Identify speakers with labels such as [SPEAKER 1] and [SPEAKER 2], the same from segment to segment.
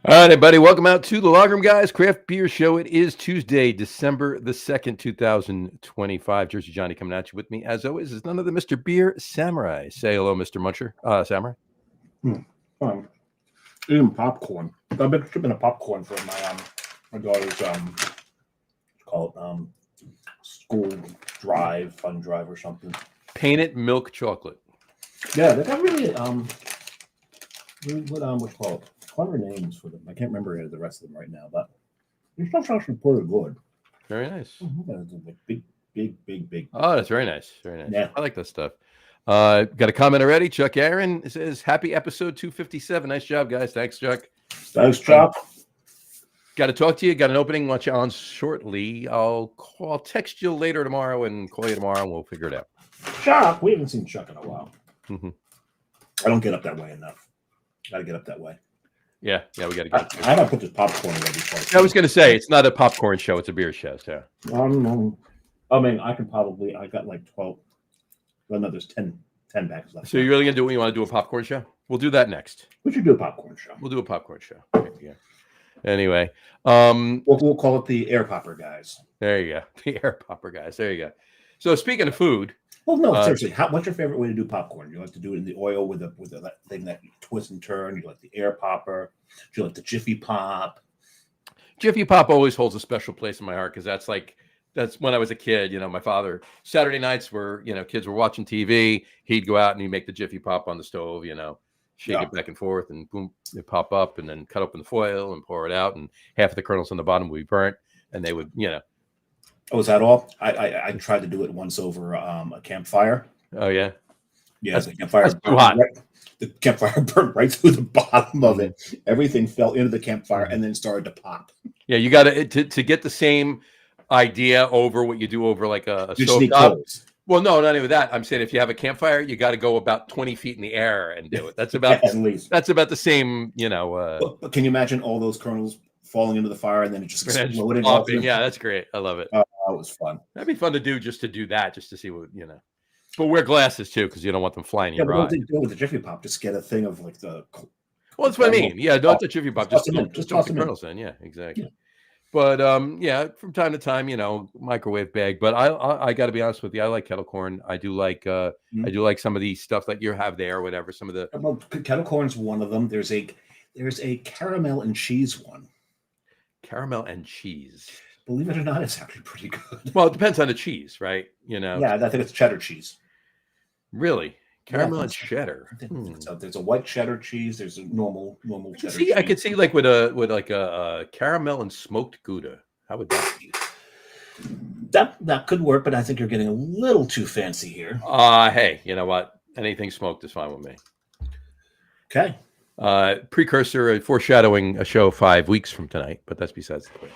[SPEAKER 1] All right, everybody, welcome out to the Logroom Guys Craft Beer Show. It is Tuesday, December the 2nd, 2025. Jersey Johnny coming at you with me, as always, is none other Mr. Beer Samurai. Say hello, Mr. Muncher. Samurai.
[SPEAKER 2] Eating popcorn. I've been shipping a popcorn for my daughter's call it school drive, fun drive or something.
[SPEAKER 1] Painted milk chocolate.
[SPEAKER 2] Yeah, they got really what you call it? Clever names for them. I can't remember the rest of them right now, but your stuff's actually pretty good.
[SPEAKER 1] Very nice.
[SPEAKER 2] Like big.
[SPEAKER 1] Oh, that's very nice. Very nice.
[SPEAKER 2] Yeah.
[SPEAKER 1] I like that stuff. Got a comment already. Chuck Aaron says, happy episode 257. Nice job, guys. Thanks, Chuck.
[SPEAKER 2] Thanks, Chuck.
[SPEAKER 1] Got to talk to you. Got an opening. Want you on shortly. I'll text you later tomorrow and call you tomorrow, and we'll figure it out.
[SPEAKER 2] Chuck, we haven't seen Chuck in a while.
[SPEAKER 1] Mm-hmm.
[SPEAKER 2] I don't get up that way enough. Got to get up that way.
[SPEAKER 1] Yeah, we got to get.
[SPEAKER 2] I gotta put this popcorn away before.
[SPEAKER 1] I was going to say it's not a popcorn show; it's a beer show. So,
[SPEAKER 2] I mean, I got like 12. Well, no, there's 10 bags left.
[SPEAKER 1] So you're really going to do? You want to do a popcorn show? We'll do that next.
[SPEAKER 2] We should do a popcorn show.
[SPEAKER 1] We'll do a popcorn show. Yeah. Anyway,
[SPEAKER 2] we'll call it the Air Popper Guys.
[SPEAKER 1] There you go, the Air Popper Guys. There you go. So speaking of food.
[SPEAKER 2] Well, no, seriously. What's your favorite way to do popcorn? You like to do it in the oil with that thing that you twist and turn. You like the air popper. Do you like the Jiffy Pop?
[SPEAKER 1] Jiffy Pop always holds a special place in my heart because that's when I was a kid. You know, my father Saturday nights were kids were watching TV. He'd go out and he'd make the Jiffy Pop on the stove. Shake it back and forth, and boom, it pop up, and then cut open the foil and pour it out, and half of the kernels on the bottom would be burnt, and they would
[SPEAKER 2] Oh, is that all? I tried to do it once over a campfire.
[SPEAKER 1] Oh yeah,
[SPEAKER 2] the campfire.
[SPEAKER 1] That's too hot.
[SPEAKER 2] The campfire burned right through the bottom of it. Everything fell into the campfire and then started to pop.
[SPEAKER 1] Yeah, you got to get the same idea over what you do over like a stove top. Well, no, not even that. I'm saying if you have a campfire, you got to go about 20 feet in the air and do it. That's about
[SPEAKER 2] at least.
[SPEAKER 1] That's about the same.
[SPEAKER 2] But can you imagine all those kernels falling into the fire and then it just exploding?
[SPEAKER 1] Yeah, that's great. I love it.
[SPEAKER 2] That was fun.
[SPEAKER 1] That'd be fun to do, just to see what But wear glasses too, because you don't want them flying in your eye.
[SPEAKER 2] What they do with the Jiffy Pop? Just get a thing of like the.
[SPEAKER 1] Well, that's what I mean. Yeah, don't the Jiffy Pop. Just toss the kernels in. Yeah, exactly. Yeah. But from time to time, microwave bag. But I got to be honest with you, I like kettle corn. I do like I do like some of the stuff that you have there, or whatever. Some of the
[SPEAKER 2] kettle corn's one of them. There's a caramel and cheese one.
[SPEAKER 1] Caramel and cheese.
[SPEAKER 2] Believe it or not, it's actually pretty good.
[SPEAKER 1] Well, it depends on the cheese, right?
[SPEAKER 2] Yeah, I think it's cheddar cheese.
[SPEAKER 1] Really? Caramel and cheddar.
[SPEAKER 2] So there's a white cheddar cheese. There's a normal cheddar cheese.
[SPEAKER 1] I could see like with a caramel and smoked Gouda. How would that be?
[SPEAKER 2] That could work, but I think you're getting a little too fancy here.
[SPEAKER 1] Hey, you know what? Anything smoked is fine with me.
[SPEAKER 2] Okay.
[SPEAKER 1] Precursor, foreshadowing a show 5 weeks from tonight, but that's besides the point.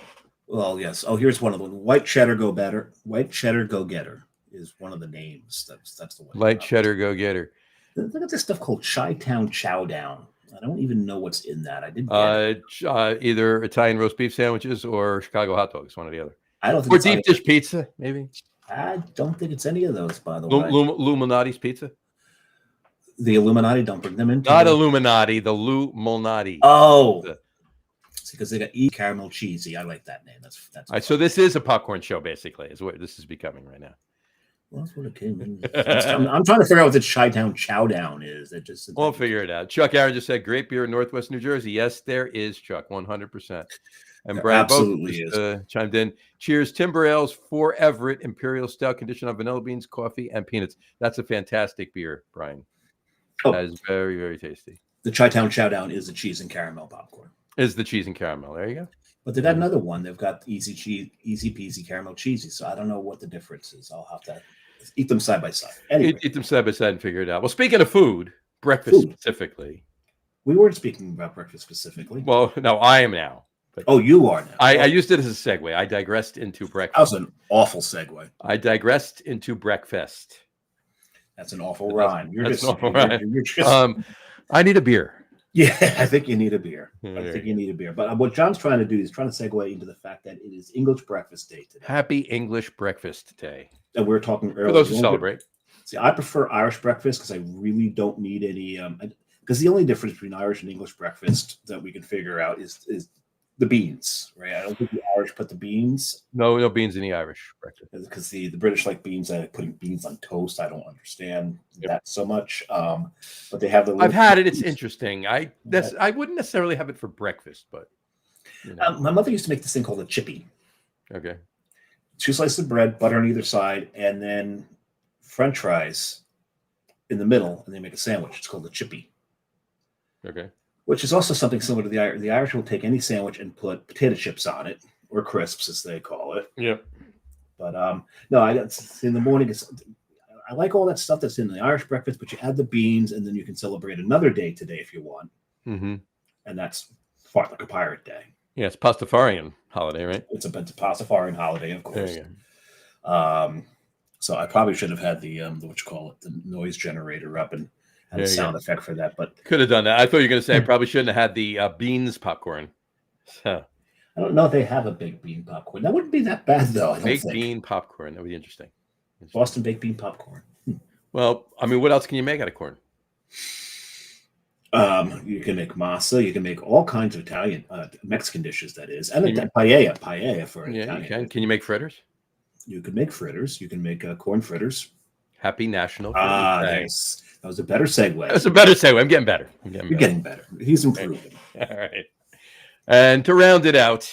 [SPEAKER 2] Well, yes. Oh, here's one of them. White cheddar go better. White cheddar go getter is one of the names. That's the one.
[SPEAKER 1] Light cheddar go getter.
[SPEAKER 2] Look at this stuff called Chi-Town Chow Down. I don't even know what's in that. I didn't.
[SPEAKER 1] Either Italian roast beef sandwiches or Chicago hot dogs, one or the other.
[SPEAKER 2] I don't think.
[SPEAKER 1] Or deep dish pizza, maybe.
[SPEAKER 2] I don't think it's any of those, by the way.
[SPEAKER 1] Illuminati's pizza.
[SPEAKER 2] The Illuminati, don't bring them in.
[SPEAKER 1] Not Illuminati, the Illuminati.
[SPEAKER 2] Oh. Because they got caramel cheesy. I like that name. That's
[SPEAKER 1] all right. So this is a popcorn show, basically, is what this is becoming right now.
[SPEAKER 2] Well, that's what it came in. I'm trying to figure out what the Chi-Town Chow Down is.
[SPEAKER 1] We'll figure it out. Chuck Aaron just said, great beer in Northwest New Jersey. Yes, there is, Chuck, 100%. And Brad
[SPEAKER 2] absolutely
[SPEAKER 1] both chimed in. Cheers, Timber Ales for Everett Imperial Stout, conditioned on vanilla beans, coffee, and peanuts. That's a fantastic beer, Brian. That is very, very tasty.
[SPEAKER 2] The Chi-Town Chow Down is the cheese and caramel popcorn.
[SPEAKER 1] Is the cheese and caramel. There you go.
[SPEAKER 2] But they got another one. They've got easy peasy caramel cheesy. So I don't know what the difference is. I'll have to eat them side by side. Anyway.
[SPEAKER 1] Eat them side by side and figure it out. Well, speaking of food, breakfast specifically.
[SPEAKER 2] We weren't speaking about breakfast specifically.
[SPEAKER 1] Well, no, I am now.
[SPEAKER 2] Oh, you are now.
[SPEAKER 1] I used it as a segue. I digressed into breakfast.
[SPEAKER 2] That was an awful segue.
[SPEAKER 1] I digressed into breakfast.
[SPEAKER 2] That's an awful rhyme. You're just
[SPEAKER 1] I need a beer.
[SPEAKER 2] Yeah, I think you need a beer. But what John's trying to do is trying to segue into the fact that it is English Breakfast Day today.
[SPEAKER 1] Happy English Breakfast Day.
[SPEAKER 2] And we were talking earlier.
[SPEAKER 1] For those who celebrate.
[SPEAKER 2] See, I prefer Irish breakfast because I really don't need any. because the only difference between Irish and English breakfast that we can figure out is the beans, right? I don't think the Irish put the beans.
[SPEAKER 1] No beans in the Irish breakfast.
[SPEAKER 2] Because the British like beans. Putting beans on toast. I don't understand that so much. But they have the.
[SPEAKER 1] I've had it. It's interesting. I wouldn't necessarily have it for breakfast, but
[SPEAKER 2] my mother used to make this thing called a chippy.
[SPEAKER 1] Okay.
[SPEAKER 2] 2 slices of bread, butter on either side, and then French fries in the middle, and they make a sandwich. It's called a chippy.
[SPEAKER 1] Okay.
[SPEAKER 2] Which is also something similar to the Irish. The Irish will take any sandwich and put potato chips on it, or crisps, as they call it.
[SPEAKER 1] Yeah.
[SPEAKER 2] But no, in the morning. I like all that stuff that's in the Irish breakfast, but you add the beans, and then you can celebrate another day today if you want.
[SPEAKER 1] Mm-hmm.
[SPEAKER 2] And that's Fart Like a Pirate Day.
[SPEAKER 1] Yeah, it's Pastafarian holiday, right?
[SPEAKER 2] It's a Pastafarian holiday, of course.
[SPEAKER 1] There you go.
[SPEAKER 2] So I probably should have had the the noise generator up and had a sound effect for that, but
[SPEAKER 1] could have done that. I thought you were going to say I probably shouldn't have had the beans popcorn. So,
[SPEAKER 2] I don't know if they have a baked bean popcorn. That wouldn't be that bad, though. I don't
[SPEAKER 1] baked
[SPEAKER 2] think.
[SPEAKER 1] Bean popcorn. That would be interesting.
[SPEAKER 2] Boston baked bean popcorn.
[SPEAKER 1] Well, I mean, what else can you make out of corn?
[SPEAKER 2] You can make masa. You can make all kinds of Italian, Mexican dishes. That is, and paella for Italian.
[SPEAKER 1] You can. Can you make fritters?
[SPEAKER 2] You can make fritters. You can make corn fritters.
[SPEAKER 1] Happy National Fritters Day.
[SPEAKER 2] Yes. That was a better segue.
[SPEAKER 1] That's a better segue. I'm getting better.
[SPEAKER 2] You're getting better. He's improving.
[SPEAKER 1] All right. And to round it out,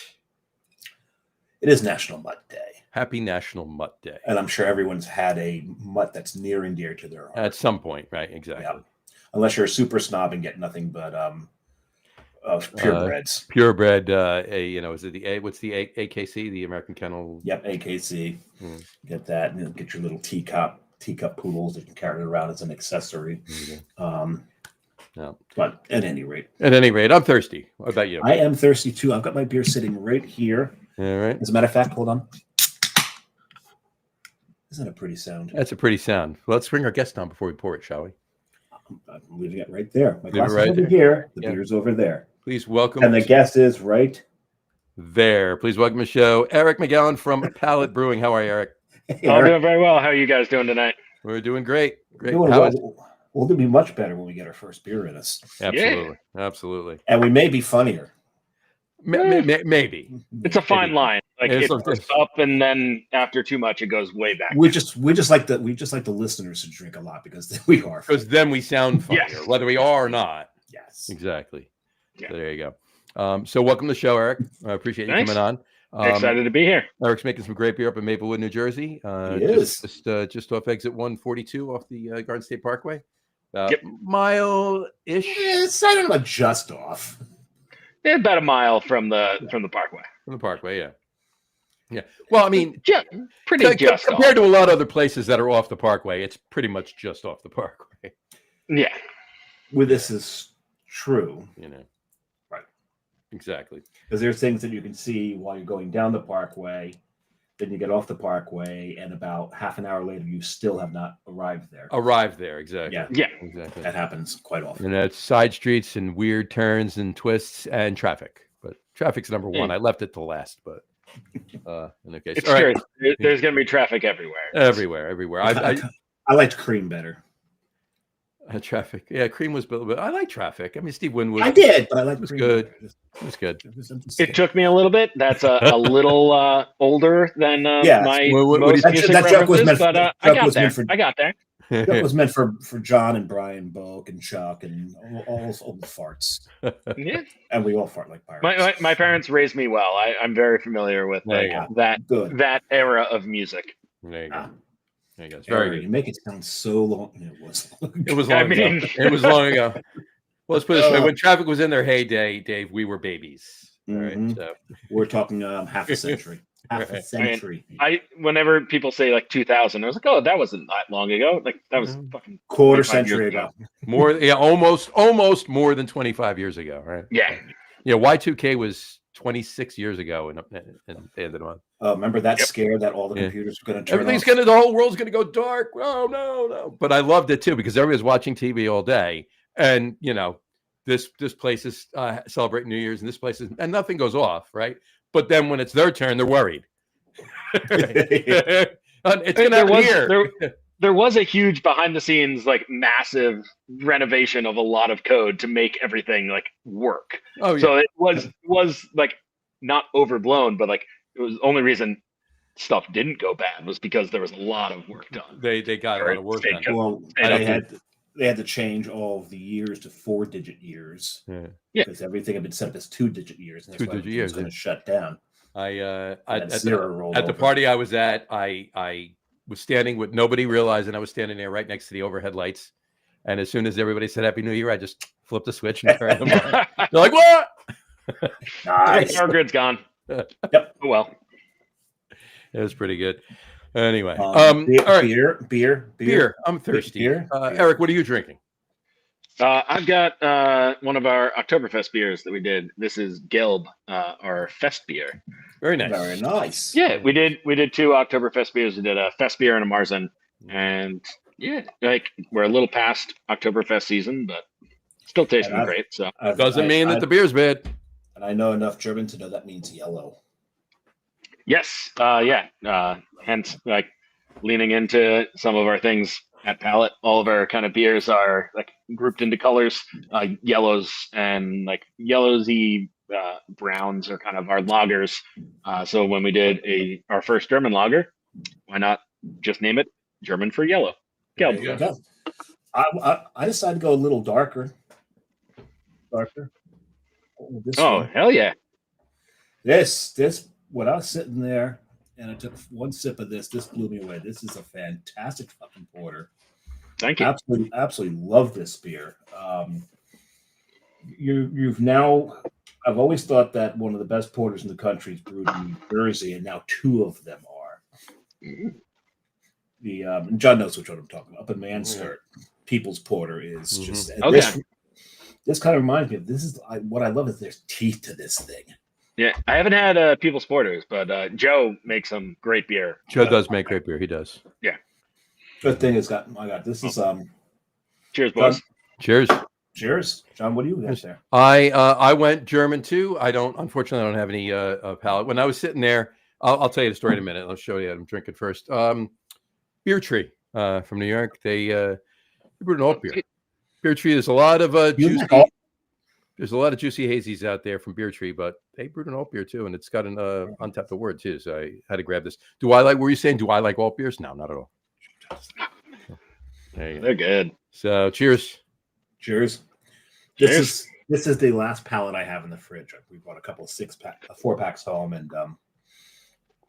[SPEAKER 2] it is National Mutt Day.
[SPEAKER 1] Happy National Mutt Day.
[SPEAKER 2] And I'm sure everyone's had a mutt that's near and dear to their heart.
[SPEAKER 1] At some point, right? Exactly.
[SPEAKER 2] Yeah. Unless you're a super snob and get nothing but purebreds.
[SPEAKER 1] Purebred, is it the what's the AKC, the American Kennel?
[SPEAKER 2] Yep, AKC. Get that, and get your little teacup poodles that you can carry around as an accessory.
[SPEAKER 1] No.
[SPEAKER 2] But at any rate,
[SPEAKER 1] I'm thirsty. What about you?
[SPEAKER 2] I am thirsty too. I've got my beer sitting right here.
[SPEAKER 1] All right.
[SPEAKER 2] As a matter of fact, hold on. Isn't that a pretty sound?
[SPEAKER 1] That's a pretty sound. Well, let's bring our guest on before we pour it, shall we?
[SPEAKER 2] I'm leaving it right there. My glass is
[SPEAKER 1] right
[SPEAKER 2] over here. The beer's over there.
[SPEAKER 1] Please welcome.
[SPEAKER 2] And the guest is right
[SPEAKER 1] there. Please welcome to the show, Eric McGowan from Pallet Brewing. How are you, Eric?
[SPEAKER 3] Hey, I'm doing very well. How are you guys doing tonight?
[SPEAKER 1] We're doing great. Great.
[SPEAKER 2] We'll be much better when we get our first beer in us.
[SPEAKER 1] Absolutely. Yeah. Absolutely.
[SPEAKER 2] And we may be funnier.
[SPEAKER 1] Maybe.
[SPEAKER 3] It's a fine line. Like it goes up, and then after too much, it goes way back.
[SPEAKER 2] We just like the listeners to drink a lot because we are.
[SPEAKER 1] Because then we sound funnier, whether we are or not.
[SPEAKER 2] Yes.
[SPEAKER 1] Exactly.
[SPEAKER 3] Yeah.
[SPEAKER 1] So there you go. So welcome to the show, Eric. I appreciate you coming on.
[SPEAKER 3] Excited to be here.
[SPEAKER 1] Eric's making some great beer up in Maplewood, New Jersey.
[SPEAKER 2] He is.
[SPEAKER 1] Just off exit 142 off the Garden State Parkway. Mile-ish.
[SPEAKER 2] It's I don't know, just off.
[SPEAKER 3] Yeah, about a mile from the parkway.
[SPEAKER 1] From the Parkway, yeah. Yeah. Well, I mean,
[SPEAKER 3] pretty just
[SPEAKER 1] compared to a lot of other places that are off the Parkway, it's pretty much just off the Parkway.
[SPEAKER 3] Yeah.
[SPEAKER 2] Well, this is true.
[SPEAKER 1] Right. Exactly.
[SPEAKER 2] Because there's things that you can see while you're going down the Parkway. Then you get off the Parkway, and about half an hour later, you still have not arrived there.
[SPEAKER 1] Exactly.
[SPEAKER 3] Yeah.
[SPEAKER 1] Exactly.
[SPEAKER 2] That happens quite often.
[SPEAKER 1] And that's side streets and weird turns and twists and traffic. But traffic's number one. I left it to last, but in the case,
[SPEAKER 3] it's true. Right. There's going to be traffic everywhere.
[SPEAKER 1] Everywhere.
[SPEAKER 2] I liked Cream better.
[SPEAKER 1] Traffic. Yeah, Cream was a little bit. I like Traffic. I mean, Steve Winwood.
[SPEAKER 2] I did, but I liked
[SPEAKER 1] it was
[SPEAKER 2] Cream
[SPEAKER 1] good.
[SPEAKER 2] better.
[SPEAKER 1] It was good.
[SPEAKER 3] It took me a little bit. That's a little older than my most music references, but I got there. I got there.
[SPEAKER 2] That was meant for John and Brian, Bulk and Chuck and all those old farts.
[SPEAKER 3] Yeah.
[SPEAKER 2] And we all fart like pirates.
[SPEAKER 3] My parents raised me well. I'm very familiar with that era of music.
[SPEAKER 1] There you go. There you go. It's
[SPEAKER 2] very
[SPEAKER 1] good.
[SPEAKER 2] You make it sound so long. It was.
[SPEAKER 1] It was long ago. It was long ago. Well, let's put it this way: when Traffic was in their heyday, Dave, we were babies. All right, so
[SPEAKER 2] we're talking half a century. A century.
[SPEAKER 3] Whenever people say like 2000, I was like, oh, that wasn't that long ago. Like that was fucking
[SPEAKER 2] quarter century ago.
[SPEAKER 1] Almost more than 25 years ago, right?
[SPEAKER 3] Yeah.
[SPEAKER 1] Yeah, Y2K was 26 years ago, and they ended on.
[SPEAKER 2] Remember that scare that all the computers were going to turn
[SPEAKER 1] Everything's
[SPEAKER 2] off?
[SPEAKER 1] the whole world's going to go dark. Oh no! But I loved it too because everybody was watching TV all day, and this place is celebrating New Year's, and this place is, and nothing goes off, right? But then when it's their turn, they're worried. It's going to happen here.
[SPEAKER 3] there was a huge behind the scenes, like massive renovation of a lot of code to make everything like work.
[SPEAKER 1] Oh, yeah.
[SPEAKER 3] So it was like not overblown, but like it was the only reason stuff didn't go bad was because there was a lot of work done.
[SPEAKER 1] They got a lot of work done.
[SPEAKER 2] Well, they had to change all of the years to 4-digit years.
[SPEAKER 1] Yeah.
[SPEAKER 2] Because everything had been set up as 2-digit years. And that's why it was going to shut down.
[SPEAKER 1] At the party I was at, I was standing with nobody realizing I was standing there right next to the overhead lights. And as soon as everybody said Happy New Year, I just flipped the switch and turned them on. They're like, what?
[SPEAKER 3] Nice. Our grid's gone.
[SPEAKER 2] Yep.
[SPEAKER 3] Oh, well.
[SPEAKER 1] It was pretty good. Anyway.
[SPEAKER 2] All right.
[SPEAKER 1] Beer. I'm thirsty. Eric, what are you drinking?
[SPEAKER 3] I've got one of our Oktoberfest beers that we did. This is Gelb, our Fest beer.
[SPEAKER 1] Very nice.
[SPEAKER 2] Very nice.
[SPEAKER 3] Yeah, we did 2 Oktoberfest beers. We did a Fest beer and a Marzen. And yeah, like we're a little past Oktoberfest season, but still tasting great. So
[SPEAKER 1] doesn't mean that the beer's bad.
[SPEAKER 2] And I know enough German to know that means yellow.
[SPEAKER 3] Yes. Hence, like leaning into some of our things at Pallet. All of our kind of beers are like grouped into colors, yellows and like yellowsy browns are kind of our lagers. So when we did our first German lager, why not just name it German for yellow? Gelb.
[SPEAKER 2] I decided to go a little darker.
[SPEAKER 3] Hell yeah!
[SPEAKER 2] This when I was sitting there and I took one sip of this blew me away. This is a fantastic fucking porter.
[SPEAKER 3] Thank you.
[SPEAKER 2] Absolutely love this beer. You've now. I've always thought that one of the best porters in the country is brewed in New Jersey, and now 2 of them are. The John knows which one I'm talking about. Up in Manskirt, People's Porter is just. This kind of reminds me of what I love is there's teeth to this thing.
[SPEAKER 3] Yeah, I haven't had People's Porters, but Joe makes some great beer.
[SPEAKER 1] Joe does make great beer. He does.
[SPEAKER 3] Yeah.
[SPEAKER 2] Good thing is this is
[SPEAKER 3] Cheers, boys.
[SPEAKER 1] Cheers.
[SPEAKER 2] Cheers, John. What do you got there?
[SPEAKER 1] I went German too. Unfortunately, I don't have any palate. When I was sitting there, I'll tell you the story in a minute. I'll show you what I'm drinking first. Beer Tree from New York. They brewed an alt beer. Beer Tree. There's a lot of juicy. There's a lot of juicy hazies out there from Beer Tree, but they brewed an alt beer too, and it's got an untapped award too. So I had to grab this. Were you saying? Do I like alt beers? No, not at all.
[SPEAKER 3] They're good.
[SPEAKER 1] So cheers.
[SPEAKER 2] Cheers. This is the last pallet I have in the fridge. We bought a couple of 4-packs home, and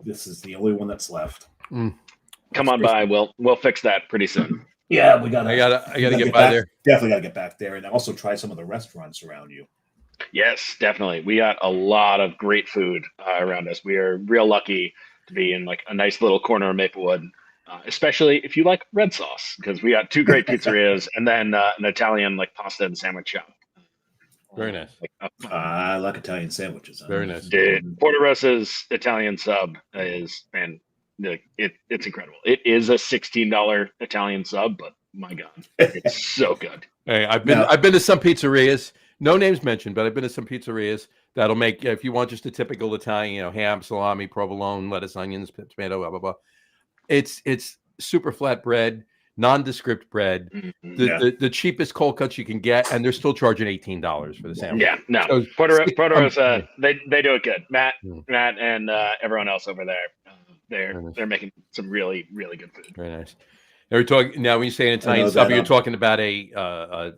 [SPEAKER 2] this is the only one that's left.
[SPEAKER 3] Come on by. We'll fix that pretty soon.
[SPEAKER 2] Yeah, I
[SPEAKER 1] gotta get by there.
[SPEAKER 2] Definitely gotta get back there, and also try some of the restaurants around you.
[SPEAKER 3] Yes, definitely. We got a lot of great food around us. We are real lucky to be in like a nice little corner of Maplewood, especially if you like red sauce, because we got 2 great pizzerias and then an Italian like pasta and sandwich shop.
[SPEAKER 1] Very nice.
[SPEAKER 2] I like Italian sandwiches.
[SPEAKER 1] Very nice.
[SPEAKER 3] Porterosa's Italian sub is it's incredible. It is a $16 Italian sub, but my God, it's so good.
[SPEAKER 1] Hey, I've been to some pizzerias, no names mentioned, but I've been to some pizzerias that'll make, if you want just a typical Italian, ham, salami, provolone, lettuce, onions, tomato, blah blah blah. It's super flat bread, nondescript bread, the cheapest cold cuts you can get, and they're still charging $18 for the sandwich. Yeah, no,
[SPEAKER 3] so, Porterosa, they do it good. Matt, and everyone else over there. They're making some really, really good food.
[SPEAKER 1] Very nice. Now we're talking. Now, when you say an Italian sub, you're talking about a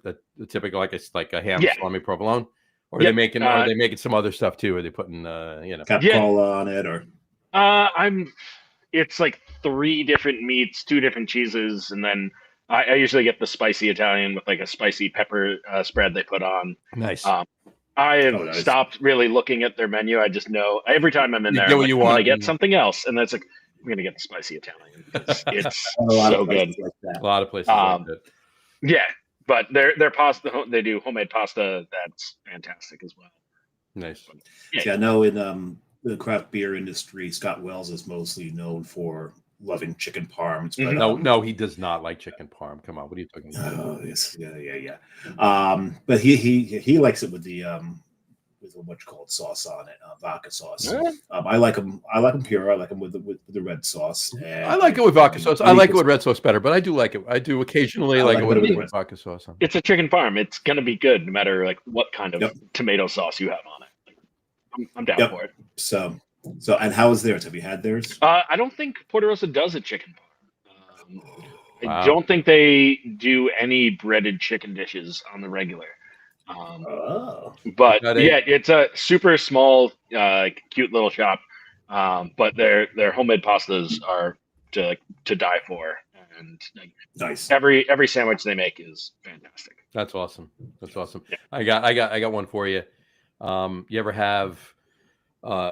[SPEAKER 1] typical like a ham, salami, provolone, or are they making some other stuff too? Are they putting
[SPEAKER 2] capicola on it, or
[SPEAKER 3] it's like 3 different meats, 2 different cheeses, and then I usually get the spicy Italian with like a spicy pepper spread they put on.
[SPEAKER 1] Nice.
[SPEAKER 3] I have stopped really looking at their menu. I just know every time I'm in there, I'm going to get something else. And that's like, I'm going to get the spicy Italian because it's so good.
[SPEAKER 1] A lot of places like that.
[SPEAKER 3] Yeah, but their pasta, they do homemade pasta. That's fantastic as well.
[SPEAKER 1] Nice.
[SPEAKER 2] Yeah, I know in the craft beer industry, Scott Wells is mostly known for loving chicken parm.
[SPEAKER 1] No, he does not like chicken parm. Come on, what are you talking about?
[SPEAKER 2] Oh, yes, yeah. But he likes it with the what you call it, sauce on it, vodka sauce.
[SPEAKER 3] Yeah.
[SPEAKER 2] I like them. I like them pure. I like them with the red sauce. And
[SPEAKER 1] I like it with vodka sauce. I like it with red sauce better, but I do like it. I do occasionally like it with vodka sauce on.
[SPEAKER 3] It's a chicken farm. It's gonna be good no matter like what kind of tomato sauce you have on it. Like, I'm down for it.
[SPEAKER 2] So and how is theirs? Have you had theirs?
[SPEAKER 3] I don't think Porta Rosa does a chicken farm. I don't think they do any breaded chicken dishes on the regular. But yeah, it's a super small, cute little shop. But their homemade pastas are to die for, and
[SPEAKER 2] nice.
[SPEAKER 3] Every sandwich they make is fantastic.
[SPEAKER 1] That's awesome.
[SPEAKER 3] Yeah.
[SPEAKER 1] I got one for you. You ever have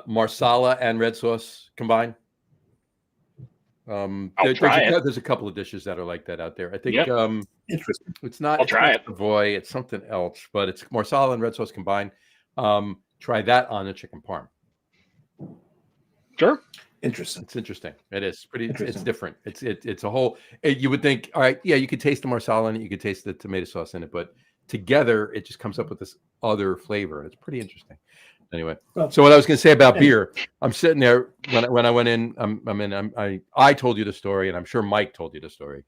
[SPEAKER 1] marsala and red sauce combined? There's a couple of dishes that are like that out there. I think
[SPEAKER 2] interesting.
[SPEAKER 1] It's not.
[SPEAKER 3] I'll try it.
[SPEAKER 1] Savoy, it's something else, but it's marsala and red sauce combined. Try that on a chicken parm.
[SPEAKER 3] Sure.
[SPEAKER 2] Interesting.
[SPEAKER 1] It's interesting. It is pretty. It's different. It's a whole. You would think, all right, yeah, you could taste the marsala in it, you could taste the tomato sauce in it, but together it just comes up with this other flavor, and it's pretty interesting. Anyway, so what I was going to say about beer, I'm sitting there when I went in. I told you the story, and I'm sure Mike told you the story.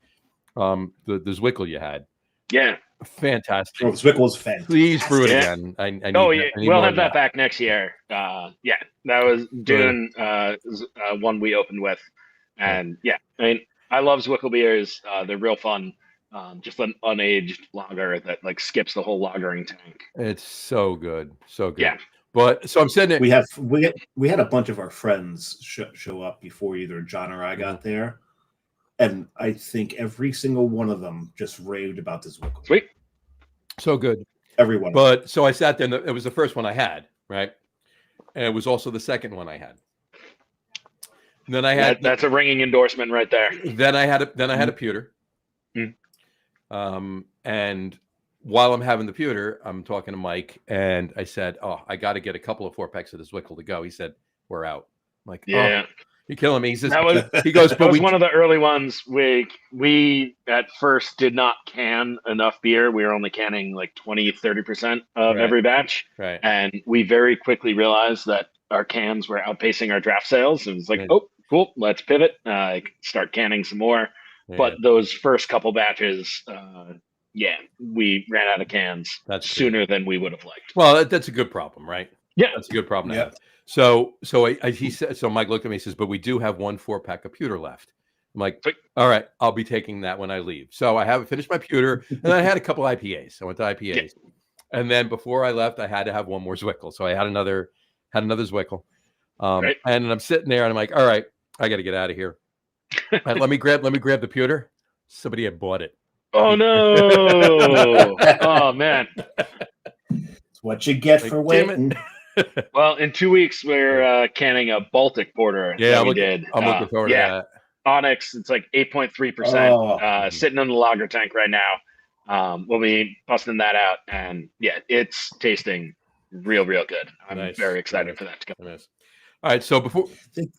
[SPEAKER 1] The Zwickel you had, fantastic.
[SPEAKER 2] Oh, the Zwickel was fantastic.
[SPEAKER 1] Please brew it again.
[SPEAKER 3] We'll have that back next year. That was Dune, one we opened with, and I mean, I love Zwickel beers. They're real fun. Just an unaged lager that like skips the whole lagering tank.
[SPEAKER 1] It's so good, so good.
[SPEAKER 3] Yeah.
[SPEAKER 1] But so I'm sitting there.
[SPEAKER 2] We had a bunch of our friends show up before either John or I got there, and I think every single one of them just raved about this Zwickel.
[SPEAKER 3] Sweet,
[SPEAKER 1] so good,
[SPEAKER 2] everyone.
[SPEAKER 1] But so I sat there, and it was the first one I had, right, and it was also the second one I had. And then I had
[SPEAKER 3] that's a ringing endorsement right there.
[SPEAKER 1] Then I had a pewter, and while I'm having the pewter, I'm talking to Mike, and I said, "Oh, I got to get a couple of 4-packs of this Zwickel to go." He said, "We're out." I'm like, "Yeah, you're killing me." He says, "He goes, but
[SPEAKER 3] one of the early ones. We at first did not can enough beer. We were only canning like 20-30% of every batch,
[SPEAKER 1] right?
[SPEAKER 3] And we very quickly realized that our cans were outpacing our draft sales. And it's like, oh, cool, let's pivot, start canning some more." Yeah. But those first couple batches, we ran out of cans sooner than we would have liked.
[SPEAKER 1] Well, that's a good problem, right?
[SPEAKER 3] Yeah,
[SPEAKER 1] that's a good problem to have. So he said. So Mike looked at me and says, "But we do have one 4-pack of pewter left." I'm like, "All right, I'll be taking that when I leave." So I haven't finished my pewter, and then I had a couple IPAs. I went to IPAs, and then before I left, I had to have one more Zwickel. So I had another Zwickel, and I'm sitting there, and I'm like, "All right, I got to get out of here." And let me grab the pewter. Somebody had bought it.
[SPEAKER 3] Oh no! Oh man!
[SPEAKER 2] It's what you get for waiting.
[SPEAKER 3] Well, in 2 weeks we're canning a Baltic porter.
[SPEAKER 1] Yeah, I'm looking forward to that.
[SPEAKER 3] Onyx. It's like 8.3%, sitting in the lager tank right now. We'll be busting that out, and it's tasting real good. I'm very excited for that to come.
[SPEAKER 1] Nice. All right, so before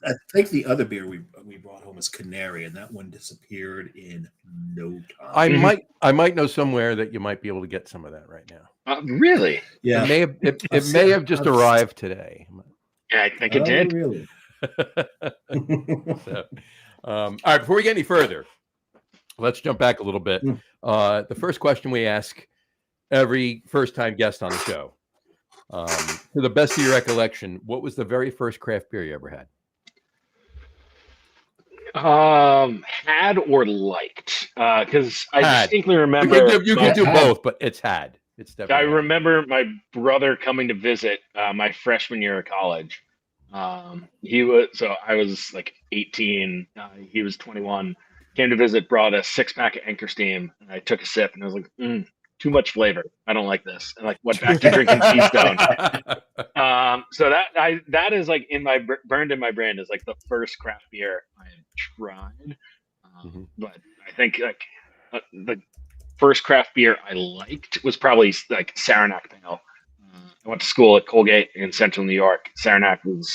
[SPEAKER 2] I think the other beer we brought home is Canary, and that one disappeared in no time.
[SPEAKER 1] I might know somewhere that you might be able to get some of that right now.
[SPEAKER 3] Really?
[SPEAKER 2] Yeah.
[SPEAKER 1] It may have just arrived today.
[SPEAKER 3] Yeah, I think it did.
[SPEAKER 2] Really?
[SPEAKER 1] All right, before we get any further, let's jump back a little bit. The first question we ask every first-time guest on the show. To the best of your recollection, what was the very first craft beer you ever had?
[SPEAKER 3] Had or liked? Because I distinctly remember
[SPEAKER 1] you can do both, but it's had. It's definitely.
[SPEAKER 3] I remember my brother coming to visit my freshman year of college. I was like 18. He was 21. Came to visit, brought a 6-pack of Anchor Steam, and I took a sip, and I was like, too much flavor. I don't like this. And like went back to drinking Keystone. So that is like burned in my brain as like the first craft beer I had tried. But I think like the first craft beer I liked was probably like Saranac Pale. I went to school at Colgate in Central New York. Saranac was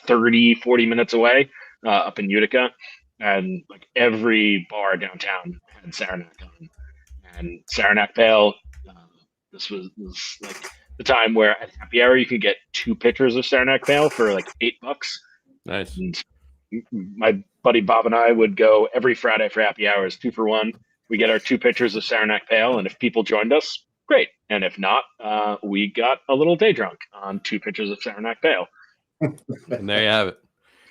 [SPEAKER 3] 30-40 minutes away up in Utica, and like every bar downtown had Saranac on. And Saranac Pale, this was like the time where at happy hour you could get 2 pitchers of Saranac Pale for like $8.
[SPEAKER 1] Nice.
[SPEAKER 3] And my buddy Bob and I would go every Friday for happy hours, 2 for 1. We get our 2 pitchers of Saranac Pale, and if people joined us, great. And if not, we got a little day drunk on 2 pitchers of Saranac Pale.
[SPEAKER 1] And there you have it.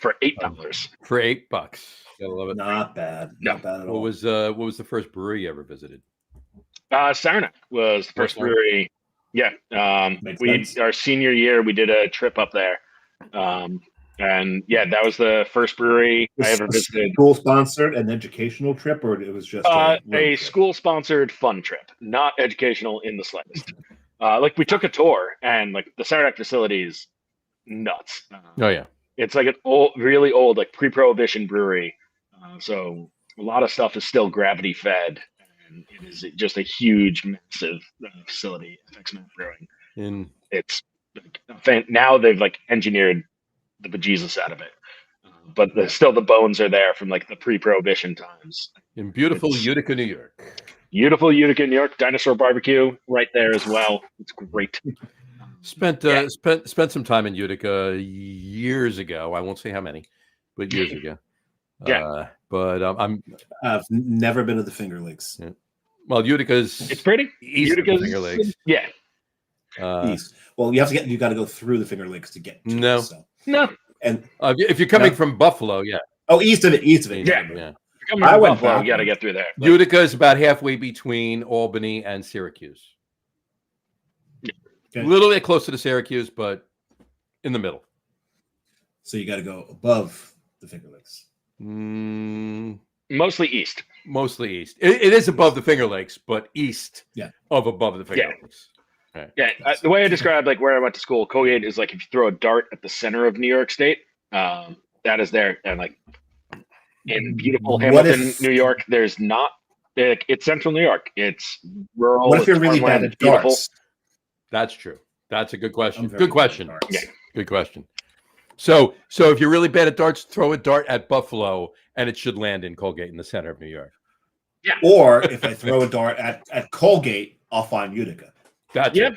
[SPEAKER 3] For $8.
[SPEAKER 1] For $8. Gotta love it.
[SPEAKER 2] Not bad. Not bad at all.
[SPEAKER 1] What was the first brewery you ever visited?
[SPEAKER 3] Saranac was the first brewery. Yeah. Our senior year, we did a trip up there. And yeah, that was the first brewery I ever visited.
[SPEAKER 2] School sponsored an educational trip, or it was just
[SPEAKER 3] a school sponsored fun trip, not educational in the slightest. Like we took a tour, and like the Saranac facility is nuts.
[SPEAKER 1] Oh yeah,
[SPEAKER 3] it's like an old, really old, like pre-prohibition brewery. So a lot of stuff is still gravity fed, and it is just a huge, massive facility. FX Brewing, and it's now they've like engineered the bejesus out of it, but still the bones are there from like the pre-prohibition times.
[SPEAKER 1] In beautiful Utica, New York.
[SPEAKER 3] Beautiful Utica, New York. Dinosaur barbecue right there as well. It's great.
[SPEAKER 1] Spent some time in Utica years ago. I won't say how many, but years ago.
[SPEAKER 2] I've never been to the Finger Lakes.
[SPEAKER 1] Yeah. Well, it's pretty east of the Finger Lakes.
[SPEAKER 3] Yeah.
[SPEAKER 2] East. Well, you got to go through the Finger Lakes to get to
[SPEAKER 3] it.
[SPEAKER 2] So.
[SPEAKER 3] No.
[SPEAKER 2] And
[SPEAKER 1] if you're coming from Buffalo, yeah.
[SPEAKER 2] Oh, east of it.
[SPEAKER 3] Yeah. I went Buffalo, you got to get through there.
[SPEAKER 1] Utica is about halfway between Albany and Syracuse.
[SPEAKER 2] Okay.
[SPEAKER 1] A little bit closer to Syracuse, but in the middle.
[SPEAKER 2] So you got to go above the Finger Lakes.
[SPEAKER 3] Mostly east.
[SPEAKER 1] Mostly east. It is above the Finger Lakes, but east of above the Finger Lakes. Right.
[SPEAKER 3] Yeah, the way I described like where I went to school, Colgate is like if you throw a dart at the center of New York State, that is there. And like in beautiful Hamilton, New York, there's not. It's central New York. It's rural.
[SPEAKER 2] What if you're really bad at darts?
[SPEAKER 1] That's true. That's a good question.
[SPEAKER 2] Yeah.
[SPEAKER 1] Good question. So if you're really bad at darts, throw a dart at Buffalo, and it should land in Colgate in the center of New York.
[SPEAKER 3] Yeah.
[SPEAKER 2] Or if I throw a dart at Colgate, I'll find Utica.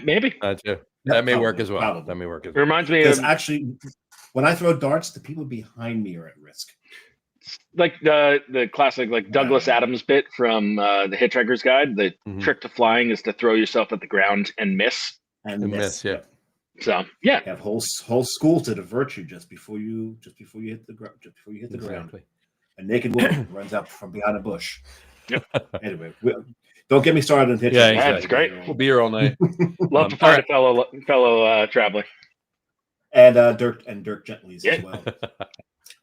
[SPEAKER 3] Maybe.
[SPEAKER 1] That's it. That may work as well. Probably. That may work as well.
[SPEAKER 3] It reminds me
[SPEAKER 2] of actually when I throw darts, the people behind me are at risk.
[SPEAKER 3] Like the classic like Douglas Adams bit from the Hitchhiker's Guide. The trick to flying is to throw yourself at the ground and miss.
[SPEAKER 2] And miss.
[SPEAKER 1] Yeah.
[SPEAKER 3] So yeah.
[SPEAKER 2] You have whole school to divert you just before you hit the ground. Just before you hit the ground. A naked woman runs out from behind a bush.
[SPEAKER 3] Yep.
[SPEAKER 2] Anyway, don't get me started on Hitchhiker's
[SPEAKER 3] Guide. Yeah, that's great.
[SPEAKER 1] We'll be here all night.
[SPEAKER 3] Love to find a fellow traveler.
[SPEAKER 2] And Dirk Gently's as well.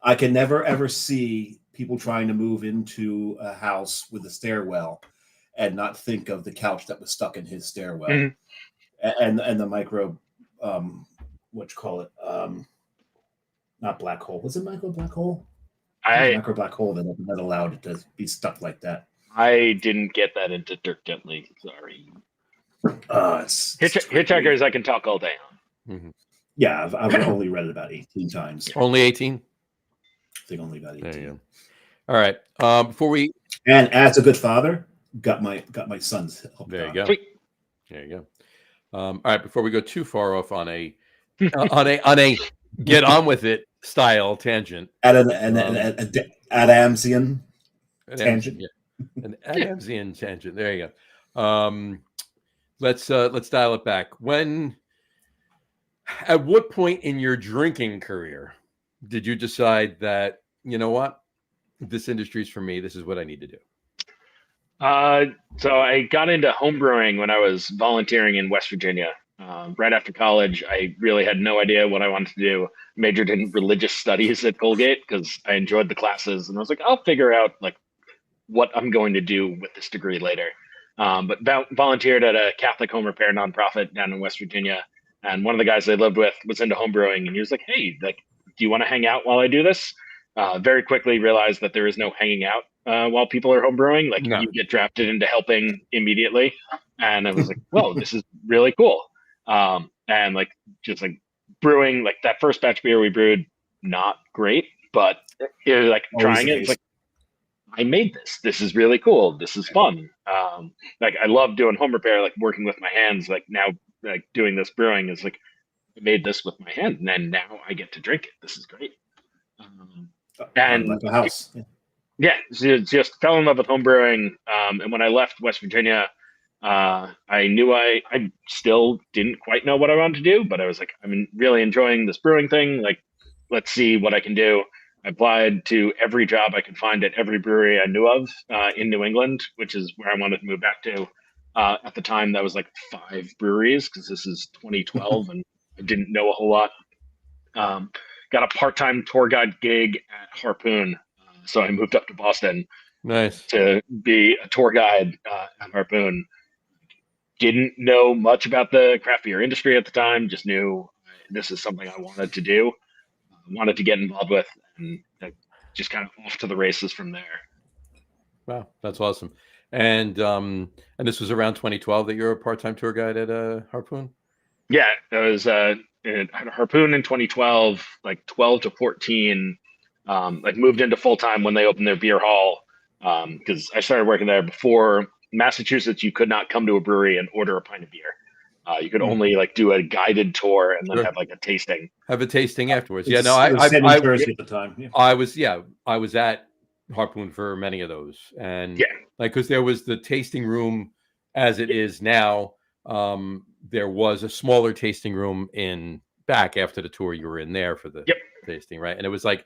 [SPEAKER 2] I can never ever see people trying to move into a house with a stairwell and not think of the couch that was stuck in his stairwell, and the micro, what you call it, not black hole. Was it micro black hole? Micro black hole that allowed it to be stuck like that.
[SPEAKER 3] I didn't get that into Dirk Gently. Sorry. Hitchhikers, I can talk all day on.
[SPEAKER 1] Mm-hmm.
[SPEAKER 2] Yeah, I've only read it about 18 times.
[SPEAKER 1] Only 18?
[SPEAKER 2] I think only about 18.
[SPEAKER 1] There you go. All right. Before we
[SPEAKER 2] as a good father, got my son's help.
[SPEAKER 1] There you go. Sweet. There you go. All right. Before we go too far off on a get on with it style tangent,
[SPEAKER 2] an Adamsian tangent.
[SPEAKER 1] An Adamsian tangent. There you go. Let's dial it back. At what point in your drinking career did you decide that, you know what, this industry is for me, this is what I need to do?
[SPEAKER 3] So I got into homebrewing when I was volunteering in West Virginia. Right after college, I really had no idea what I wanted to do. Majored in religious studies at Colgate because I enjoyed the classes, and I was like, I'll figure out like what I'm going to do with this degree later. But volunteered at a Catholic home repair nonprofit down in West Virginia. And one of the guys I lived with was into homebrewing, and he was like, "Hey, like, do you want to hang out while I do this?" Very quickly realized that there is no hanging out while people are homebrewing. Like, you get drafted into helping immediately, and I was like, "Whoa, this is really cool." And like, just like brewing, like that first batch beer we brewed, not great, but it was like trying it. It's like, I made this. This is really cool. This is fun. Like, I love doing home repair, like working with my hands. Like now, like doing this brewing is like I made this with my hand, and then now I get to drink it. This is great. And
[SPEAKER 2] like a house.
[SPEAKER 3] yeah, just fell in love with home brewing. And when I left West Virginia, I knew I still didn't quite know what I wanted to do, but I was like, I'm really enjoying this brewing thing. Like, let's see what I can do. I applied to every job I could find at every brewery I knew of in New England, which is where I wanted to move back to. At the time, that was like 5 breweries because this is 2012 and I didn't know a whole lot. Got a part-time tour guide gig at Harpoon. So I moved up to Boston.
[SPEAKER 1] Nice.
[SPEAKER 3] To be a tour guide at Harpoon. Didn't know much about the craft beer industry at the time, just knew this is something I wanted to do, wanted to get involved with, and just kind of off to the races from there.
[SPEAKER 1] Wow, that's awesome. And this was around 2012 that you're a part-time tour guide at Harpoon?
[SPEAKER 3] Yeah, it was at Harpoon in 2012, like 12 to 14, like moved into full-time when they opened their beer hall, because I started working there before Massachusetts. You could not come to a brewery and order a pint of beer. You could only like do a guided tour and then have like a tasting.
[SPEAKER 1] Have a tasting afterwards.
[SPEAKER 2] It was Jersey at the time. Yeah.
[SPEAKER 1] I was at Harpoon for many of those, and like because there was the tasting room as it is now. There was a smaller tasting room in back after the tour you were in there for the tasting, right? And it was like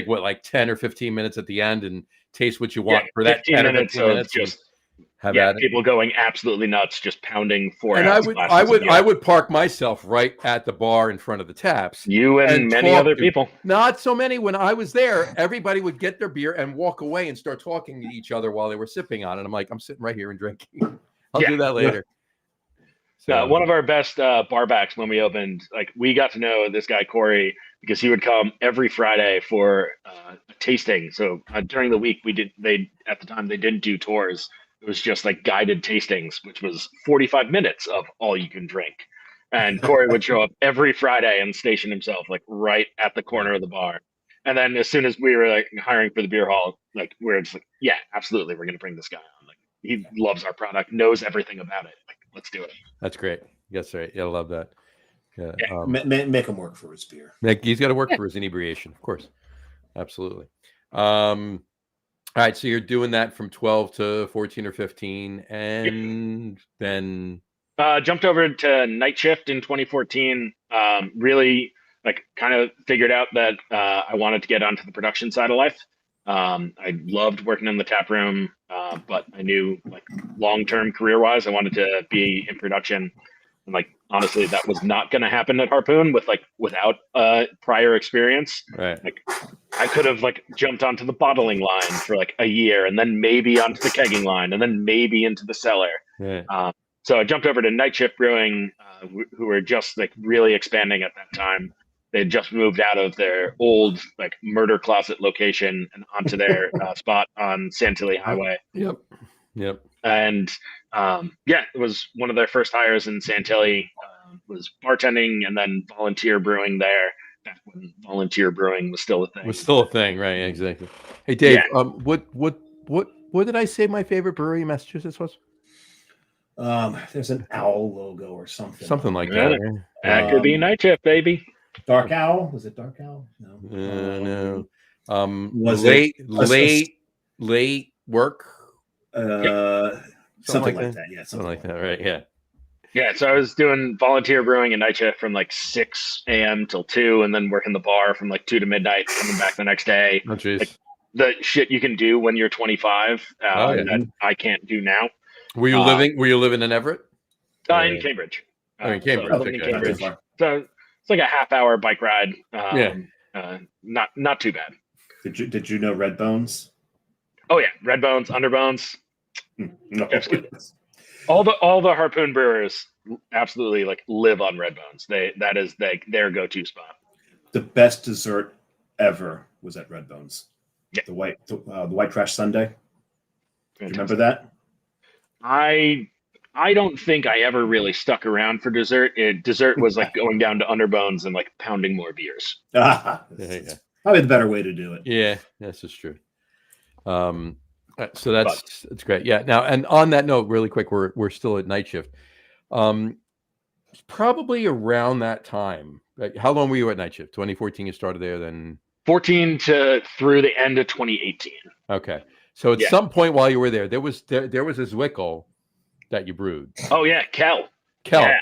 [SPEAKER 1] what, like 10 or 15 minutes at the end, and taste what you want for that 10 or 15 minutes. Just
[SPEAKER 3] people going absolutely nuts, just pounding 4
[SPEAKER 1] and
[SPEAKER 3] ounce
[SPEAKER 1] I would park myself right at the bar in front of the taps.
[SPEAKER 3] You and many other people.
[SPEAKER 1] Not so many. When I was there, everybody would get their beer and walk away and start talking to each other while they were sipping on it. I'm like, I'm sitting right here and drinking. I'll do that later. So,
[SPEAKER 3] one of our best bar backs when we opened, like we got to know this guy Corey because he would come every Friday for a tasting. So during the week at the time they didn't do tours. It was just like guided tastings, which was 45 minutes of all you can drink. And Corey would show up every Friday and station himself like right at the corner of the bar. And then as soon as we were like hiring for the beer hall, like we're just like, yeah, absolutely, we're going to bring this guy on. Like he loves our product, knows everything about it. Like, let's do it.
[SPEAKER 1] That's great. That's right. Yeah, I love that. Yeah.
[SPEAKER 2] Make him work for his beer.
[SPEAKER 1] He's got to work for his inebriation, of course. Absolutely. All right, so you're doing that from 12 to 14 or 15, and then
[SPEAKER 3] jumped over to night shift in 2014. Really, like, kind of figured out that I wanted to get onto the production side of life. I loved working in the tap room, but I knew, like, long-term career-wise, I wanted to be in production. And like, honestly, that was not going to happen at Harpoon without prior experience.
[SPEAKER 1] Right.
[SPEAKER 3] Like, I could have like jumped onto the bottling line for like a year, and then maybe onto the kegging line, and then maybe into the cellar.
[SPEAKER 1] Right.
[SPEAKER 3] So I jumped over to Night Shift Brewing, who were just like really expanding at that time. They had just moved out of their old like murder closet location and onto their spot on Santilli Highway.
[SPEAKER 1] Yep.
[SPEAKER 3] And it was one of their first hires in Santilli. Was bartending and then volunteer brewing there. Back when volunteer brewing was still a thing.
[SPEAKER 1] Right? Yeah, exactly. Hey, Dave. What did I say my favorite brewery in Massachusetts was?
[SPEAKER 2] There's an owl logo or something.
[SPEAKER 1] Something like that.
[SPEAKER 3] That could be Night Shift, baby.
[SPEAKER 2] Dark Owl? Was it Dark Owl?
[SPEAKER 1] No.
[SPEAKER 2] Was
[SPEAKER 1] late work?
[SPEAKER 2] Something like that. Yeah,
[SPEAKER 1] something like that. Right? Yeah.
[SPEAKER 3] Yeah, so I was doing volunteer brewing and night shift from like 6 a.m. till 2, and then working the bar from like 2 to midnight, coming back the next day.
[SPEAKER 1] Oh, jeez.
[SPEAKER 3] Like, the shit you can do when you're 25 that I can't do now.
[SPEAKER 1] Were you living in Everett?
[SPEAKER 3] In Cambridge.
[SPEAKER 1] In Cambridge.
[SPEAKER 3] So, in Cambridge. So it's like a half-hour bike ride. Not too bad.
[SPEAKER 2] Did you know Red Bones?
[SPEAKER 3] Oh yeah, Red Bones, Underbones.
[SPEAKER 2] No.
[SPEAKER 3] All the Harpoon brewers absolutely like live on Red Bones. That is their go-to spot.
[SPEAKER 2] The best dessert ever was at Red Bones. Yeah. The white trash sundae. Do you remember that?
[SPEAKER 3] I don't think I ever really stuck around for dessert. Dessert was like going down to Underbones and like pounding more beers.
[SPEAKER 2] That's probably the better way to do it.
[SPEAKER 1] Yeah, this is true. So that's great. Yeah. Now, and on that note, really quick, we're still at night shift. Probably around that time. Like, how long were you at night shift? 2014 you started there, then
[SPEAKER 3] 14 to through the end of 2018.
[SPEAKER 1] okay. So at
[SPEAKER 3] Yeah.
[SPEAKER 1] some point while you were there, there was a Zwickel that you brewed.
[SPEAKER 3] Oh yeah, Kel.
[SPEAKER 1] Kel.
[SPEAKER 3] Yeah.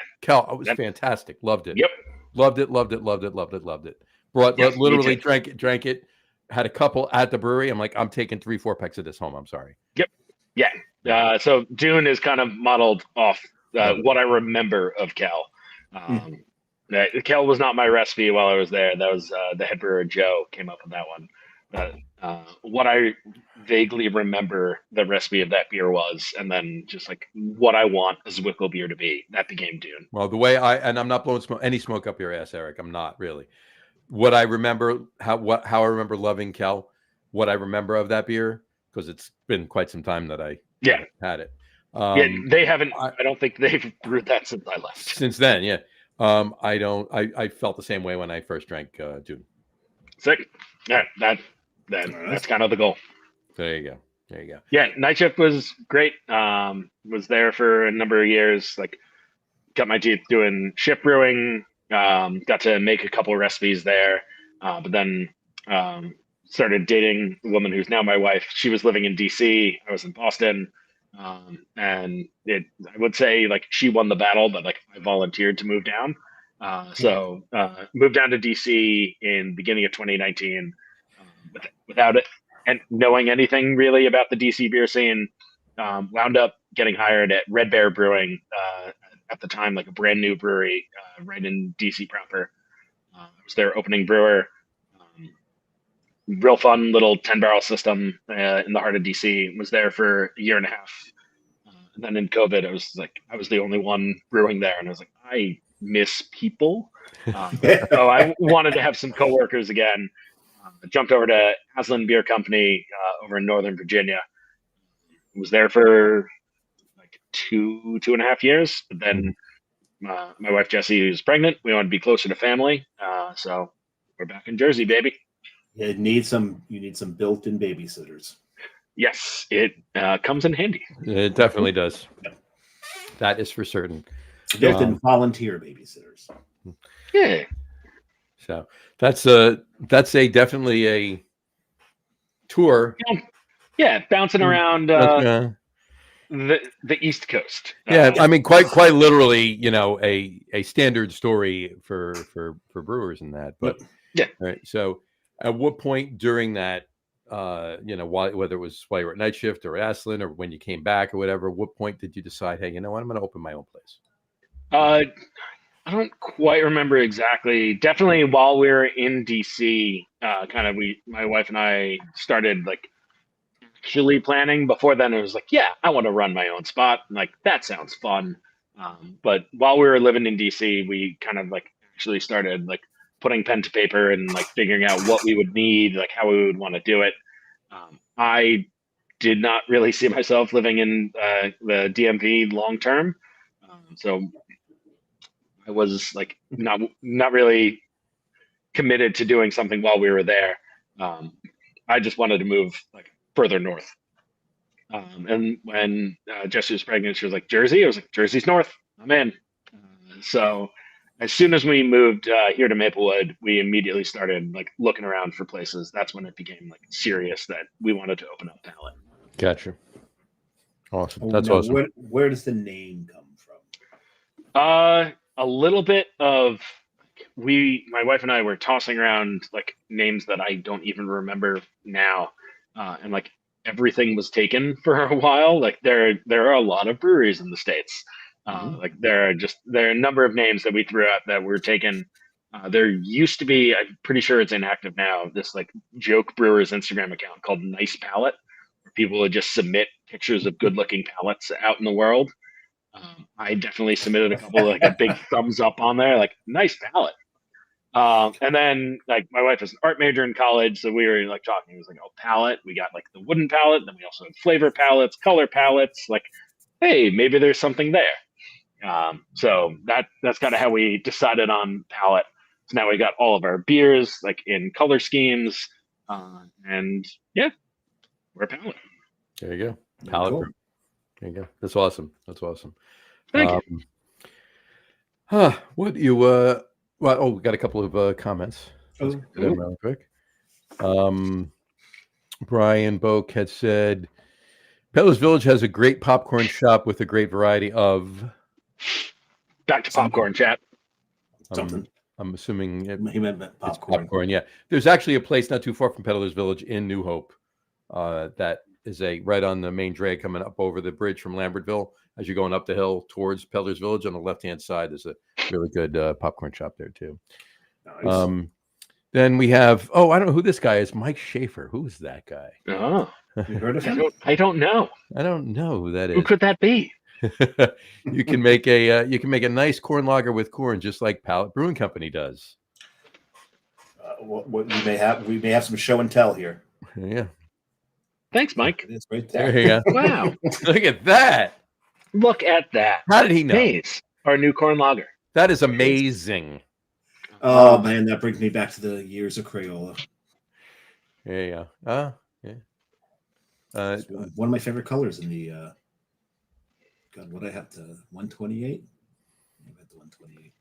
[SPEAKER 1] It was fantastic. Loved it.
[SPEAKER 3] Yep.
[SPEAKER 1] Loved it. Brought
[SPEAKER 3] Yes, me
[SPEAKER 1] literally
[SPEAKER 3] too.
[SPEAKER 1] drank it. Had a couple at the brewery. I'm like, I'm taking 3-4 packs of this home. I'm sorry.
[SPEAKER 3] Yep. Yeah. So Dune is kind of modeled off
[SPEAKER 1] Love it.
[SPEAKER 3] what I remember of Kel. Kel was not my recipe while I was there. That was the head brewer Joe came up with that one. What I vaguely remember the recipe of that beer was, and then just like what I want a Zwickel beer to be, that became Dune.
[SPEAKER 1] Well, the way and I'm not blowing any smoke up your ass, Eric. I'm not really. What I remember, how I remember loving Kel, what I remember of that beer, because it's been quite some time that I had it.
[SPEAKER 3] They haven't. I don't think they've brewed that since I left.
[SPEAKER 1] Since then, yeah. I felt the same way when I first drank Dune.
[SPEAKER 3] Sick. Yeah, that's kind of the goal.
[SPEAKER 1] There you go.
[SPEAKER 3] Yeah, night shift was great. Was there for a number of years. Like, got my teeth doing shift brewing. Got to make a couple recipes there, but then started dating a woman who's now my wife. She was living in DC. I was in Boston, and I would say like she won the battle, but like I volunteered to move down. So moved down to DC in beginning of 2019 without it and knowing anything really about the DC beer scene. Wound up getting hired at Red Bear Brewing at the time, like a brand new brewery right in DC proper. I was their opening brewer. Real fun little 10-barrel system in the heart of DC. Was there for a year and a half. And then in COVID, I was the only one brewing there, and I was like, I miss people. So I wanted to have some coworkers again. Jumped over to Aslan Beer Company over in Northern Virginia. Was there for like 2.5 years. But then my wife Jessie was pregnant. We wanted to be closer to family, so we're back in Jersey, baby.
[SPEAKER 2] You need some built-in babysitters.
[SPEAKER 3] Yes, it comes in handy.
[SPEAKER 1] It definitely does. That is for certain.
[SPEAKER 2] Built-in volunteer babysitters.
[SPEAKER 3] Yeah.
[SPEAKER 1] So that's definitely a tour.
[SPEAKER 3] Yeah, bouncing around the East Coast.
[SPEAKER 1] Yeah, I mean, quite literally, a standard story for brewers and that. But
[SPEAKER 3] yeah.
[SPEAKER 1] Right. So, at what point during that, whether it was while you were at night shift or Aslan or when you came back or whatever, what point did you decide, hey, you know what, I'm going to open my own place?
[SPEAKER 3] I don't quite remember exactly. Definitely while we were in DC, my wife and I started like actually planning. Before then, it was like, yeah, I want to run my own spot. And, like, that sounds fun. But while we were living in DC, we kind of like actually started like putting pen to paper and like figuring out what we would need, like how we would want to do it. I did not really see myself living in the DMV long term. So I was like not really committed to doing something while we were there. I just wanted to move like further north. And when Jessie was pregnant, she was like, Jersey? I was like, Jersey's north. I'm in. So as soon as we moved here to Maplewood, we immediately started like looking around for places. That's when it became like serious that we wanted to open up Pallet.
[SPEAKER 1] Gotcha. Awesome. That's awesome.
[SPEAKER 2] Where does the name come from?
[SPEAKER 3] A little bit of my wife and I were tossing around like names that I don't even remember now. And like everything was taken for a while. Like there are a lot of breweries in the States. Like there are a number of names that we threw out that were taken. There used to be, I'm pretty sure it's inactive now, this like joke brewers Instagram account called Nice Pallet, where people would just submit pictures of good looking pallets out in the world. I definitely submitted a couple like a big thumbs up on there, like nice pallet. And then like my wife was an art major in college, so we were like talking. It was like, oh, palette. We got like the wooden palette, then we also had flavor palettes, color palettes. Like, hey, maybe there's something there. So that's kind of how we decided on palette. So now we got all of our beers like in color schemes, and yeah, we're palette.
[SPEAKER 1] There you go, palette. Cool. There you go. That's awesome.
[SPEAKER 3] Thank you.
[SPEAKER 1] Huh? What you Well, we got a couple of comments. Let's get them real quick. Brian Boak had said, Peddler's Village has a great popcorn shop with a great variety of.
[SPEAKER 3] Back to popcorn chat.
[SPEAKER 2] Something.
[SPEAKER 1] I'm assuming
[SPEAKER 2] He meant
[SPEAKER 1] it's
[SPEAKER 2] popcorn.
[SPEAKER 1] popcorn. Yeah, there's actually a place not too far from Peddler's Village in New Hope. That is right on the main drag coming up over the bridge from Lambertville. As you're going up the hill towards Peddler's Village, on the left-hand side, there's a really good popcorn shop there too.
[SPEAKER 2] Nice.
[SPEAKER 1] Then we have, I don't know who this guy is, Mike Schaefer. Who is that guy?
[SPEAKER 3] Oh,
[SPEAKER 2] You heard of him?
[SPEAKER 3] I don't know.
[SPEAKER 1] I don't know who that is.
[SPEAKER 3] Who could that be?
[SPEAKER 1] You can make a nice corn lager with corn, just like Pallet Brewing Company does.
[SPEAKER 2] What we may have some show and tell here.
[SPEAKER 1] Yeah.
[SPEAKER 3] Thanks, Mike.
[SPEAKER 2] It's right there.
[SPEAKER 1] There you go.
[SPEAKER 3] Wow.
[SPEAKER 1] Look at that.
[SPEAKER 3] Look at that.
[SPEAKER 1] How did he know?
[SPEAKER 3] Maze, our new corn lager.
[SPEAKER 1] That is amazing.
[SPEAKER 2] Oh man, that brings me back to the years of Crayola.
[SPEAKER 1] There you go. Yeah.
[SPEAKER 2] It's one of my favorite colors in the God, what I have to 128? I had the 128.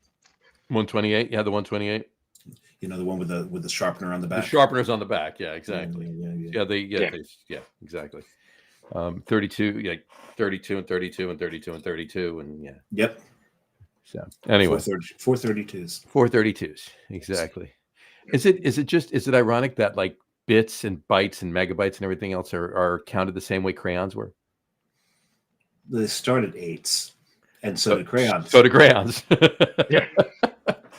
[SPEAKER 1] 128. Yeah, the 128.
[SPEAKER 2] You know, the one with the sharpener on the back.
[SPEAKER 1] The sharpener's on the back. Yeah, exactly.
[SPEAKER 2] Yeah.
[SPEAKER 1] Exactly. 32, 32 and 32 and 32 and 32 and yeah.
[SPEAKER 2] Yep.
[SPEAKER 1] So anyway,
[SPEAKER 2] 432s.
[SPEAKER 1] 432s. Exactly. Is it ironic that like bits and bytes and megabytes and everything else are counted the same way crayons were?
[SPEAKER 2] They started 8s, and so did crayons.
[SPEAKER 1] So did crayons.
[SPEAKER 3] Yeah.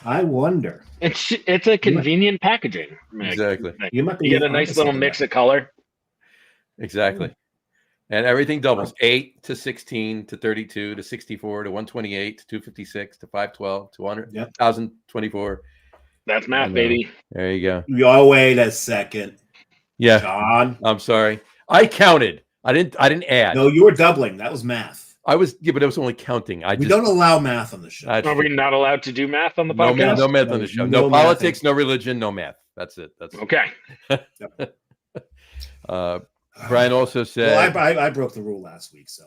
[SPEAKER 2] I wonder.
[SPEAKER 3] It's a convenient packaging.
[SPEAKER 1] Exactly.
[SPEAKER 2] You might be
[SPEAKER 3] You get a nice little mix of color.
[SPEAKER 1] Exactly. And everything doubles. 8 to 16 to 32 to 64 to 128 to 256 to 512 to 100, 1024.
[SPEAKER 3] That's math, baby.
[SPEAKER 1] There you go.
[SPEAKER 2] Y'all wait a second.
[SPEAKER 1] Yeah.
[SPEAKER 2] John.
[SPEAKER 1] I'm sorry. I counted. I didn't add.
[SPEAKER 2] No, you were doubling. That was math.
[SPEAKER 1] But I was only counting.
[SPEAKER 2] We don't allow math on the show.
[SPEAKER 3] Are we not allowed to do math on the podcast?
[SPEAKER 1] No math on the show. No politics, no religion, no math. That's it. That's
[SPEAKER 3] okay.
[SPEAKER 1] Brian also said.
[SPEAKER 2] Well, I broke the rule last week, so.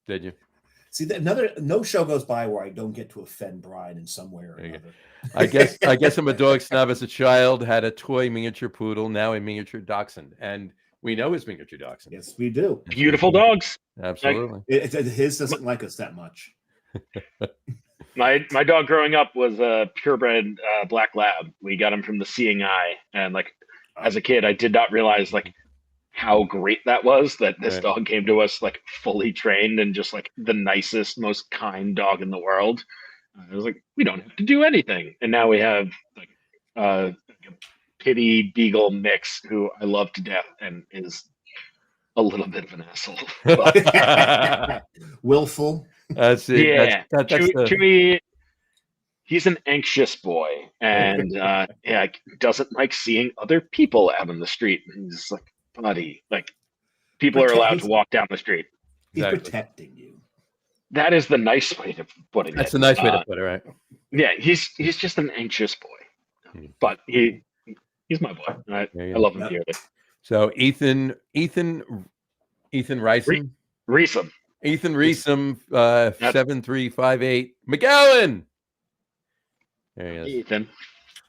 [SPEAKER 1] Did you?
[SPEAKER 2] See, no show goes by where I don't get to offend Brian in some way or another.
[SPEAKER 1] I guess I'm a dog snob. As a child, had a toy miniature poodle, now a miniature dachshund, and we know his miniature dachshund.
[SPEAKER 2] Yes, we do.
[SPEAKER 3] Beautiful dogs.
[SPEAKER 1] Absolutely.
[SPEAKER 2] His doesn't like us that much.
[SPEAKER 3] My dog growing up was a purebred black lab. We got him from the Seeing Eye, and like as a kid, I did not realize like how great that was. That this dog came to us like fully trained and just like the nicest, most kind dog in the world. I was like, we don't have to do anything, and now we have like a pitty beagle mix who I love to death and is a little bit of an asshole.
[SPEAKER 2] Willful.
[SPEAKER 1] That's it.
[SPEAKER 3] Yeah.
[SPEAKER 1] That's
[SPEAKER 3] Chewy, he's an anxious boy and doesn't like seeing other people out on the street. He's like, buddy, like people are allowed to walk down the street.
[SPEAKER 2] He's protecting you.
[SPEAKER 3] That is the nice way of putting it.
[SPEAKER 1] That's a nice way to put it, right?
[SPEAKER 3] Yeah, he's just an anxious boy. But he's my boy. I love him dearly.
[SPEAKER 1] So Ethan Reisam. Ethan Reesum, 7358. McGowan. There he is.
[SPEAKER 3] Ethan.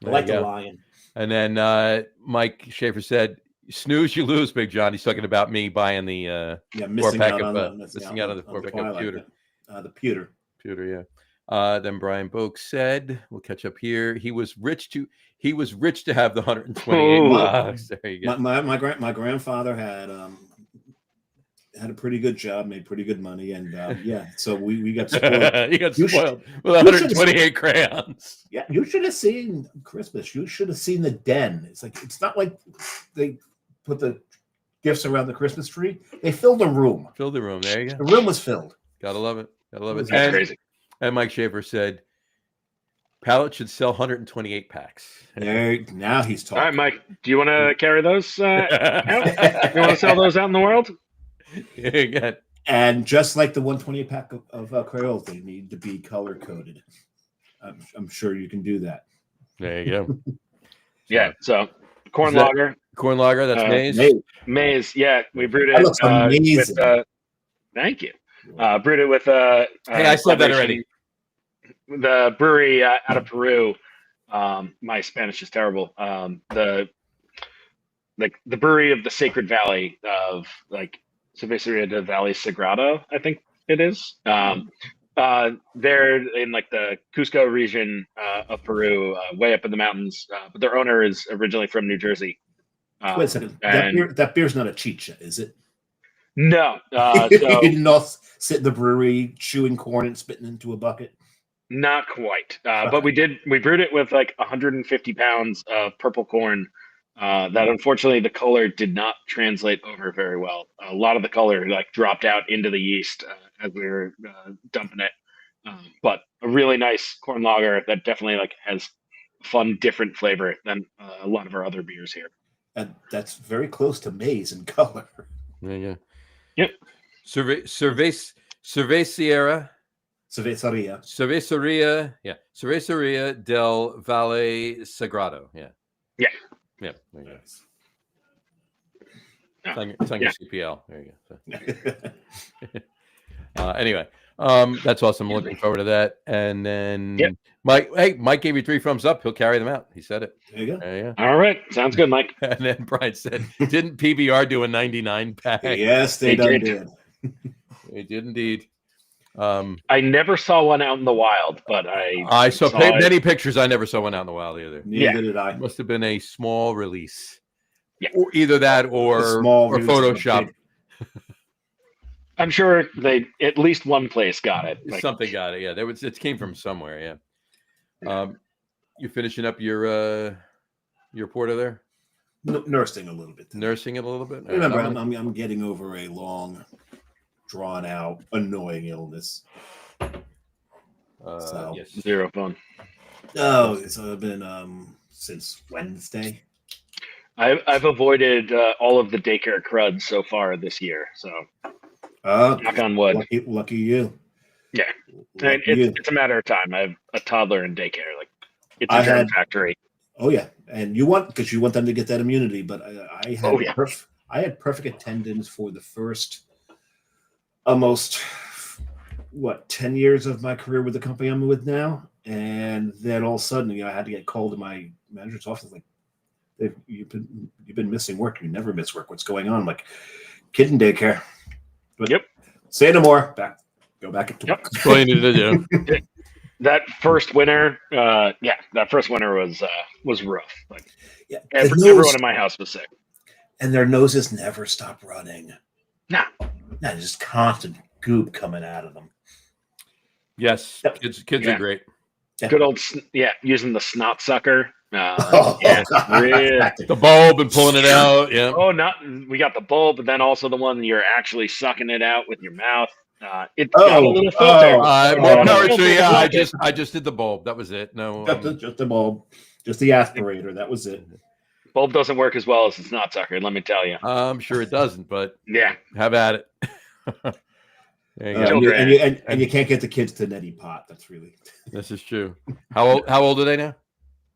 [SPEAKER 2] I like the lion.
[SPEAKER 1] And then Mike Schaefer said, snooze, you lose, Big John. He's talking about me buying the
[SPEAKER 2] missing out on the
[SPEAKER 1] pewter.
[SPEAKER 2] The pewter.
[SPEAKER 1] Pewter, yeah. Then Brian Boak said, we'll catch up here. He was rich to have the 128 bucks. There you go.
[SPEAKER 2] My grandfather had a pretty good job, made pretty good money, and so we got spoiled.
[SPEAKER 1] You got spoiled with 128 crayons.
[SPEAKER 2] Yeah, you should have seen Christmas. You should have seen the den. It's not like they put the gifts around the Christmas tree. They filled the room.
[SPEAKER 1] Filled the room. There you go.
[SPEAKER 2] The room was filled.
[SPEAKER 1] Gotta love it.
[SPEAKER 3] That's crazy.
[SPEAKER 1] And Mike Schaefer said, Pallet should sell 128 packs.
[SPEAKER 2] Now he's talking.
[SPEAKER 3] All right, Mike, do you want to carry those out? You want to sell those out in the world?
[SPEAKER 1] Yeah.
[SPEAKER 2] And just like the 128 pack of Crayolas, they need to be color coded. I'm sure you can do that.
[SPEAKER 1] There you go.
[SPEAKER 3] Yeah. So corn lager.
[SPEAKER 1] Corn lager. That's maize.
[SPEAKER 3] Maize. Yeah, we brewed it.
[SPEAKER 2] That looks amazing.
[SPEAKER 3] Thank you. Brewed it with
[SPEAKER 1] hey, I said that already.
[SPEAKER 3] the brewery out of Peru. My Spanish is terrible. The brewery of the Sacred Valley of like Cerveceria de Valle Sagrado, I think it is. They're in like the Cusco region of Peru, way up in the mountains. But their owner is originally from New Jersey.
[SPEAKER 2] Wait a second.
[SPEAKER 3] And
[SPEAKER 2] That beer's not a chicha, is it?
[SPEAKER 3] no,
[SPEAKER 2] You
[SPEAKER 3] so
[SPEAKER 2] didn't all sit in the brewery chewing corn and spitting into a bucket.
[SPEAKER 3] not quite. But we brewed it with like 150 pounds of purple corn. That unfortunately the color did not translate over very well. A lot of the color like dropped out into the yeast as we were dumping it. But a really nice corn lager that definitely like has fun, different flavor than a lot of our other beers here.
[SPEAKER 2] And that's very close to maize in color.
[SPEAKER 1] Yeah.
[SPEAKER 3] Yep.
[SPEAKER 1] Cerveceria.
[SPEAKER 2] Cerveceria.
[SPEAKER 1] Cerveceria del Valle Sagrado. Yeah. There you go. It's on your CPL. There you go. Anyway, that's awesome. I'm looking forward to that. And then Mike gave you 3 thumbs up. He'll carry them out. He said it.
[SPEAKER 2] There you go.
[SPEAKER 1] There you go.
[SPEAKER 3] All right. Sounds good, Mike.
[SPEAKER 1] And then Brian said, didn't PBR do a 99 pack?
[SPEAKER 2] Yes, they did.
[SPEAKER 1] They did indeed.
[SPEAKER 3] I never saw one out in the wild, but
[SPEAKER 1] I saw many pictures. I never saw one out in the wild either.
[SPEAKER 2] Neither did I.
[SPEAKER 1] It must have been a small release.
[SPEAKER 3] Yeah.
[SPEAKER 1] Or either that or Photoshop.
[SPEAKER 3] I'm sure at least one place got it.
[SPEAKER 1] Something got it. Yeah, it came from somewhere. Yeah. You finishing up your porter there?
[SPEAKER 2] Nursing a little bit.
[SPEAKER 1] Nursing it a little bit.
[SPEAKER 2] Remember, I'm getting over a long, drawn out, annoying illness.
[SPEAKER 1] Yes.
[SPEAKER 3] Zero fun.
[SPEAKER 2] Oh, it's been since Wednesday.
[SPEAKER 3] I've avoided all of the daycare crud so far this year. So knock on wood.
[SPEAKER 2] Lucky you.
[SPEAKER 3] Yeah, and it's a matter of time. I have a toddler in daycare. Like it's a germ factory.
[SPEAKER 2] Oh yeah, and you want them to get that immunity. But I had perfect attendance for the first almost 10 years of my career with the company I'm with now, and then all of a sudden, I had to get called to my manager's office like, you've been missing work. You never miss work. What's going on? I'm like, kid in daycare. But say no more. Go back to work.
[SPEAKER 1] That's all you need to do.
[SPEAKER 3] That first winter, was rough. Like, everyone in my house was sick,
[SPEAKER 2] and their noses never stop running.
[SPEAKER 3] No,
[SPEAKER 2] just constant goop coming out of them.
[SPEAKER 1] Yes, kids are great.
[SPEAKER 3] Good old using the snot sucker.
[SPEAKER 1] Really. The bulb and pulling it out. Yeah.
[SPEAKER 3] Oh, we got the bulb, but then also the one you're actually sucking it out with your mouth. It's got a little filter.
[SPEAKER 1] More power to you. I just did the bulb. That was it. No,
[SPEAKER 2] just the bulb, just the aspirator. That was it.
[SPEAKER 3] Bulb doesn't work as well as the snot sucker. Let me tell you.
[SPEAKER 1] I'm sure it doesn't, but have at it.
[SPEAKER 2] There you go. And you can't get the kids to neti pot. That's really.
[SPEAKER 1] This is true. How old are they now?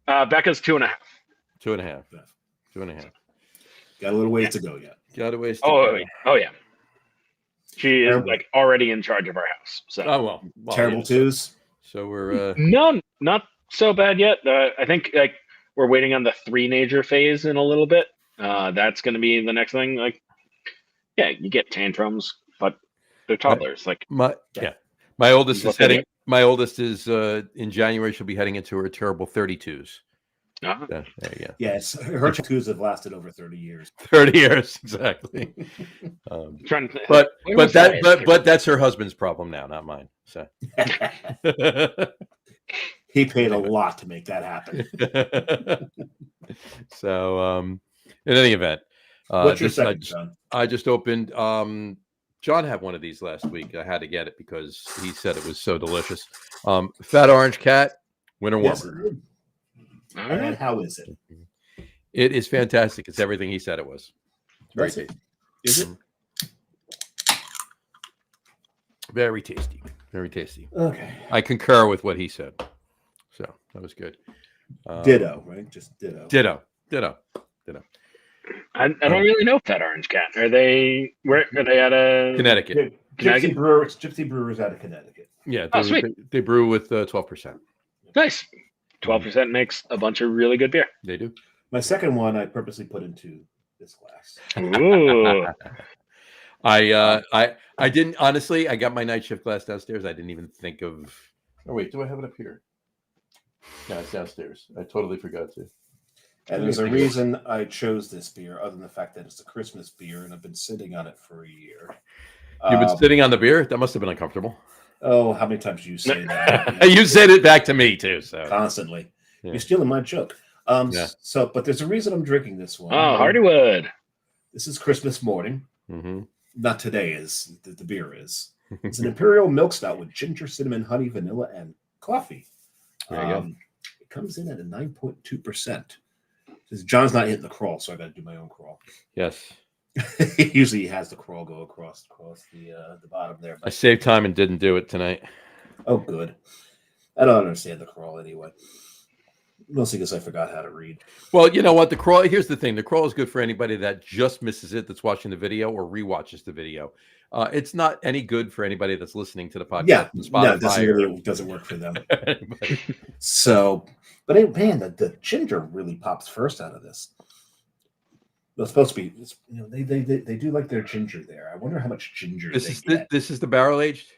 [SPEAKER 3] Becca's 2.5.
[SPEAKER 1] 2.5. 2.5.
[SPEAKER 2] Got a little ways to go yet.
[SPEAKER 1] Got a ways to go.
[SPEAKER 3] Oh yeah. She is like already in charge of our house. So
[SPEAKER 1] well
[SPEAKER 2] terrible twos.
[SPEAKER 1] So we're
[SPEAKER 3] no, not so bad yet. I think like we're waiting on the 3-nager phase in a little bit. That's going to be the next thing. Like, you get tantrums, but they're toddlers.
[SPEAKER 1] My oldest is heading. My oldest is in January. She'll be heading into her terrible 32s.
[SPEAKER 3] Uh-huh.
[SPEAKER 1] There you go.
[SPEAKER 2] Yes, her twos have lasted over 30 years.
[SPEAKER 1] 30 years, exactly. But that's her husband's problem now, not mine. So
[SPEAKER 2] he paid a lot to make that happen.
[SPEAKER 1] So, in any event,
[SPEAKER 2] what's your second, John?
[SPEAKER 1] I just opened. John had one of these last week. I had to get it because he said it was so delicious. Fat Orange Cat, Winter Warmer.
[SPEAKER 2] Yes, and how is it?
[SPEAKER 1] It is fantastic. It's everything he said it was. It's very tasty.
[SPEAKER 2] Is it?
[SPEAKER 1] Very tasty. Very tasty.
[SPEAKER 2] Okay.
[SPEAKER 1] I concur with what he said. So that was good.
[SPEAKER 2] Ditto, right? Just ditto.
[SPEAKER 1] Ditto.
[SPEAKER 3] I don't really know Fat Orange Cat. Are they at?
[SPEAKER 1] Connecticut.
[SPEAKER 2] Gypsy Brewers out of Connecticut.
[SPEAKER 1] Yeah,
[SPEAKER 3] Oh, sweet.
[SPEAKER 1] they brew with 12%.
[SPEAKER 3] Nice. 12% makes a bunch of really good beer.
[SPEAKER 1] They do.
[SPEAKER 2] My second one I purposely put into this glass.
[SPEAKER 3] Ooh.
[SPEAKER 1] I didn't honestly. I got my night shift glass downstairs. I didn't even think of. Oh wait, do I have it up here? No, it's downstairs. I totally forgot to.
[SPEAKER 2] And there's a reason I chose this beer, other than the fact that it's a Christmas beer, and I've been sitting on it for a year.
[SPEAKER 1] You've been sitting on the beer. That must have been uncomfortable.
[SPEAKER 2] Oh, how many times do you say that?
[SPEAKER 1] You said it back to me too. So
[SPEAKER 2] Constantly.
[SPEAKER 1] Yeah.
[SPEAKER 2] You're stealing my joke.
[SPEAKER 1] Yeah.
[SPEAKER 2] So, but there's a reason I'm drinking this one.
[SPEAKER 3] Oh, Hardywood.
[SPEAKER 2] This is Christmas morning.
[SPEAKER 1] Mm-hmm.
[SPEAKER 2] Not today is the beer is. It's an imperial milk stout with ginger, cinnamon, honey, vanilla, and coffee.
[SPEAKER 1] There you go.
[SPEAKER 2] It comes in at a 9.2%. John's not hitting the crawl, so I got to do my own crawl.
[SPEAKER 1] Yes.
[SPEAKER 2] Usually he has the crawl go across the bottom there.
[SPEAKER 1] I saved time and didn't do it tonight.
[SPEAKER 2] Oh, good. I don't understand the crawl anyway. Mostly because I forgot how to read.
[SPEAKER 1] Well, you know what? The crawl, here's the thing. The crawl is good for anybody that just misses it, that's watching the video or rewatches the video. It's not any good for anybody that's listening to the podcast.
[SPEAKER 2] Yeah,
[SPEAKER 1] on Spotify
[SPEAKER 2] no, it doesn't work for them. So, but man, the ginger really pops first out of this. It's supposed to be, they do like their ginger there. I wonder how much ginger
[SPEAKER 1] this
[SPEAKER 2] get.
[SPEAKER 1] This is the barrel aged?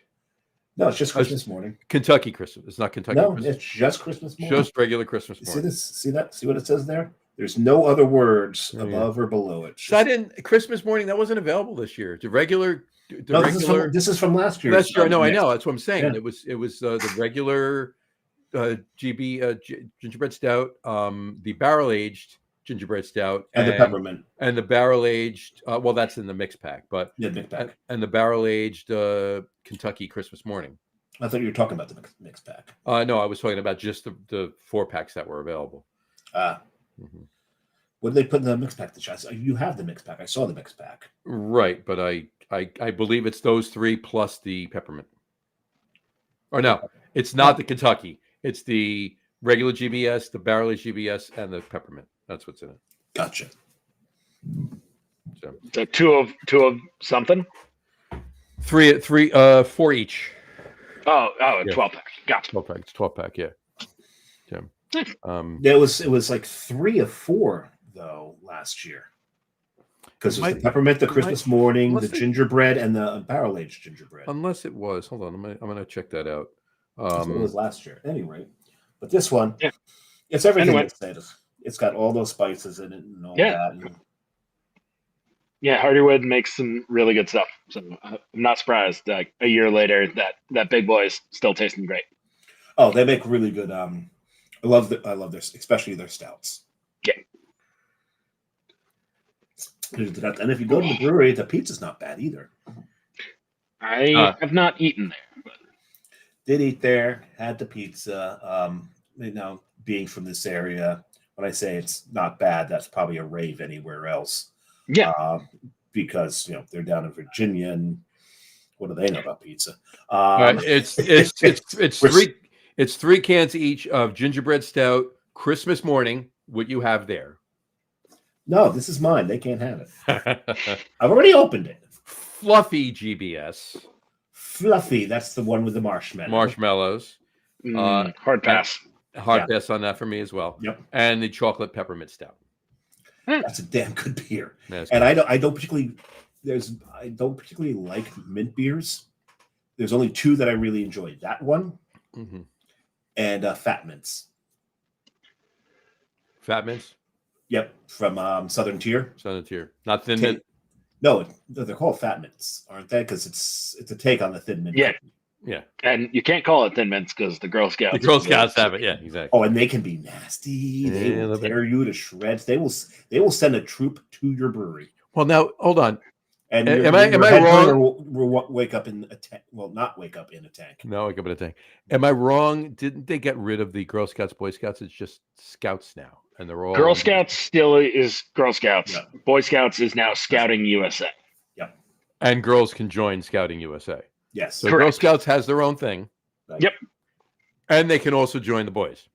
[SPEAKER 2] No, it's just Christmas morning.
[SPEAKER 1] Kentucky Christmas. It's not Kentucky
[SPEAKER 2] No,
[SPEAKER 1] Christmas.
[SPEAKER 2] it's just Christmas morning.
[SPEAKER 1] Just regular Christmas morning.
[SPEAKER 2] See this? See that? See what it says there? There's no other words above or below it.
[SPEAKER 1] So I didn't Christmas morning. That wasn't available this year. The regular.
[SPEAKER 2] This is from last year.
[SPEAKER 1] Last year, no, I know. That's what I'm saying. Yeah. It was the regular gingerbread stout, the barrel aged gingerbread stout,
[SPEAKER 2] and the peppermint,
[SPEAKER 1] and the barrel aged. Well, that's in the mix pack, but
[SPEAKER 2] mix pack,
[SPEAKER 1] and the barrel aged Kentucky Christmas morning.
[SPEAKER 2] I thought you were talking about the mix pack.
[SPEAKER 1] No, I was talking about just the 4-packs that were available.
[SPEAKER 2] Mm-hmm. What did they put in the mix pack? You have the mix pack. I saw the mix pack.
[SPEAKER 1] Right, but I believe it's those 3 plus the peppermint. Or no, it's not the Kentucky. It's the regular GBS, the barrel aged GBS, and the peppermint. That's what's in it.
[SPEAKER 2] Gotcha.
[SPEAKER 3] So two of something.
[SPEAKER 1] 4 each.
[SPEAKER 3] Oh, 12-pack. Gotcha.
[SPEAKER 1] 12-pack. It's 12-pack. Yeah.
[SPEAKER 2] It was like 3 of 4 though last year. Because it was the peppermint, the Christmas morning, the gingerbread, and the barrel aged gingerbread.
[SPEAKER 1] Unless it was. Hold on, I'm gonna check that out.
[SPEAKER 2] That's what it was last year, anyway. But this one, it's everything it said. It's got all those spices in it and all that. And...
[SPEAKER 3] Yeah, Hardywood makes some really good stuff. So I'm not surprised that a year later that big boy is still tasting great.
[SPEAKER 2] Oh, they make really good. I love their, especially their stouts.
[SPEAKER 3] Yeah.
[SPEAKER 2] And if you go to the brewery, the pizza's not bad either.
[SPEAKER 3] I have not eaten there. But...
[SPEAKER 2] Did eat there, had the pizza. Being from this area, when I say it's not bad, that's probably a rave anywhere else.
[SPEAKER 3] Yeah.
[SPEAKER 2] Because they're down in Virginia, and what do they know about pizza?
[SPEAKER 1] It's 3 cans each of gingerbread stout Christmas morning. What you have there?
[SPEAKER 2] No, this is mine. They can't have it. I've already opened it.
[SPEAKER 1] Fluffy GBS.
[SPEAKER 2] Fluffy. That's the one with the
[SPEAKER 1] marshmallows.
[SPEAKER 3] Hard pass.
[SPEAKER 1] Hard pass on that for me as well.
[SPEAKER 2] Yep.
[SPEAKER 1] And the chocolate peppermint stout.
[SPEAKER 2] That's a damn good beer. And I don't particularly like mint beers. There's only 2 that I really enjoy. That one and Fat Mints.
[SPEAKER 1] Fat Mints?
[SPEAKER 2] Yep, from Southern Tier.
[SPEAKER 1] Southern Tier, not Thin Mint.
[SPEAKER 2] No, they're called Fat Mints, aren't they? Because it's a take on the Thin Mint.
[SPEAKER 3] Yeah. And you can't call it Thin Mints because the Girl Scouts.
[SPEAKER 1] The Girl Scouts have it. Yeah, exactly.
[SPEAKER 2] Oh, and they can be nasty. They will tear you to shreds. They will send a troop to your brewery.
[SPEAKER 1] Well, now hold on.
[SPEAKER 2] And
[SPEAKER 1] am I wrong?
[SPEAKER 2] Will wake up in a tank. Well, not wake up in a tank.
[SPEAKER 1] No, wake up in a tank. Am I wrong? Didn't they get rid of the Girl Scouts, Boy Scouts? It's just Scouts now, and they're all
[SPEAKER 3] Girl Scouts still is Girl Scouts.
[SPEAKER 2] Yeah.
[SPEAKER 3] Boy Scouts is now Scouting USA.
[SPEAKER 2] Yep.
[SPEAKER 1] And girls can join Scouting USA.
[SPEAKER 2] Yes.
[SPEAKER 1] So Girl Scouts has their own thing.
[SPEAKER 2] Right.
[SPEAKER 3] Yep.
[SPEAKER 1] And they can also join the boys.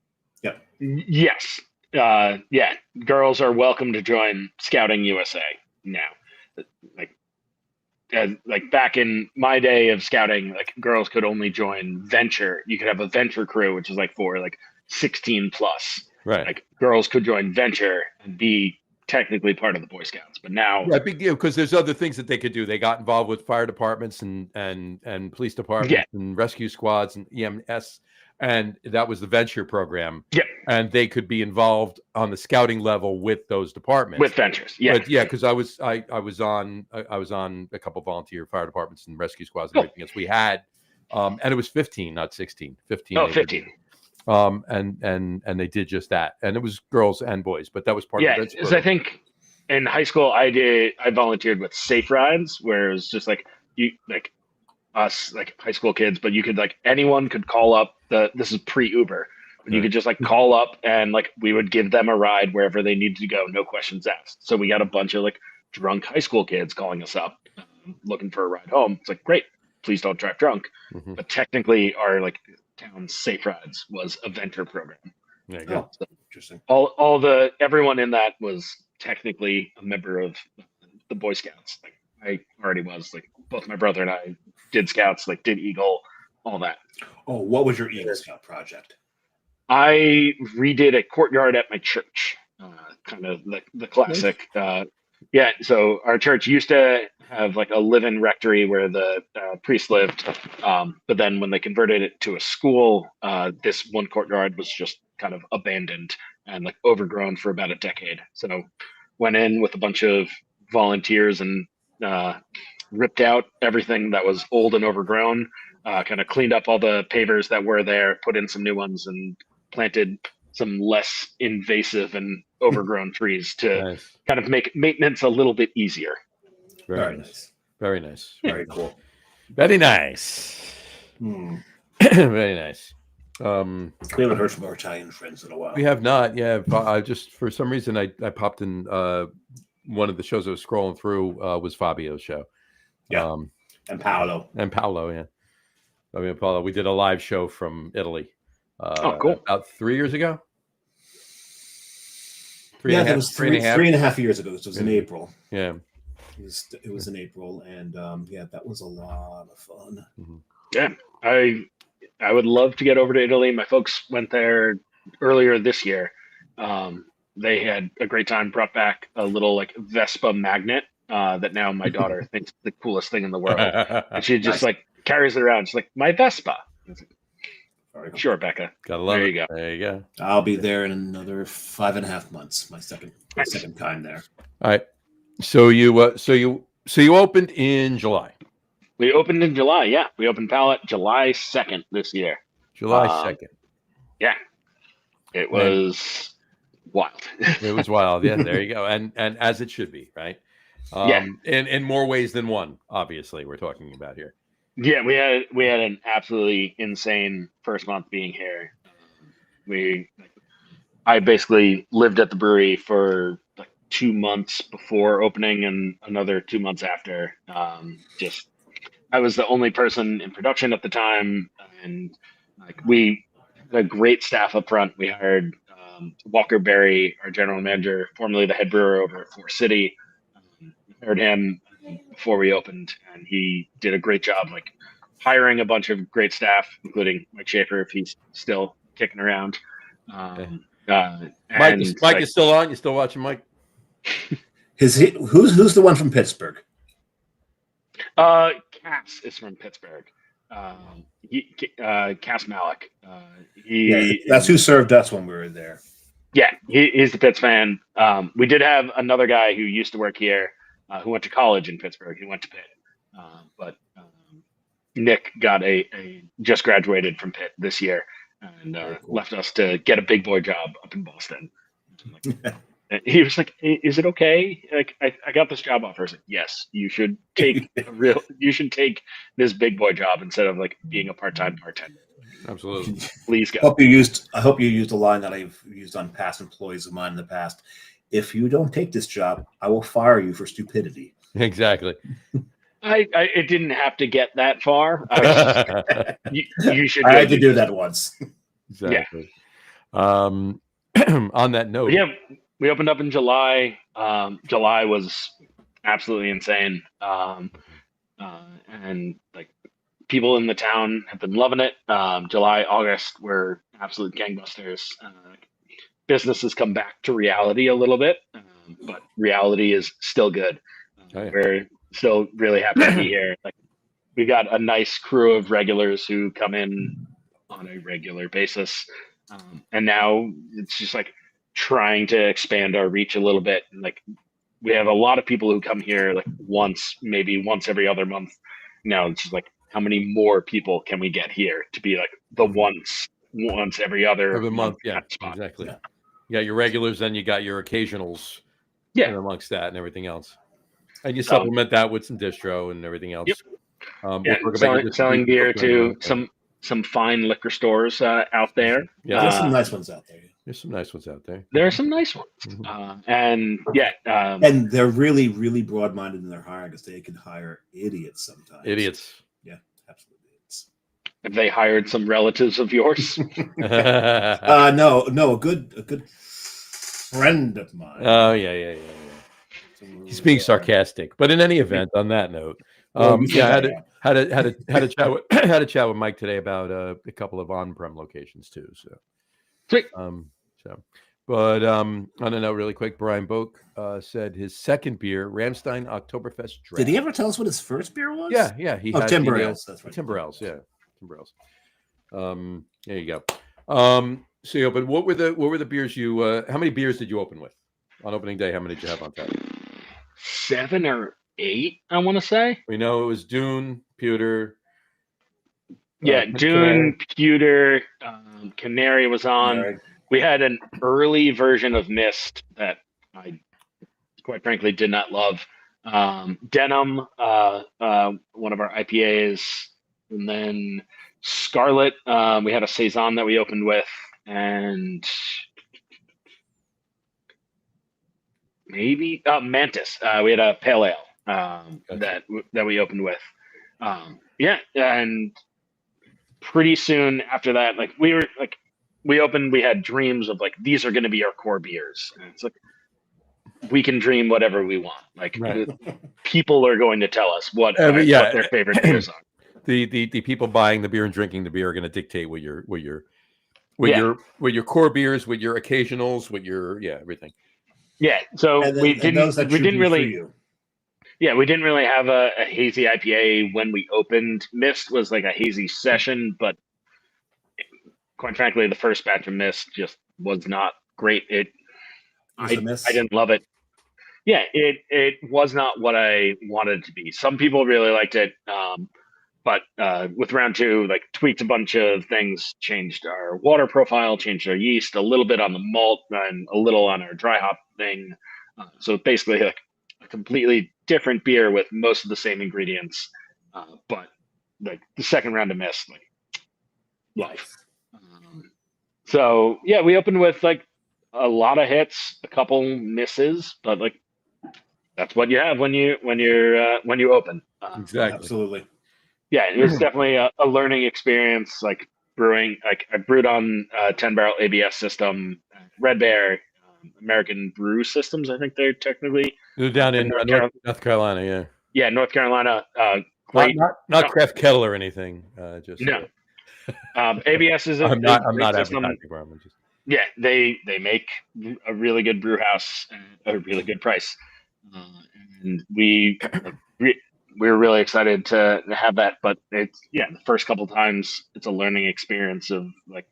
[SPEAKER 2] Yep.
[SPEAKER 3] Yes. Girls are welcome to join Scouting USA now. Like like back in my day of scouting, like girls could only join venture. You could have a venture crew, which is like for like 16 plus.
[SPEAKER 1] Right.
[SPEAKER 3] Like girls could join venture and be technically part of the Boy Scouts. But now,
[SPEAKER 1] Yeah, big deal, because there's other things that they could do. They got involved with fire departments and police departments and rescue squads and EMS, and that was the venture program.
[SPEAKER 3] Yeah,
[SPEAKER 1] and they could be involved on the scouting level with those departments.
[SPEAKER 3] with ventures. Yeah,
[SPEAKER 1] But yeah, because I was on a couple volunteer fire departments and rescue squads and everything else. We had, and it was 15, not 16. 15.
[SPEAKER 3] Oh, 15.
[SPEAKER 1] And they did just that, and it was girls and boys, but that was part of the venture
[SPEAKER 3] because
[SPEAKER 1] program.
[SPEAKER 3] I think in high school I volunteered with Safe Rides, where it was just like you like us like high school kids, but you could like anyone could call up this is pre-Uber. You could just like call up and like we would give them a ride wherever they needed to go, no questions asked. So we got a bunch of like drunk high school kids calling us up looking for a ride home. It's like, great, please don't drive drunk. But technically our like town's Safe Rides was a venture program.
[SPEAKER 1] There you go.
[SPEAKER 2] So, interesting.
[SPEAKER 3] Everyone in that was technically a member of the Boy Scouts. Like I already was, like both my brother and I did Scouts, like did Eagle, all that.
[SPEAKER 2] Oh, what was your Eagle Scout project?
[SPEAKER 3] I redid a courtyard at my church, kind of like the classic. So our church used to have like a live-in rectory where the priest lived, but then when they converted it to a school, this one courtyard was just kind of abandoned and like overgrown for about a decade. So went in with a bunch of volunteers and ripped out everything that was old and overgrown, kind of cleaned up all the pavers that were there, put in some new ones, and planted some less invasive and overgrown trees to kind of make maintenance a little bit easier.
[SPEAKER 2] Very nice.
[SPEAKER 1] Very nice.
[SPEAKER 2] Very cool.
[SPEAKER 1] Very nice. Very nice.
[SPEAKER 2] We haven't heard from our Italian friends in a while.
[SPEAKER 1] We have not. Yeah, I just for some reason I popped in one of the shows I was scrolling through was Fabio's show.
[SPEAKER 2] Yeah. And Paolo.
[SPEAKER 1] Yeah. I mean, Paolo. We did a live show from Italy.
[SPEAKER 3] Cool.
[SPEAKER 1] About 3 years ago.
[SPEAKER 2] It was three and a half years ago. So it was in April.
[SPEAKER 1] Yeah.
[SPEAKER 2] It was in April, and that was a lot of fun.
[SPEAKER 3] Yeah, I would love to get over to Italy. My folks went there earlier this year. They had a great time. Brought back a little like Vespa magnet that now my daughter thinks the coolest thing in the world, and she just like carries it around. She's like, my Vespa. Sure, Becca.
[SPEAKER 1] Gotta love
[SPEAKER 3] there
[SPEAKER 1] it.
[SPEAKER 3] You go.
[SPEAKER 1] There you go.
[SPEAKER 2] I'll be there in another 5.5 months. My second time there.
[SPEAKER 1] All right. So you opened in July.
[SPEAKER 3] We opened in July. Yeah, we opened Pallet July 2nd this year.
[SPEAKER 1] July 2nd.
[SPEAKER 3] Yeah, it was wild.
[SPEAKER 1] It was wild. Yeah, there you go. And as it should be, right? In more ways than one. Obviously, we're talking about here.
[SPEAKER 3] Yeah, we had an absolutely insane first month being here. I basically lived at the brewery for like 2 months before opening and another 2 months after. I was the only person in production at the time, and like we had a great staff up front. We hired Walker Berry, our general manager, formerly the head brewer over at Forest City. Hired him before we opened, and he did a great job like hiring a bunch of great staff, including Mike Schaefer, if he's still kicking around.
[SPEAKER 1] Mike is still on. You still watching Mike?
[SPEAKER 2] Who's the one from Pittsburgh?
[SPEAKER 3] Cass is from Pittsburgh. Cass Malik.
[SPEAKER 2] That's who served us when we were there.
[SPEAKER 3] Yeah, he's the Pitts fan. We did have another guy who used to work here, who went to college in Pittsburgh. He went to Pitt, but Nick got just graduated from Pitt this year and left us to get a big boy job up in Boston. And he was like, hey, "Is it okay? Like, I got this job offer." I was like, "Yes, you should take you should take this big boy job instead of like being a part-time bartender."
[SPEAKER 1] Absolutely.
[SPEAKER 3] Please go.
[SPEAKER 2] I hope you used a line that I've used on past employees of mine in the past. If you don't take this job, I will fire you for stupidity.
[SPEAKER 1] Exactly.
[SPEAKER 3] It didn't have to get that far. You should.
[SPEAKER 2] I had to do that once.
[SPEAKER 1] Exactly. Yeah. On that note,
[SPEAKER 3] yeah, we opened up in July. July was absolutely insane. and like people in the town have been loving it. July, August were absolute gangbusters. Business has come back to reality a little bit, but reality is still good.
[SPEAKER 1] Oh, yeah.
[SPEAKER 3] We're still really happy to be here. Like we got a nice crew of regulars who come in on a regular basis, and now it's just like trying to expand our reach a little bit. Like we have a lot of people who come here like maybe once every other month. Now it's just like how many more people can we get here to be like the once every other
[SPEAKER 1] month? Yeah,
[SPEAKER 3] kind of spot.
[SPEAKER 1] exactly. You got your regulars, then you got your occasionals.
[SPEAKER 3] Yeah,
[SPEAKER 1] and amongst that and everything else, and you supplement that with some distro and everything else.
[SPEAKER 3] Yep.
[SPEAKER 1] We'll
[SPEAKER 3] selling beer to some fine liquor stores out there.
[SPEAKER 1] Yeah,
[SPEAKER 2] there's some nice ones out there.
[SPEAKER 1] There's some nice ones out there.
[SPEAKER 3] There are some nice ones, and
[SPEAKER 2] and they're really, really broad-minded in their hiring because they can hire idiots sometimes.
[SPEAKER 1] Idiots.
[SPEAKER 2] Yeah, absolutely idiots.
[SPEAKER 3] Have they hired some relatives of yours?
[SPEAKER 2] No, a good friend of mine.
[SPEAKER 1] Oh yeah. He's being sarcastic, but in any event, on that note, had a chat with had a chat with Mike today about a couple of on-prem locations too. So,
[SPEAKER 3] sweet.
[SPEAKER 1] But on a note, really quick, Brian Boak said his second beer, Ramstein Oktoberfest Draft.
[SPEAKER 2] Did he ever tell us what his first beer was?
[SPEAKER 1] Yeah, he had
[SPEAKER 2] Timber Ales. That's right,
[SPEAKER 1] Timber Ales. Yeah, Timber Ales. There you go. So you opened. What were the beers you? How many beers did you open with on opening day? How many did you have on tap?
[SPEAKER 3] 7 or 8, I want to say.
[SPEAKER 1] We know it was Dune, Pewter.
[SPEAKER 3] Yeah, Dune, Pewter, Canary was on.
[SPEAKER 2] Canary.
[SPEAKER 3] We had an early version of Mist that I, quite frankly, did not love. Denim, one of our IPAs, and then Scarlet. We had a Saison that we opened with, and maybe Mantis. We had a Pale Ale that we opened with. And pretty soon after that, like we opened, we had dreams of like these are going to be our core beers, and it's like we can dream whatever we want. Like people are going to tell us what their favorite beers are.
[SPEAKER 1] The people buying the beer and drinking the beer are going to dictate what your core beers, with your occasionals, with your everything.
[SPEAKER 3] Yeah, so we didn't really have a hazy IPA when we opened. Mist was like a hazy session, but quite frankly, the first batch of Mist just was not great. I didn't love it. Yeah, it was not what I wanted it to be. Some people really liked it, but with round 2, like tweaked a bunch of things, changed our water profile, changed our yeast, a little bit on the malt, and a little on our dry hop thing. So basically, like a completely different beer with most of the same ingredients, but like the second round of Mist, like life. So yeah, we opened with like a lot of hits, a couple misses, but like that's what you have when you open.
[SPEAKER 1] Exactly.
[SPEAKER 2] Absolutely.
[SPEAKER 3] Yeah, it was definitely a learning experience. Like brewing, like I brewed on a 10-barrel ABS system, Red Bear, American Brew Systems. I think they're technically.
[SPEAKER 1] They're down in North Carolina. Yeah.
[SPEAKER 3] Yeah, North Carolina. Great.
[SPEAKER 1] Not Craft Kettle or anything. Just
[SPEAKER 3] no. ABS is.
[SPEAKER 1] I'm not advertising for them.
[SPEAKER 3] Yeah, they make a really good brew house at a really good price, and we're really excited to have that. But it's the first couple times it's a learning experience of like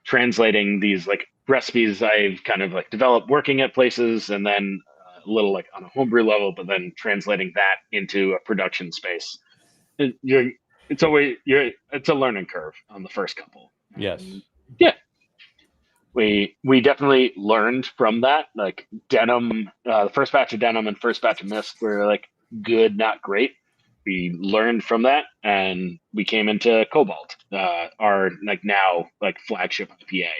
[SPEAKER 3] translating these like recipes I've kind of like developed working at places, and then a little like on a homebrew level, but then translating that into a production space. It's a learning curve on the first couple.
[SPEAKER 1] Yes.
[SPEAKER 3] Yeah. We definitely learned from that. Like Denim, the first batch of Denim and first batch of Mist were like good, not great. We learned from that, and we came into Cobalt, our like now like flagship IPA.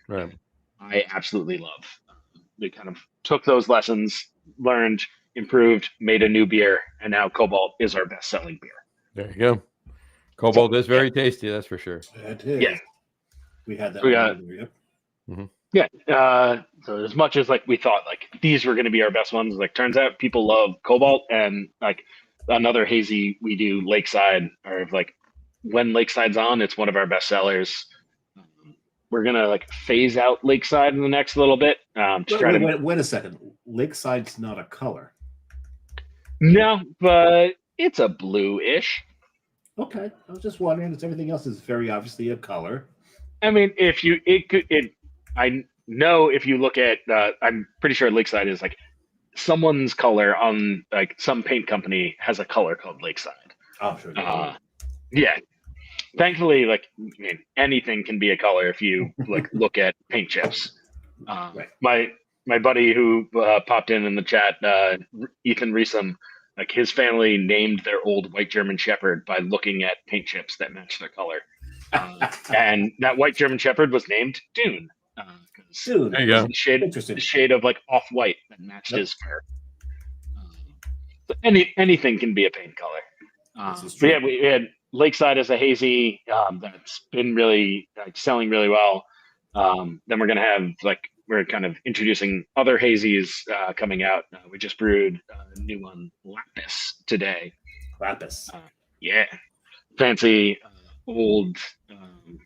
[SPEAKER 1] Right.
[SPEAKER 3] I absolutely love. We kind of took those lessons, learned, improved, made a new beer, and now Cobalt is our best-selling beer.
[SPEAKER 1] There you go. Cobalt is very tasty, that's for sure.
[SPEAKER 2] It is.
[SPEAKER 3] Yeah.
[SPEAKER 2] We had that.
[SPEAKER 1] Mm-hmm.
[SPEAKER 3] Yeah. So as much as like we thought like these were going to be our best ones, like turns out people love Cobalt, and like another hazy we do, Lakeside, or like when Lakeside's on, it's one of our best sellers. We're gonna like phase out Lakeside in the next little bit.
[SPEAKER 2] Wait a second. Lakeside's not a color.
[SPEAKER 3] No, but it's a blue-ish.
[SPEAKER 2] Okay, I was just wondering, because everything else is very obviously a color.
[SPEAKER 3] I mean, I know if you look at, I'm pretty sure Lakeside is like someone's color on like some paint company has a color called Lakeside.
[SPEAKER 2] I'm sure.
[SPEAKER 3] Yeah. Thankfully, like, I mean, anything can be a color if you like look at paint chips.
[SPEAKER 2] Right.
[SPEAKER 3] My buddy who popped in the chat, Ethan Reesum, like his family named their old white German Shepherd by looking at paint chips that matched their color. And that white German Shepherd was named Dune.
[SPEAKER 2] Dune.
[SPEAKER 1] There you go.
[SPEAKER 3] The shade of like off-white that matched his fur. So anything can be a paint color. But yeah, we had Lakeside as a hazy that's been really selling really well. Then we're gonna have we're kind of introducing other hazies coming out. We just brewed a new one, Lapis, today.
[SPEAKER 2] Lapis.
[SPEAKER 3] Yeah, fancy old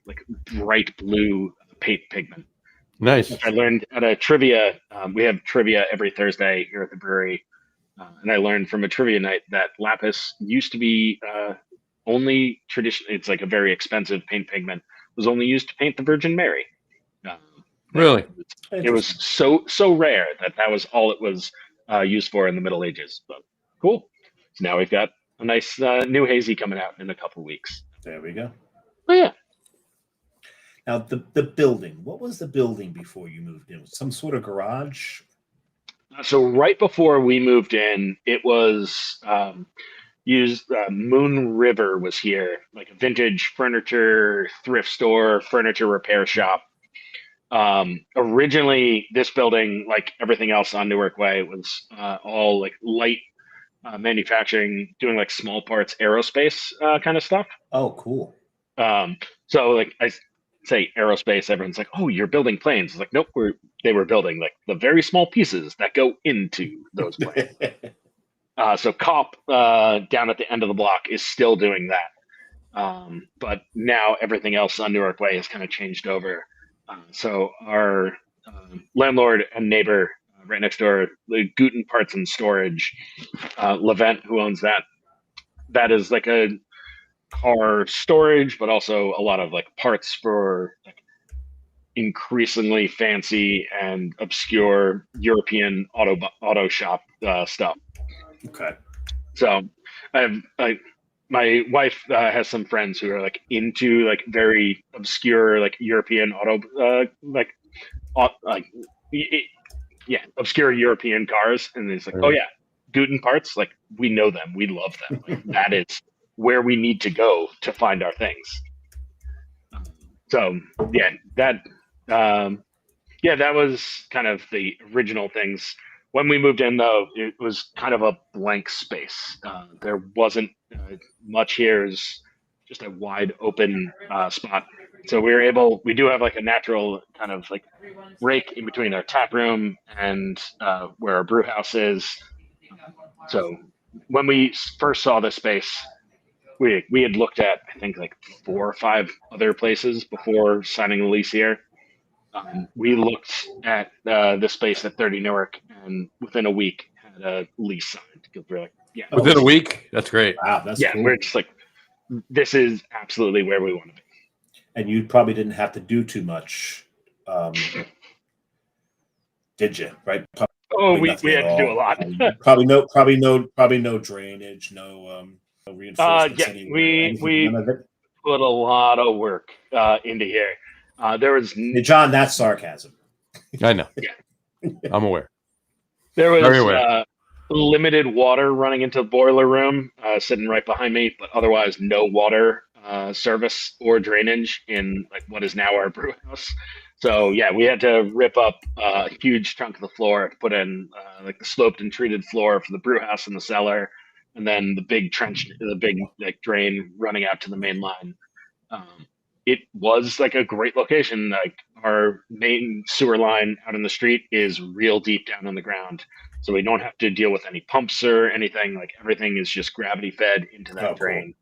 [SPEAKER 3] like bright blue paint pigment.
[SPEAKER 1] Nice.
[SPEAKER 3] I learned at a trivia. We have trivia every Thursday here at the brewery, and I learned from a trivia night that Lapis used to be only tradition. It's like a very expensive paint pigment. Was only used to paint the Virgin Mary.
[SPEAKER 1] Really?
[SPEAKER 3] It was so rare that was all it was used for in the Middle Ages. But cool. So now we've got a nice new hazy coming out in a couple weeks.
[SPEAKER 2] There we go.
[SPEAKER 3] Oh yeah.
[SPEAKER 2] Now the building. What was the building before you moved in? Some sort of garage?
[SPEAKER 3] So right before we moved in, it was used. Moon River was here, like a vintage furniture thrift store, furniture repair shop. Originally, this building, like everything else on Newark Way, was all like light manufacturing, doing like small parts aerospace kind of stuff.
[SPEAKER 2] Oh, cool.
[SPEAKER 3] So like I say aerospace, everyone's like, "Oh, you're building planes." It's like, nope, they were building like the very small pieces that go into those planes. So COP down at the end of the block is still doing that, but now everything else on Newark Way has kind of changed over. So our landlord and neighbor right next door, the Guten Parts and Storage, Levent, who owns that is like a car storage, but also a lot of like parts for like increasingly fancy and obscure European auto shop stuff.
[SPEAKER 2] Okay.
[SPEAKER 3] So my wife has some friends who are like into like very obscure like European obscure European cars, and it's like, oh yeah, Guten Parts, like we know them, we love them. Like, that is where we need to go to find our things. So yeah, that was kind of the original things. When we moved in, though, it was kind of a blank space. There wasn't much here. It was just a wide open spot. So we do have like a natural kind of like break in between our tap room and where our brew house is. So when we first saw this space, we had looked at, I think, like 4 or 5 other places before signing the lease here. We looked at the space at 30 Newark, and within a week had a lease signed. Because we're like, yeah.
[SPEAKER 1] Within a week? That's great.
[SPEAKER 2] Wow, that's cool.
[SPEAKER 3] We're just like, this is absolutely where we want to be.
[SPEAKER 2] And you probably didn't have to do too much, did you? Right?
[SPEAKER 3] Probably we had to do a lot.
[SPEAKER 2] probably no drainage, no reinforcements.
[SPEAKER 3] We put a lot of work into here. There was
[SPEAKER 2] John, that's sarcasm.
[SPEAKER 1] I know.
[SPEAKER 3] Yeah,
[SPEAKER 1] I'm aware.
[SPEAKER 3] There was limited water running into the boiler room, sitting right behind me, but otherwise no water service or drainage in like what is now our brew house. So yeah, we had to rip up a huge chunk of the floor to put in like the sloped and treated floor for the brew house in the cellar, and then the big trench, the big like drain running out to the main line. it was like a great location. Like our main sewer line out in the street is real deep down in the ground. So we don't have to deal with any pumps or anything. Like everything is just gravity fed into that drain.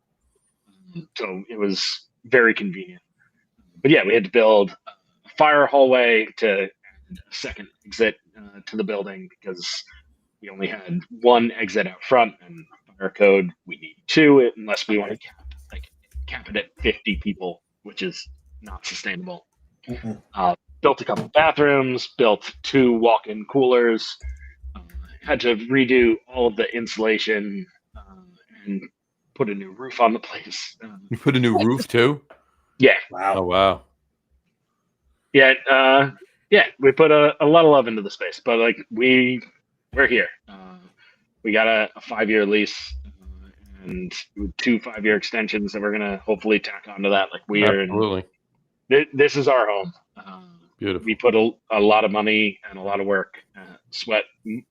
[SPEAKER 3] Cool. So it was very convenient. But yeah, we had to build a fire hallway to a second exit to the building because we only had one exit out front, and fire code we need two unless we want to cap it at 50 people, which is not sustainable. Built a couple bathrooms, built 2 walk-in coolers, had to redo all of the insulation and put a new roof on the place.
[SPEAKER 1] You put a new roof too?
[SPEAKER 3] Yeah.
[SPEAKER 2] Wow.
[SPEAKER 1] Oh wow.
[SPEAKER 3] Yeah. Yeah. We put a lot of love into the space, but like we're here. We got a 5-year lease and 2 5-year extensions that we're gonna hopefully tack onto that. Like we are.
[SPEAKER 1] Absolutely.
[SPEAKER 3] This is our home.
[SPEAKER 1] Beautiful.
[SPEAKER 3] We put a lot of money and a lot of work, sweat, and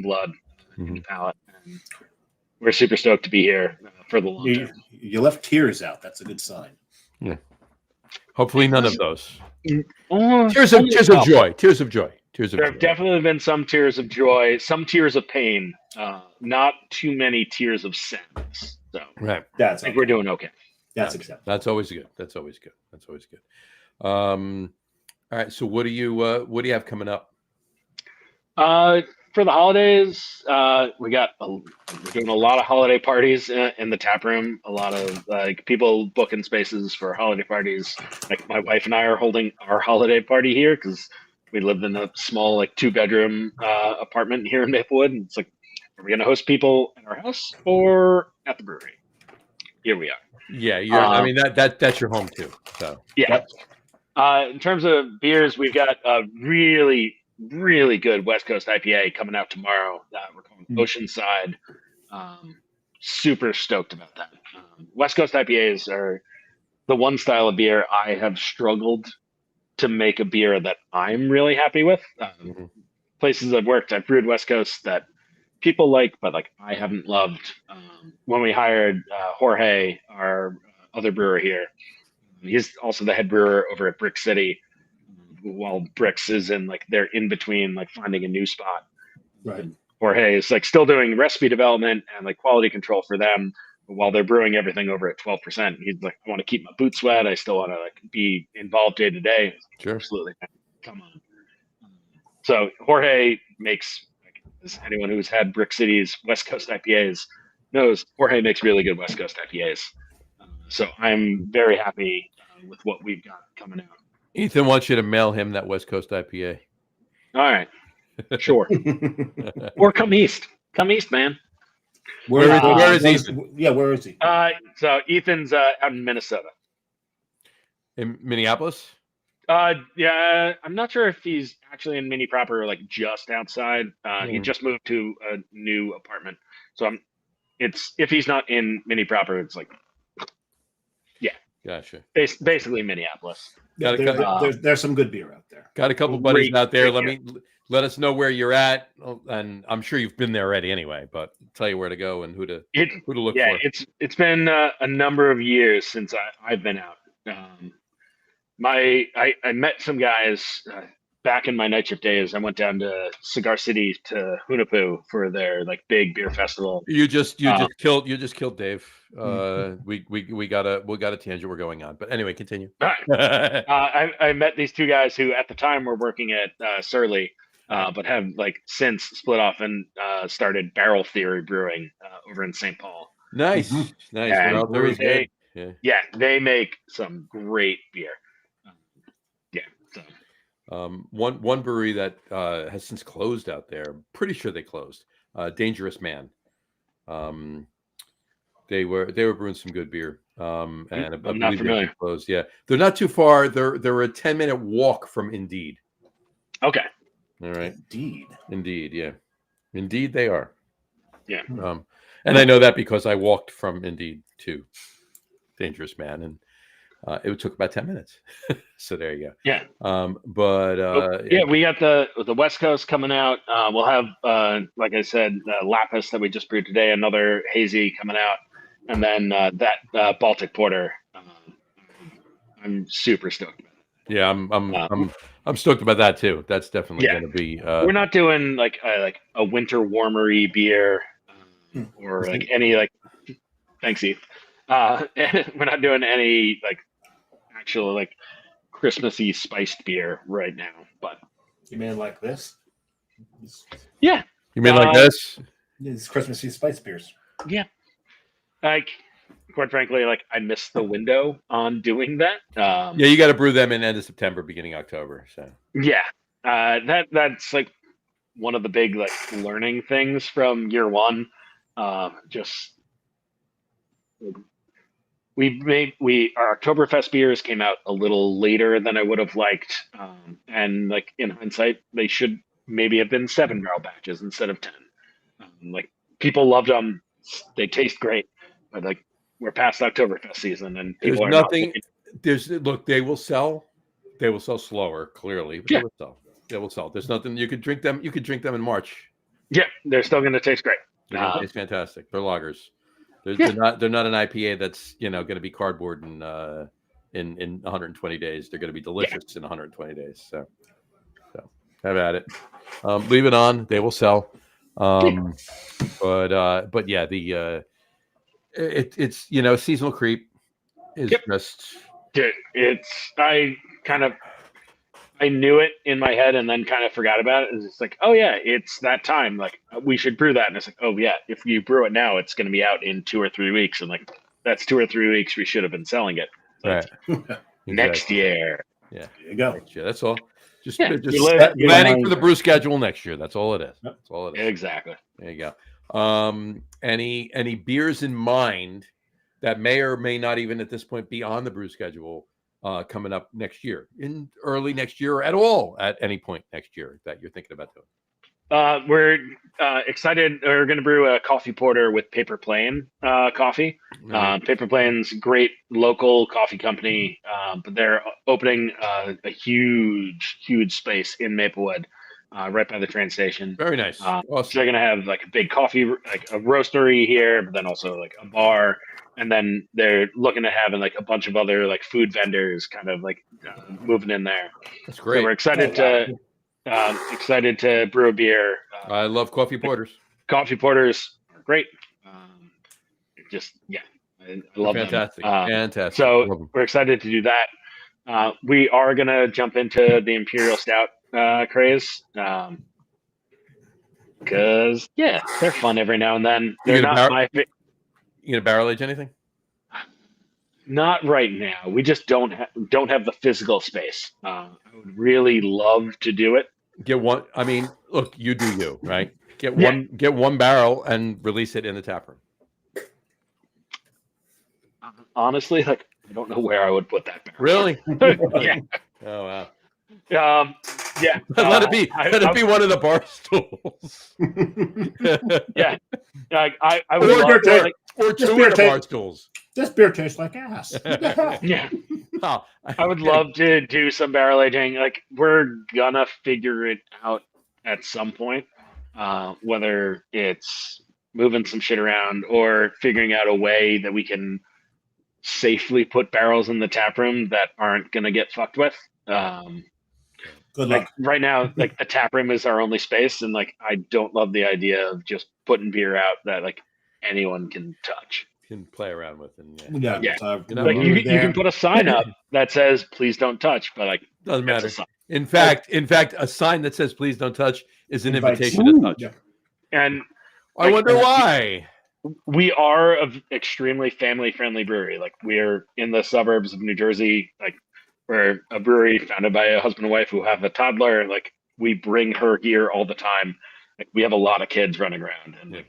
[SPEAKER 3] blood into Pallet. And we're super stoked to be here for the long term.
[SPEAKER 2] You left tears out. That's a good sign.
[SPEAKER 1] Yeah. Hopefully none of those.
[SPEAKER 3] Oh,
[SPEAKER 1] Tears of joy. Tears of joy. Tears of
[SPEAKER 3] there
[SPEAKER 1] joy.
[SPEAKER 3] have definitely been some tears of joy, some tears of pain, not too many tears of sadness. So
[SPEAKER 1] right.
[SPEAKER 3] I think we're doing okay.
[SPEAKER 2] That's acceptable.
[SPEAKER 1] That's always good. That's always good. That's always good. All right. So what do you have coming up?
[SPEAKER 3] For the holidays, we're doing a lot of holiday parties in the tap room. A lot of like people booking spaces for holiday parties. Like my wife and I are holding our holiday party here because we live in a small like 2-bedroom apartment here in Maplewood. And it's like, are we going to host people in our house or at the brewery? Here we are.
[SPEAKER 1] Yeah, I mean that's your home too. So
[SPEAKER 3] yeah. In terms of beers, we've got a really, really good West Coast IPA coming out tomorrow. We're calling Oceanside. Super stoked about that. West Coast IPAs are the one style of beer I have struggled to make a beer that I'm really happy with. Places I've worked, I've brewed West Coast that people like, but like I haven't loved. When we hired Jorge, our other brewer here, he's also the head brewer over at Brick City. While Bricks is in like they're in between like finding a new spot.
[SPEAKER 2] Right.
[SPEAKER 3] Jorge is like still doing recipe development and like quality control for them, but while they're brewing everything over at 12%. He's like, I want to keep my boots wet. I still want to like be involved day to day.
[SPEAKER 1] Sure.
[SPEAKER 3] Absolutely. Come on. So Jorge makes, like, as anyone who's had Brick City's West Coast IPAs knows, Jorge makes really good West Coast IPAs. So I'm very happy with what we've got coming out.
[SPEAKER 1] Ethan wants you to mail him that West Coast IPA.
[SPEAKER 3] All right. Sure. Or come east. Come east, man.
[SPEAKER 1] Where is Ethan?
[SPEAKER 2] Yeah, where is he?
[SPEAKER 3] So Ethan's out in Minnesota.
[SPEAKER 1] In Minneapolis?
[SPEAKER 3] Yeah, I'm not sure if he's actually in Minnie proper or like just outside. He just moved to a new apartment. So if he's not in Minnie proper, it's like, yeah.
[SPEAKER 1] Gotcha.
[SPEAKER 3] Basically Minneapolis.
[SPEAKER 2] There's some good beer out there.
[SPEAKER 1] Got a couple buddies out there. Let us know where you're at, and I'm sure you've been there already anyway. But tell you where to go and who to look for.
[SPEAKER 3] Yeah, it's been a number of years since I've been out. I met some guys back in my night shift days. I went down to Cigar City to Hunahpu for their like big beer festival.
[SPEAKER 1] You just killed Dave. We got a tangent we're going on, but anyway, continue.
[SPEAKER 3] I met these 2 guys who at the time were working at Surly, but have like since split off and started Barrel Theory Brewing over in St. Paul.
[SPEAKER 1] Nice.
[SPEAKER 3] And
[SPEAKER 1] Barrel Theory's good.
[SPEAKER 3] Yeah, they make some great beer.
[SPEAKER 1] One brewery that has since closed out there. I'm pretty sure they closed. Dangerous Man. They were brewing some good beer. And
[SPEAKER 3] I'm not familiar.
[SPEAKER 1] Closed. Yeah, they're not too far. They're a 10-minute walk from Indeed.
[SPEAKER 3] Okay.
[SPEAKER 1] All right.
[SPEAKER 2] Indeed.
[SPEAKER 1] Yeah. Indeed, they are.
[SPEAKER 3] Yeah.
[SPEAKER 1] And I know that because I walked from Indeed to Dangerous Man, and it took about 10 minutes. So there you go.
[SPEAKER 3] Yeah.
[SPEAKER 1] We
[SPEAKER 3] got the West Coast coming out. We'll have, like I said, Lapis that we just brewed today, another hazy coming out, and then that Baltic Porter I'm super stoked about it.
[SPEAKER 1] Yeah, I'm stoked about that too. That's definitely going to be.
[SPEAKER 3] We're not doing like a winter warmery beer or like any like. Thanks, Heath. We're not doing any like actual like Christmassy spiced beer right now, but
[SPEAKER 2] You mean like this?
[SPEAKER 3] yeah.
[SPEAKER 1] You mean like this?
[SPEAKER 2] These Christmassy spice beers.
[SPEAKER 3] Yeah. Like, quite frankly, like I missed the window on doing that.
[SPEAKER 1] Yeah, you got to brew them in end of September, beginning October. So
[SPEAKER 3] yeah, that's like one of the big like learning things from year one. Just our Oktoberfest beers came out a little later than I would have liked, and like in hindsight, they should maybe have been 7-barrel batches instead of 10. Like people loved them; they taste great, but like we're past Oktoberfest season, and people
[SPEAKER 1] there's
[SPEAKER 3] are
[SPEAKER 1] nothing. Look, they will sell. They will sell slower, clearly, but
[SPEAKER 3] Yeah.
[SPEAKER 1] they will sell. They will sell. There's nothing you could drink them. You could drink them in March.
[SPEAKER 3] Yeah, they're still going to taste great.
[SPEAKER 1] They're going to taste fantastic. They're lagers. They're not an IPA that's going to be cardboard in 120 days. They're going to be delicious in 120 days. So have at it. Leave it on. They will sell. But yeah, it's seasonal creep is just.
[SPEAKER 3] Dude, I knew it in my head and then kind of forgot about it. It's like, oh yeah, it's that time. Like we should brew that. And it's like, oh yeah, if you brew it now, it's going to be out in 2 or 3 weeks. And like, that's 2 or 3 weeks. We should have been selling it. So
[SPEAKER 1] Right.
[SPEAKER 3] Next year.
[SPEAKER 1] Yeah.
[SPEAKER 2] There you go.
[SPEAKER 1] Next year. That's all. Just
[SPEAKER 3] you
[SPEAKER 1] planning for the brew schedule next year. That's all it is.
[SPEAKER 2] Yep.
[SPEAKER 1] That's all it is.
[SPEAKER 3] Exactly.
[SPEAKER 1] There you go. Any beers in mind that may or may not even at this point be on the brew schedule coming up next year, in early next year, or at all at any point next year that you're thinking about doing?
[SPEAKER 3] We're excited. We're going to brew a coffee porter with Paper Plane coffee. Paper Plane's great local coffee company, but they're opening a huge space in Maplewood, right by the train station.
[SPEAKER 1] Very nice. Awesome.
[SPEAKER 3] So they're going to have like a big coffee, like a roastery here, but then also like a bar. And then they're looking at having like a bunch of other like food vendors kind of like moving in there.
[SPEAKER 1] That's great.
[SPEAKER 3] So we're excited to brew a beer.
[SPEAKER 1] I love coffee porters.
[SPEAKER 3] Coffee porters are great. I love
[SPEAKER 1] Fantastic.
[SPEAKER 3] them.
[SPEAKER 1] Fantastic.
[SPEAKER 3] So we're excited to do that. We are going to jump into the Imperial Stout craze. Because, they're fun every now and then. They're not my favorite.
[SPEAKER 1] You gonna barrel age anything?
[SPEAKER 3] Not right now. We just don't have the physical space. I would really love to do it.
[SPEAKER 1] Get one. I mean, look, you do you, right? Get one barrel and release it in the tap room.
[SPEAKER 3] Honestly, like I don't know where I would put that barrel.
[SPEAKER 1] Really?
[SPEAKER 3] Yeah.
[SPEAKER 1] Oh wow.
[SPEAKER 3] Yeah.
[SPEAKER 1] Let it be. Let it be one of the bar stools.
[SPEAKER 3] Yeah. I would love to, like,
[SPEAKER 1] or two of the bar stools.
[SPEAKER 2] This beer tastes like ass.
[SPEAKER 3] Yeah.
[SPEAKER 1] Oh,
[SPEAKER 3] I would love to do some barrel aging. Like we're gonna figure it out at some point, whether it's moving some shit around or figuring out a way that we can safely put barrels in the tap room that aren't gonna get fucked with.
[SPEAKER 2] Good
[SPEAKER 3] like
[SPEAKER 2] luck.
[SPEAKER 3] right now, like the tap room is our only space, and like I don't love the idea of just putting beer out that like anyone can touch.
[SPEAKER 1] Can play around with and
[SPEAKER 3] Like you can put a sign up that says "Please don't touch," but like
[SPEAKER 1] doesn't matter. In fact, a sign that says "Please don't touch" is an invitation to touch.
[SPEAKER 2] Yeah.
[SPEAKER 3] And
[SPEAKER 1] I wonder why.
[SPEAKER 3] We are an extremely family-friendly brewery. Like we're in the suburbs of New Jersey. Like we're a brewery founded by a husband and wife who have a toddler. Like we bring her here all the time. Like we have a lot of kids running around and like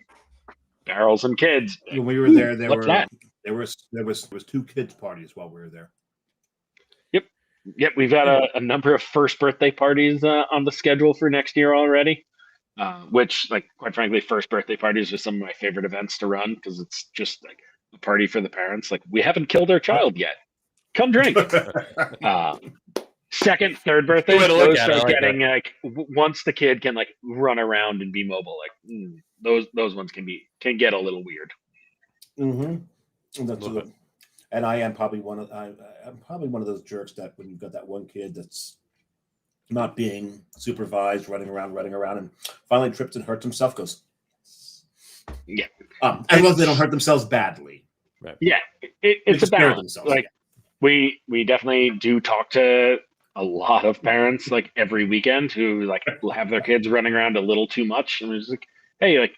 [SPEAKER 3] barrels and kids.
[SPEAKER 2] When we were there, there was 2 kids parties while we were there.
[SPEAKER 3] Yep. We've got a number of first birthday parties on the schedule for next year already. Which, like, quite frankly, first birthday parties are some of my favorite events to run because it's just like a party for the parents. Like, we haven't killed our child yet. Come drink. Second, third birthday, those start getting like once the kid can like run around and be mobile, like those ones can get a little weird.
[SPEAKER 2] Mm-hmm. And I'm probably one of those jerks that when you've got that one kid that's not being supervised, running around, and finally trips and hurts himself, goes,
[SPEAKER 3] Yeah.
[SPEAKER 2] As long as they don't hurt themselves badly.
[SPEAKER 3] Right. Yeah, it's a balance. Like we definitely do talk to a lot of parents like every weekend who like have their kids running around a little too much, and we're just like, hey, like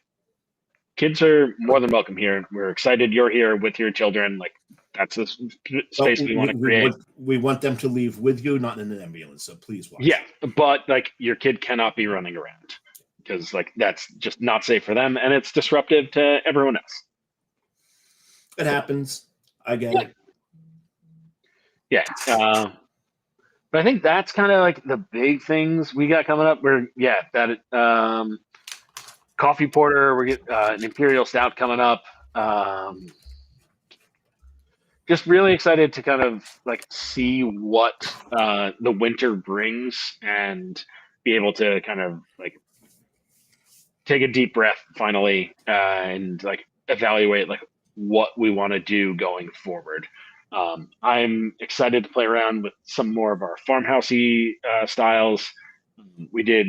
[SPEAKER 3] kids are more than welcome here. We're excited you're here with your children. Like that's the space we want to create.
[SPEAKER 2] We want them to leave with you, not in an ambulance. So please watch.
[SPEAKER 3] Yeah, but like your kid cannot be running around because like that's just not safe for them, and it's disruptive to everyone else.
[SPEAKER 2] It happens. I get it.
[SPEAKER 3] Yeah. But I think that's kind of like the big things we got coming up. Coffee porter. We get an imperial stout coming up. Just really excited to kind of like see what the winter brings and be able to kind of like take a deep breath finally and like evaluate like what we want to do going forward. I'm excited to play around with some more of our farmhousey styles. We did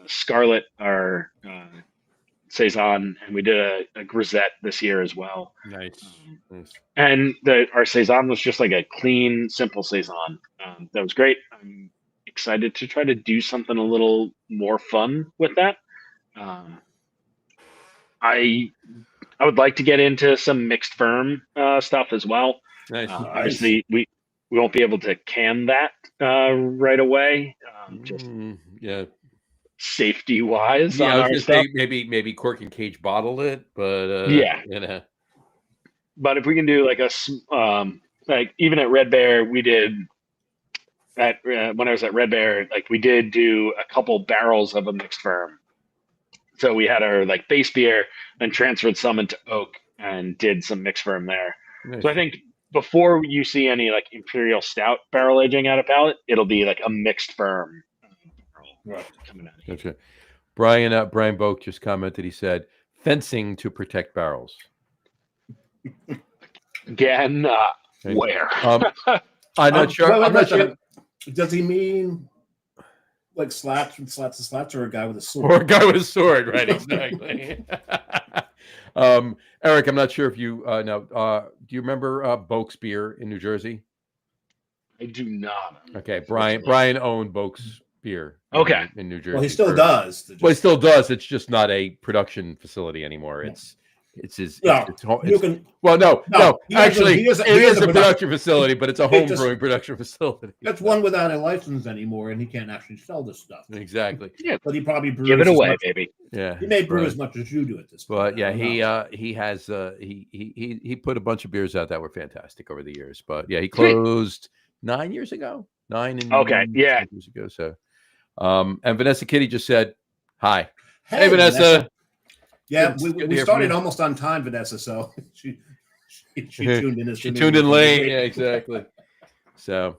[SPEAKER 3] Scarlet, our Saison, and we did a Grisette this year as well.
[SPEAKER 1] Nice.
[SPEAKER 3] And our Saison was just like a clean, simple Saison. That was great. I'm excited to try to do something a little more fun with that. I would like to get into some mixed firm stuff as well.
[SPEAKER 1] Nice.
[SPEAKER 3] Obviously, we won't be able to can that right away. Safety wise.
[SPEAKER 1] Yeah, I was gonna say maybe cork and cage bottle it, but
[SPEAKER 3] yeah. But if we can do like like even at Red Bear, we did at when I was at Red Bear, like we did do a couple barrels of a mixed firm. So we had our like base beer, then transferred some into oak and did some mixed firm there. Nice. So I think before you see any like imperial stout barrel aging out of Pallet, it'll be like a mixed firm coming out.
[SPEAKER 1] Gotcha. Brian Boak just commented. He said, "Fencing to protect barrels."
[SPEAKER 3] Again, where?
[SPEAKER 1] I'm not sure. I'm not sure.
[SPEAKER 2] Does he mean like slats and slats, or a guy with a sword?
[SPEAKER 1] Or a guy with a sword, right? Exactly. Eric, I'm not sure if you know. Do you remember Boak's beer in New Jersey?
[SPEAKER 3] I do not.
[SPEAKER 1] Okay, Brian owned Boak's beer.
[SPEAKER 3] Okay,
[SPEAKER 1] in New Jersey.
[SPEAKER 2] Well, he still does.
[SPEAKER 1] Well, he still does. It's just not a production facility anymore. It's his. No. Actually, it is a production facility, but it's a home brewing production facility.
[SPEAKER 2] That's one without a license anymore, and he can't actually sell this stuff.
[SPEAKER 1] Exactly.
[SPEAKER 2] Yeah, but he probably brews.
[SPEAKER 3] Give it away, baby.
[SPEAKER 1] Yeah,
[SPEAKER 2] he may brew as much as you do at this point.
[SPEAKER 1] But yeah, he has he put a bunch of beers out that were fantastic over the years. But yeah, he closed 9 years ago. 9 years ago. So, and Vanessa Kitty just said hi. Hey Vanessa.
[SPEAKER 2] Yeah, we started almost on time, Vanessa. So she tuned in.
[SPEAKER 1] She tuned in late. Yeah, exactly. So,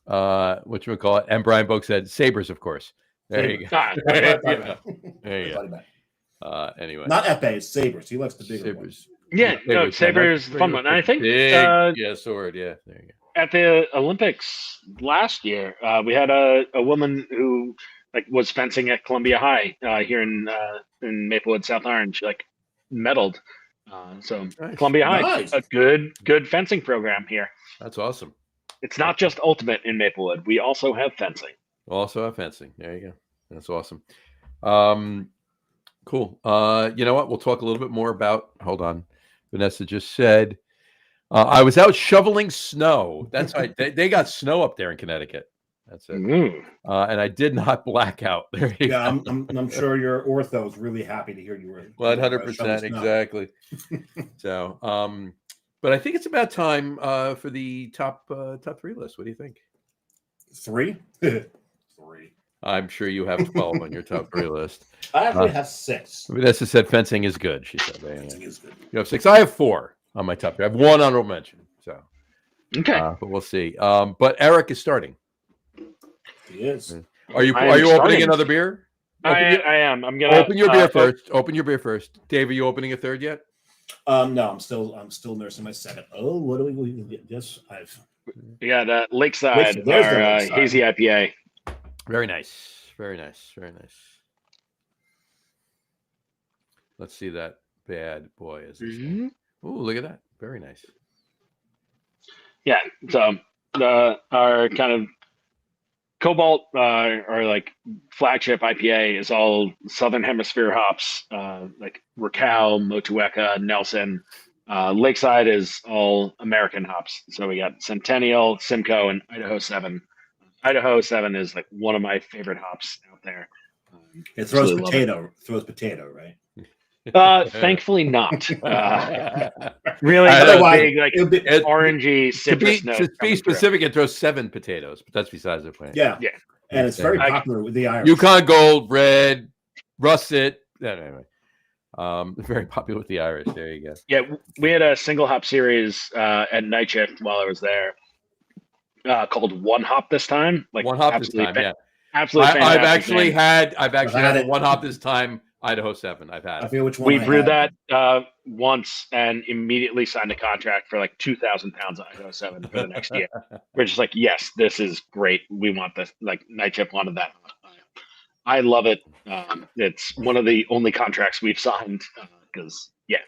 [SPEAKER 1] what you would call it? And Brian Boak said Sabres, of course. There you go. There you go. Anyway,
[SPEAKER 2] not epee, Sabres. He likes the bigger ones.
[SPEAKER 3] Yeah, no, Sabres, fun one. And I think
[SPEAKER 1] sword. Yeah, there you go.
[SPEAKER 3] At the Olympics last year, we had a woman who like was fencing at Columbia High here in Maplewood, South Orange, like medaled. So nice. Columbia High, a good fencing program here.
[SPEAKER 1] That's awesome.
[SPEAKER 3] It's not just ultimate in Maplewood. We also have fencing.
[SPEAKER 1] There you go. That's awesome. Cool. You know what? We'll talk a little bit more about. Hold on. Vanessa just said, I was out shoveling snow. That's right. They got snow up there in Connecticut. That's it. And I did not black out. There you go.
[SPEAKER 2] I'm sure your ortho is really happy to hear you were
[SPEAKER 1] 100%. Exactly. So, but I think it's about time for the top 3 list. What do you think?
[SPEAKER 2] 3? 3.
[SPEAKER 1] I'm sure you have 12 on your top 3 list.
[SPEAKER 2] I actually have 6.
[SPEAKER 1] Vanessa said fencing is good. She said
[SPEAKER 2] fencing is good.
[SPEAKER 1] You have 6. I have 4 on my top 3. I have 1 honorable mention. So
[SPEAKER 3] okay,
[SPEAKER 1] but we'll see. But Eric is starting.
[SPEAKER 2] He is.
[SPEAKER 1] Are you opening another beer?
[SPEAKER 3] I am. I'm gonna
[SPEAKER 1] open your beer first. Open your beer first. Dave, are you opening a third yet?
[SPEAKER 2] No, I'm still nursing my second. Oh, what do we get? Yes,
[SPEAKER 3] We got Lakeside,
[SPEAKER 2] There's the
[SPEAKER 3] our
[SPEAKER 2] Lakeside.
[SPEAKER 3] hazy IPA.
[SPEAKER 1] Very nice. Very nice. Very nice. Let's see that bad boy. Is this one? Ooh, look at that. Very nice.
[SPEAKER 3] Yeah. So our kind of Cobalt, our like flagship IPA, is all Southern Hemisphere hops, like Raquel, Motueka, Nelson. Lakeside is all American hops. So we got Centennial, Simcoe, and Idaho 7. Idaho 7 is like one of my favorite hops out there.
[SPEAKER 2] It throws potato, right?
[SPEAKER 3] Thankfully not. Really big, like orangey citrus note.
[SPEAKER 1] To be specific, it throws 7 potatoes, but that's besides the point.
[SPEAKER 2] Yeah. And it's very popular with the Irish.
[SPEAKER 1] Yukon Gold, red, russet. Anyway, very popular with the Irish. There you go.
[SPEAKER 3] Yeah, we had a single hop series at night shift while I was there, called One Hop this time. Like
[SPEAKER 1] One Hop this time, yeah.
[SPEAKER 3] Absolutely.
[SPEAKER 1] I've actually had One Hop this time. Idaho 7. I've had.
[SPEAKER 2] I forget which one.
[SPEAKER 3] We brewed that once and immediately signed a contract for like 2,000 pounds of Idaho 7 for the next year. We're just like, yes, this is great. We want this. Like night shift wanted that. I love it. It's one of the only contracts we've signed because I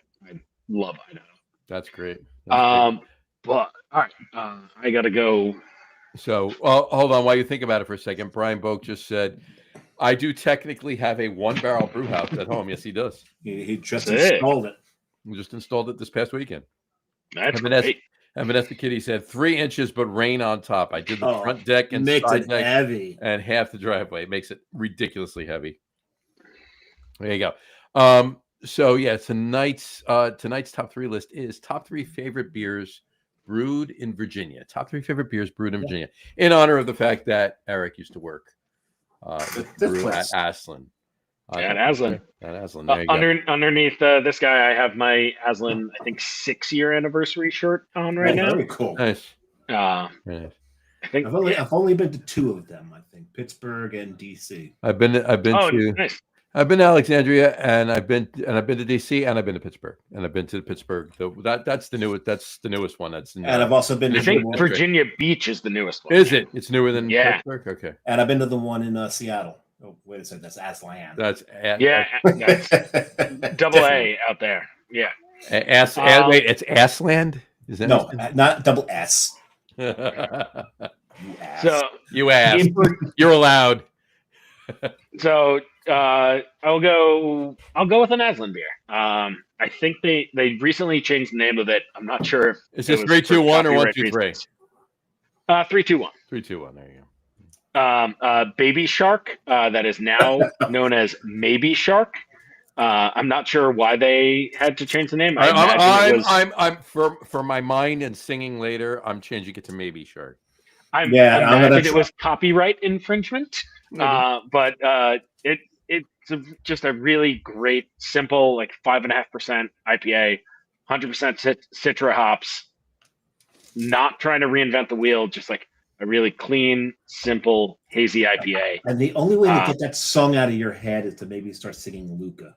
[SPEAKER 3] love Idaho.
[SPEAKER 1] That's great.
[SPEAKER 3] But all right, I gotta go.
[SPEAKER 1] So hold on while you think about it for a second. Brian Boak just said, I do technically have a 1-barrel brew house at home. Yes, he does.
[SPEAKER 2] He just installed it.
[SPEAKER 1] We just installed it this past weekend.
[SPEAKER 3] That's great.
[SPEAKER 1] And Vanessa Kitty said 3 inches, but rain on top. I did the front deck and side deck
[SPEAKER 2] heavy.
[SPEAKER 1] And half the driveway. It makes it ridiculously heavy. There you go. So yeah, tonight's top 3 list is top 3 favorite beers brewed in Virginia. Top 3 favorite beers brewed in Virginia, in honor of the fact that Eric used to work brew at Aslan.
[SPEAKER 3] At Aslan.
[SPEAKER 1] There you go.
[SPEAKER 3] Underneath this guy, I have my Aslan, I think 6-year anniversary shirt on right now.
[SPEAKER 2] Very cool.
[SPEAKER 1] Nice.
[SPEAKER 3] I think
[SPEAKER 2] I've only been to 2 of them. I think Pittsburgh and DC.
[SPEAKER 1] I've been to
[SPEAKER 3] nice.
[SPEAKER 1] I've been to Alexandria, and I've been to DC, and I've been to Pittsburgh, and I've been to Pittsburgh. That's the newest one. And
[SPEAKER 2] I've also been.
[SPEAKER 3] I think Virginia Beach is the newest one.
[SPEAKER 1] Is it? It's newer than Pittsburgh. Okay.
[SPEAKER 2] And I've been to the one in Seattle. Oh, wait a second. That's Aslan.
[SPEAKER 3] That's double A out there. Yeah.
[SPEAKER 1] Wait, it's Asland? Is that
[SPEAKER 2] no, not double S.
[SPEAKER 1] You
[SPEAKER 2] ass.
[SPEAKER 3] So
[SPEAKER 1] you asked. You're allowed.
[SPEAKER 3] So I'll go with an Aslan beer. I think they recently changed the name of it. I'm not sure.
[SPEAKER 1] Is this 3, 2, 1 or 1, 2, 3?
[SPEAKER 3] 3, 2, 1.
[SPEAKER 1] 3, 2, 1. There you go.
[SPEAKER 3] Baby Shark, that is now known as Maybe Shark. I'm not sure why they had to change the name.
[SPEAKER 1] I'm for my mind and singing later. I'm changing it to Maybe Shark.
[SPEAKER 3] I imagine it was copyright infringement. But it's just a really great, simple, like 5.5% IPA, 100% Citra hops. Not trying to reinvent the wheel, just like a really clean, simple, hazy IPA.
[SPEAKER 2] And the only way to get that song out of your head is to maybe start singing Luca.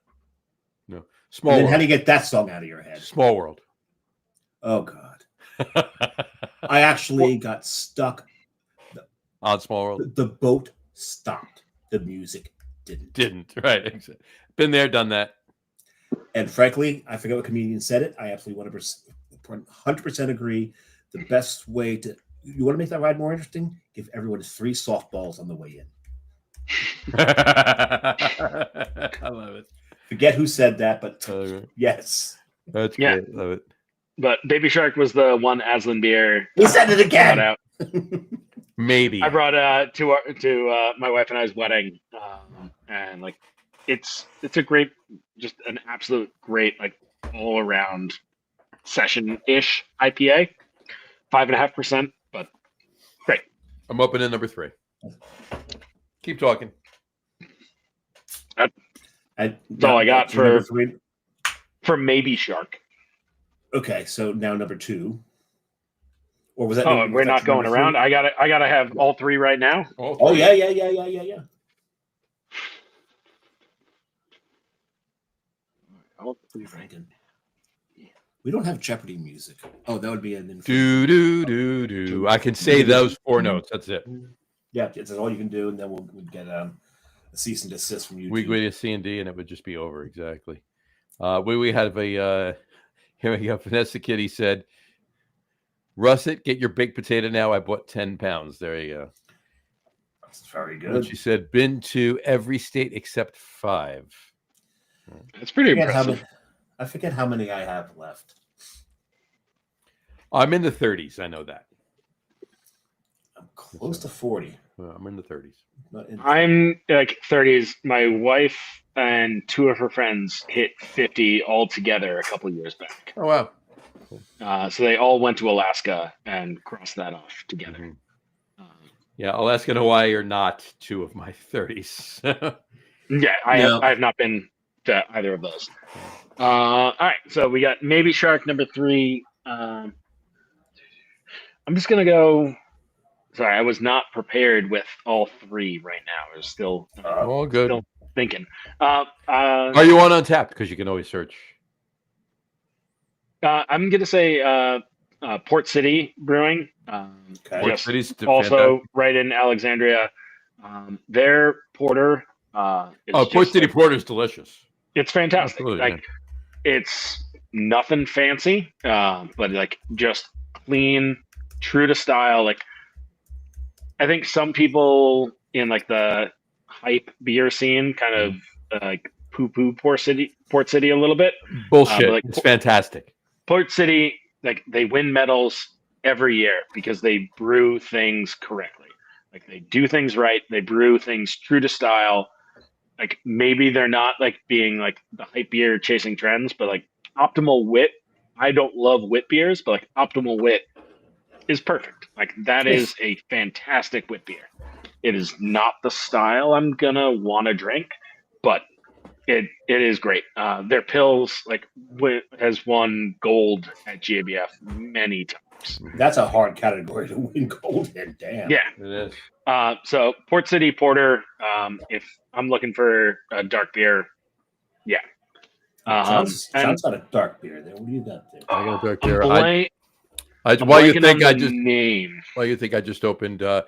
[SPEAKER 1] No,
[SPEAKER 2] Small World. How do you get that song out of your head?
[SPEAKER 1] Small World.
[SPEAKER 2] Oh God, I actually got stuck
[SPEAKER 1] on Small World.
[SPEAKER 2] The boat stopped. The music didn't.
[SPEAKER 1] Right. Been there, done that.
[SPEAKER 2] And frankly, I forget what comedian said it. I absolutely 100% agree. The best way you want to make that ride more interesting? Give everyone 3 softballs on the way in.
[SPEAKER 1] I love it.
[SPEAKER 2] Forget who said that, but yes.
[SPEAKER 1] That's great. Love it.
[SPEAKER 3] But Baby Shark was the one Aslan beer.
[SPEAKER 2] He said it again.
[SPEAKER 1] Maybe
[SPEAKER 3] I brought to my wife and I's wedding, and like it's a great, just an absolute great, like all around session-ish IPA, 5.5%, but great.
[SPEAKER 1] I'm opening number 3. Keep talking.
[SPEAKER 3] That's all I got for Maybe Shark.
[SPEAKER 2] Okay, so now number 2. Or was that?
[SPEAKER 3] Oh, we're not going around. I gotta have all 3 right now.
[SPEAKER 2] Oh yeah.
[SPEAKER 3] All 3 right.
[SPEAKER 2] We don't have Jeopardy music. Oh, that would be an
[SPEAKER 1] Do do do do. I can say those 4 notes. That's it.
[SPEAKER 2] Yeah, that's all you can do, and then we'll get a cease and desist from YouTube.
[SPEAKER 1] We go to C&D, and it would just be over. Exactly. We have a here we go. Vanessa Kitty said, "Russet, get your baked potato now. I bought 10 pounds." There you go.
[SPEAKER 2] That's very good.
[SPEAKER 1] And she said, "Been to every state except 5."
[SPEAKER 3] That's pretty impressive.
[SPEAKER 2] I forget how many I have left.
[SPEAKER 1] I'm in the 30s. I know that.
[SPEAKER 2] I'm close to 40.
[SPEAKER 1] I'm in the 30s.
[SPEAKER 3] I'm like 30s. My wife and 2 of her friends hit 50 all together a couple of years back.
[SPEAKER 1] Oh, wow.
[SPEAKER 3] So they all went to Alaska and crossed that off together.
[SPEAKER 1] Yeah, Alaska and Hawaii are not 2 of my 30s.
[SPEAKER 3] Yeah, I have not been to either of those. All right, so we got Maybe Shark number 3. I'm just going to go... Sorry, I was not prepared with all 3 right now. I was still
[SPEAKER 1] all good.
[SPEAKER 3] Still thinking.
[SPEAKER 1] Are you on Untapped? Because you can always search.
[SPEAKER 3] I'm going to say Port City Brewing.
[SPEAKER 1] Port City's
[SPEAKER 3] also
[SPEAKER 1] fantastic.
[SPEAKER 3] right in Alexandria. Their porter.
[SPEAKER 1] Port City Porter is delicious.
[SPEAKER 3] It's fantastic.
[SPEAKER 1] Absolutely,
[SPEAKER 3] It's nothing fancy, but like just clean, true to style. Like I think some people in like the hype beer scene kind of like poo-poo Port City a little bit.
[SPEAKER 1] Bullshit. It's fantastic.
[SPEAKER 3] Port City, like they win medals every year because they brew things correctly. Like they do things right. They brew things true to style. Like maybe they're not like being like the hype beer chasing trends, but like Optimal Wit. I don't love wit beers, but like Optimal Wit is perfect. Like that is a fantastic wit beer. It is not the style I'm gonna want to drink, but it is great. Their pills has won gold at GABF many times.
[SPEAKER 2] That's a hard category to win gold in. Damn.
[SPEAKER 3] Yeah,
[SPEAKER 1] it is.
[SPEAKER 3] So Port City Porter. If I'm looking for a dark beer, yeah.
[SPEAKER 2] Sounds like a dark beer. There, what do you got there?
[SPEAKER 1] I got a dark beer.
[SPEAKER 3] Why you think
[SPEAKER 1] I just opened? And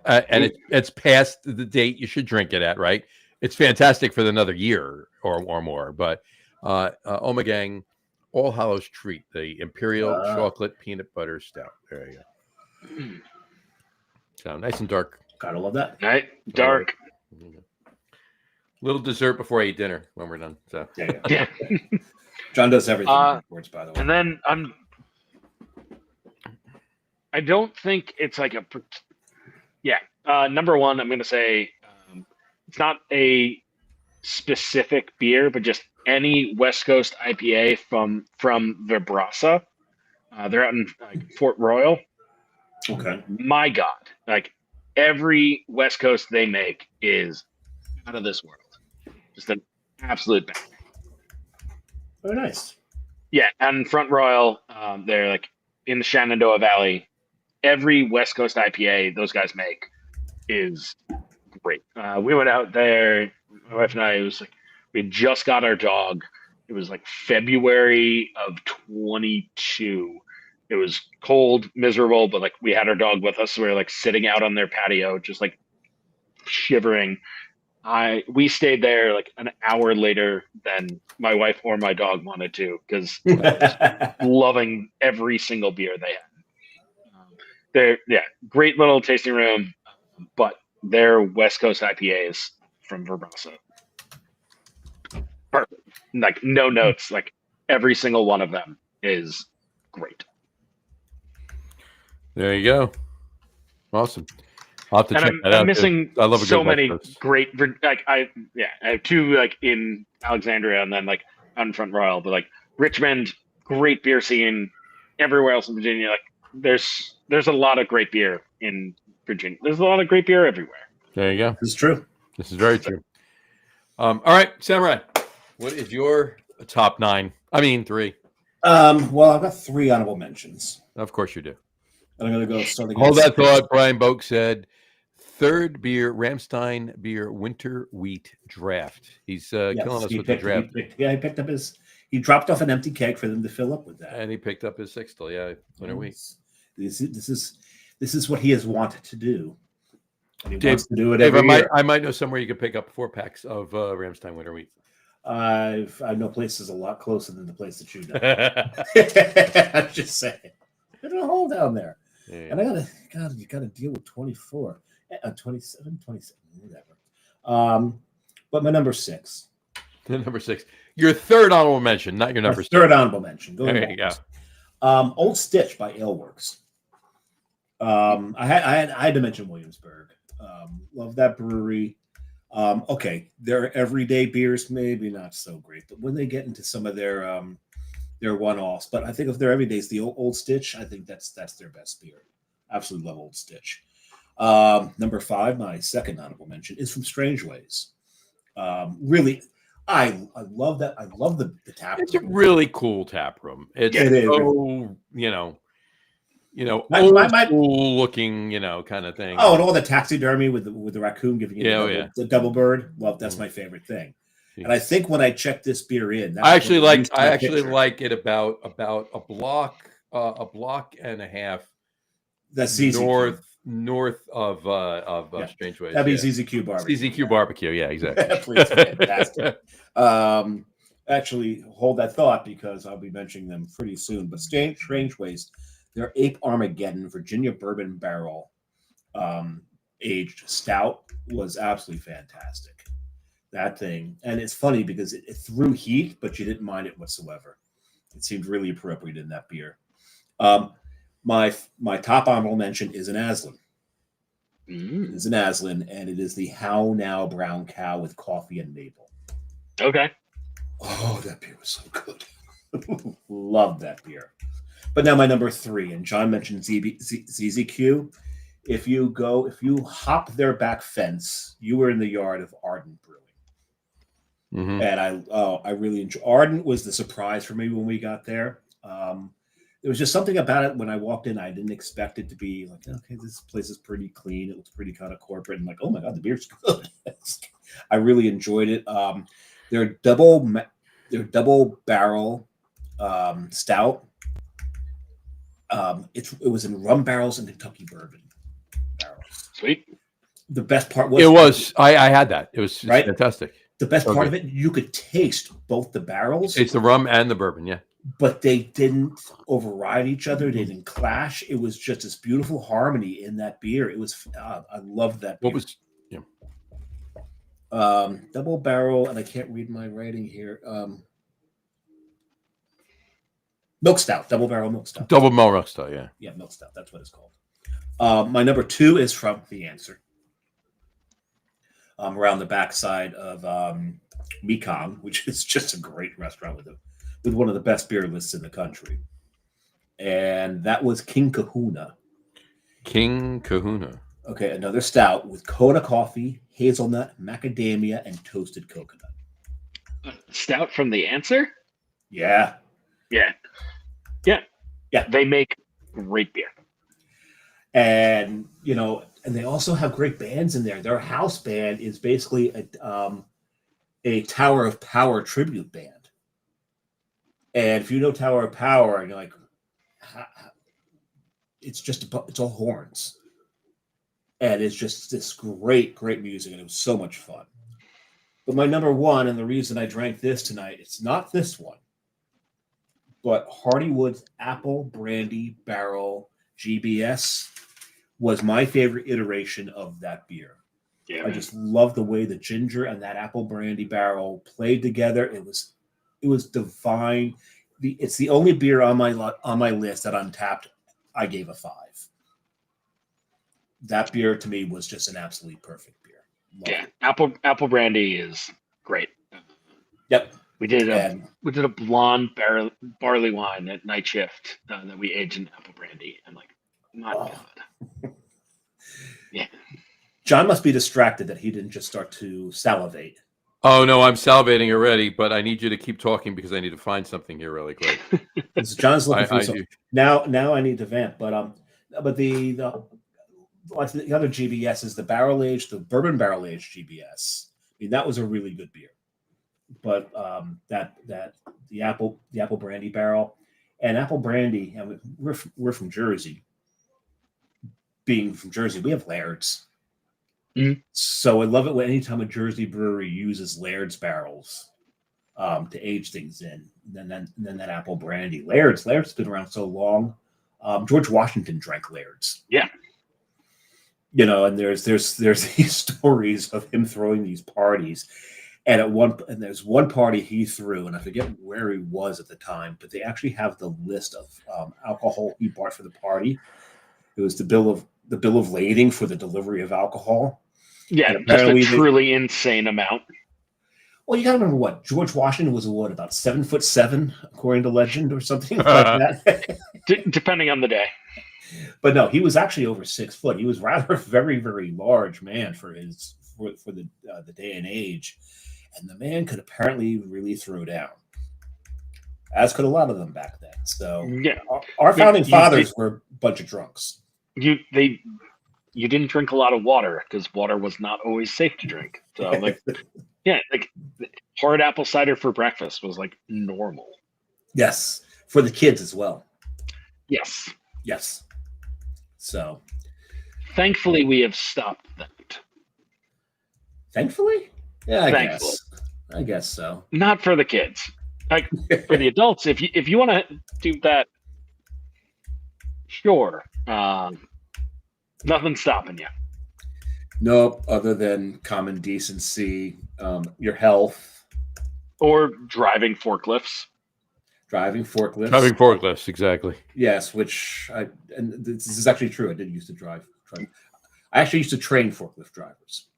[SPEAKER 1] it's past the date you should drink it at, right? It's fantastic for another year or more. But Omegang All Hallows Treat, the Imperial Chocolate Peanut Butter Stout. There you go. So nice and dark.
[SPEAKER 2] Gotta love that.
[SPEAKER 3] Right, dark.
[SPEAKER 1] Little dessert before I eat dinner when we're done. So
[SPEAKER 3] yeah.
[SPEAKER 2] John does everything backwards, by the way.
[SPEAKER 3] And then I don't think it's like number 1, I'm going to say it's not a specific beer, but just any West Coast IPA from Vibrasa. They're out in Fort Royal.
[SPEAKER 2] Okay.
[SPEAKER 3] My God, like every West Coast they make is out of this world. Just an absolute bang.
[SPEAKER 2] Very nice.
[SPEAKER 3] Yeah, and Front Royal, they're like in the Shenandoah Valley. Every West Coast IPA those guys make is great. We went out there, my wife and I. It was like we had just got our dog. It was like February of 22. It was cold, miserable, but like we had our dog with us. So we were like sitting out on their patio, just like shivering. We stayed there like an hour later than my wife or my dog wanted to because loving every single beer they had. They're great little tasting room, but their West Coast IPAs from Vibrasa, perfect. Like no notes, like every single one of them is great.
[SPEAKER 1] There you go. Awesome. I'll have to check that out.
[SPEAKER 3] I'm missing
[SPEAKER 1] I love
[SPEAKER 3] so many great. Like I have 2 like in Alexandria and then like out in Front Royal, but like Richmond, great beer scene. Everywhere else in Virginia, like there's a lot of great beer in Virginia. There's a lot of great beer everywhere.
[SPEAKER 1] There you go.
[SPEAKER 2] This is true.
[SPEAKER 1] This is very true. All right, Samurai, what is your top 9? I mean 3.
[SPEAKER 2] Well, I've got 3 honorable mentions.
[SPEAKER 1] Of course you do.
[SPEAKER 2] And I'm going to go starting.
[SPEAKER 1] Hold that thought. Brian Boak said, 3rd beer, Ramstein beer, winter wheat draft. He's killing us with the draft.
[SPEAKER 2] He He dropped off an empty keg for them to fill up with that.
[SPEAKER 1] And he picked up his 6 still. Yeah, winter wheat.
[SPEAKER 2] This is what he has wanted to do. And he
[SPEAKER 1] Dave,
[SPEAKER 2] wants to do it
[SPEAKER 1] Dave,
[SPEAKER 2] every year.
[SPEAKER 1] I might know somewhere you could pick up 4 packs of Ramstein winter wheat.
[SPEAKER 2] I know places a lot closer than the place that you know. I'm just saying. There's a hole down there.
[SPEAKER 1] Yeah.
[SPEAKER 2] And you gotta deal with 24, 27, whatever. But my number 6.
[SPEAKER 1] Number 6. Your third honorable mention, not your number 6.
[SPEAKER 2] Third honorable mention.
[SPEAKER 1] There you go.
[SPEAKER 2] Old Stitch by Aleworks. I had to mention Williamsburg. Love that brewery. Okay, their everyday beers maybe not so great, but when they get into some of their one-offs, but I think if they're everydays, the Old Stitch, I think that's their best beer. Absolutely love Old Stitch. Number 5, my second honorable mention, is from Strange Ways. Really, I love that. I love the tap room.
[SPEAKER 1] It's a really cool tap room. It's so, old school looking, kind of thing.
[SPEAKER 2] Oh, and all the taxidermy with the raccoon giving you the double bird. Well, that's my favorite thing. And I think when I checked this beer in,
[SPEAKER 1] I actually like it about a block and a half.
[SPEAKER 2] That's
[SPEAKER 1] north of Strange Ways.
[SPEAKER 2] That'd be ZZQ Barbecue.
[SPEAKER 1] ZZQ Barbecue, yeah, exactly.
[SPEAKER 2] Please, fantastic. Actually, hold that thought because I'll be mentioning them pretty soon. But Strange Ways, their Ape Armageddon Virginia Bourbon Barrel aged stout was absolutely fantastic. That thing, and it's funny because it threw heat, but you didn't mind it whatsoever. It seemed really appropriate in that beer. My top honorable mention is an Aslan. It's an Aslan, and it is the How Now Brown Cow with coffee and maple.
[SPEAKER 3] Okay.
[SPEAKER 2] Oh, that beer was so good. Love that beer. But now my number 3, and John mentioned ZZQ. If you hop their back fence, you were in the yard of Ardent Brewing.
[SPEAKER 1] Mm-hmm.
[SPEAKER 2] And I really enjoy. Ardent was the surprise for me when we got there. There was just something about it when I walked in. I didn't expect it to be like, okay, this place is pretty clean. It looks pretty kind of corporate. And like, oh my God, the beer's good. I really enjoyed it. Their double barrel stout. It was in rum barrels and Kentucky bourbon barrels.
[SPEAKER 3] Sweet.
[SPEAKER 2] The best part was
[SPEAKER 1] I had that. It was fantastic.
[SPEAKER 2] The best part of it, you could taste both the barrels.
[SPEAKER 1] It's the rum and the bourbon, yeah.
[SPEAKER 2] But they didn't override each other. They didn't clash. It was just this beautiful harmony in that beer. It was, I loved that beer. Double barrel, and I can't read my writing here. Milk stout, double barrel milk stout.
[SPEAKER 1] Double milk stout, yeah.
[SPEAKER 2] Yeah, milk stout. That's what it's called. My number 2 is from The Answer. Around the backside of Mekong, which is just a great restaurant with one of the best beer lists in the country. And that was King Kahuna.
[SPEAKER 1] King Kahuna.
[SPEAKER 2] Okay, another stout with Kona coffee, hazelnut, macadamia, and toasted coconut.
[SPEAKER 3] Stout from The Answer?
[SPEAKER 2] Yeah.
[SPEAKER 3] Yeah. They make great beer.
[SPEAKER 2] And, and they also have great bands in there. Their house band is basically a Tower of Power tribute band. And if you know Tower of Power, and you're like, it's all horns. And it's just this great, great music. And it was so much fun. But my number 1, and the reason I drank this tonight, it's not this one, but Hardywood's Apple Brandy Barrel GBS was my favorite iteration of that beer.
[SPEAKER 3] Yeah,
[SPEAKER 2] I just love the way the ginger and that apple brandy barrel played together. It was divine. It's the only beer on my list that Untapped I gave a 5. That beer to me was just an absolutely perfect beer.
[SPEAKER 3] Love it. Apple brandy is great.
[SPEAKER 2] Yep.
[SPEAKER 3] We did a blonde barley wine at night shift that we aged in apple brandy. I'm like, my God. Yeah.
[SPEAKER 2] John must be distracted that he didn't just start to salivate.
[SPEAKER 1] Oh no, I'm salivating already, but I need you to keep talking because I need to find something here really quick.
[SPEAKER 2] John's looking for something. Now I need to vamp, but the other GBS is the bourbon barrel aged GBS. I mean, that was a really good beer. that the apple brandy barrel and apple brandy. And we're from Jersey. Being from Jersey, we have Laird's. So I love it when anytime a Jersey brewery uses Laird's barrels to age things in. And then that apple brandy. Laird's been around so long. George Washington drank Laird's.
[SPEAKER 3] Yeah.
[SPEAKER 2] And there's these stories of him throwing these parties. And there's one party he threw, and I forget where he was at the time, but they actually have the list of alcohol he bought for the party. It was the bill of lading for the delivery of alcohol.
[SPEAKER 3] Yeah, just a truly insane amount.
[SPEAKER 2] Well, you got to remember what George Washington was. About 7'7", according to legend, or something like that.
[SPEAKER 3] Depending on the day.
[SPEAKER 2] But no, he was actually over 6 foot. He was rather a very, very large man for the day and age, and the man could apparently really throw down, as could a lot of them back then. So
[SPEAKER 3] yeah,
[SPEAKER 2] our founding fathers were a bunch of drunks.
[SPEAKER 3] You didn't drink a lot of water because water was not always safe to drink. So hard apple cider for breakfast was like normal. Yes,
[SPEAKER 2] for the kids as well.
[SPEAKER 3] Yes.
[SPEAKER 2] So,
[SPEAKER 3] thankfully, we have stopped that.
[SPEAKER 2] Thankfully? Yeah, I guess so.
[SPEAKER 3] Not for the kids. Like for the adults, if you want to do that, sure. Nothing's stopping you.
[SPEAKER 2] Nope, other than common decency, your health,
[SPEAKER 3] or driving forklifts.
[SPEAKER 2] Driving forklifts,
[SPEAKER 1] exactly.
[SPEAKER 2] Yes, and this is actually true. I did used to drive. I actually used to train forklift drivers.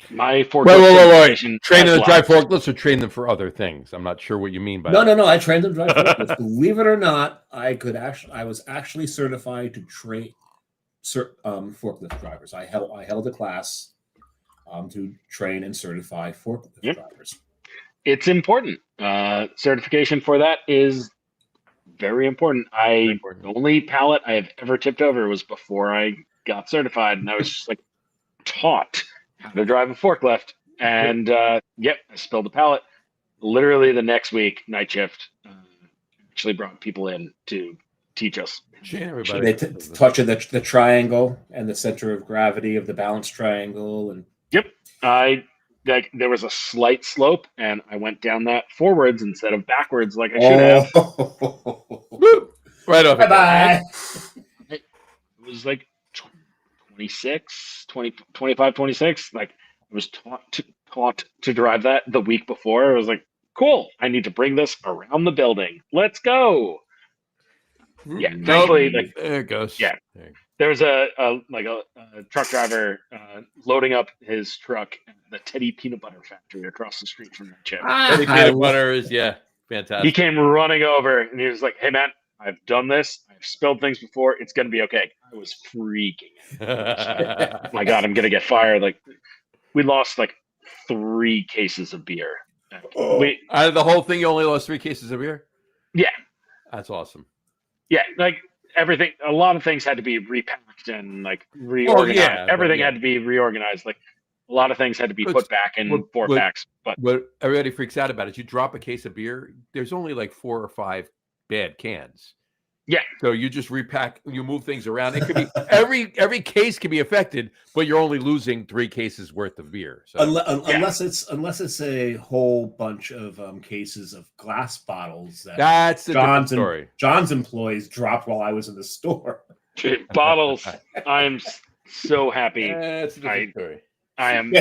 [SPEAKER 3] My forklift.
[SPEAKER 1] Wait. Train them to drive forklifts or train them for other things? I'm not sure what you mean by that.
[SPEAKER 2] No. I trained them to drive forklifts. Believe it or not, I was actually certified to train forklift drivers. I held a class to train and certify forklift drivers.
[SPEAKER 3] It's important. Certification for that is very important. The only pallet I have ever tipped over was before I got certified, and I was just like taught how to drive a forklift. And I spilled the pallet. Literally the next week, night shift, actually brought people in to teach us.
[SPEAKER 2] They taught you the triangle and the center of gravity of the balance triangle, and
[SPEAKER 3] there was a slight slope, and I went down that forwards instead of backwards like I should have.
[SPEAKER 1] Right off.
[SPEAKER 2] Bye-bye.
[SPEAKER 3] It was like 25, 26. Like I was taught to drive that the week before. I was like, cool, I need to bring this around the building. Let's go. Yeah, thankfully,
[SPEAKER 1] there it goes.
[SPEAKER 3] Yeah. There was a truck driver loading up his truck at the Teddy Peanut Butter Factory across the street from that chip.
[SPEAKER 1] Teddy Peanut Butter is fantastic.
[SPEAKER 3] He came running over and he was like, "Hey man, I've done this. I've spilled things before. It's gonna be okay." I was freaking out. Oh my God, I'm gonna get fired. Like we lost like 3 cases of beer.
[SPEAKER 1] Out of the whole thing, you only lost 3 cases of beer?
[SPEAKER 3] Yeah.
[SPEAKER 1] That's awesome.
[SPEAKER 3] Yeah, like everything, a lot of things had to be repacked and like reorganized. Everything had to be reorganized. Like a lot of things had to be put back in 4-packs. But
[SPEAKER 1] what everybody freaks out about is you drop a case of beer, there's only like 4 or 5 bad cans.
[SPEAKER 3] Yeah.
[SPEAKER 1] So you just repack, you move things around. It could be every case can be affected, but you're only losing 3 cases worth of beer. So.
[SPEAKER 2] Unless it's a whole bunch of cases of glass bottles
[SPEAKER 1] that's a different story.
[SPEAKER 2] John's employees dropped while I was in the store.
[SPEAKER 3] Bottles. I'm so happy.
[SPEAKER 1] That's a different story.
[SPEAKER 3] I am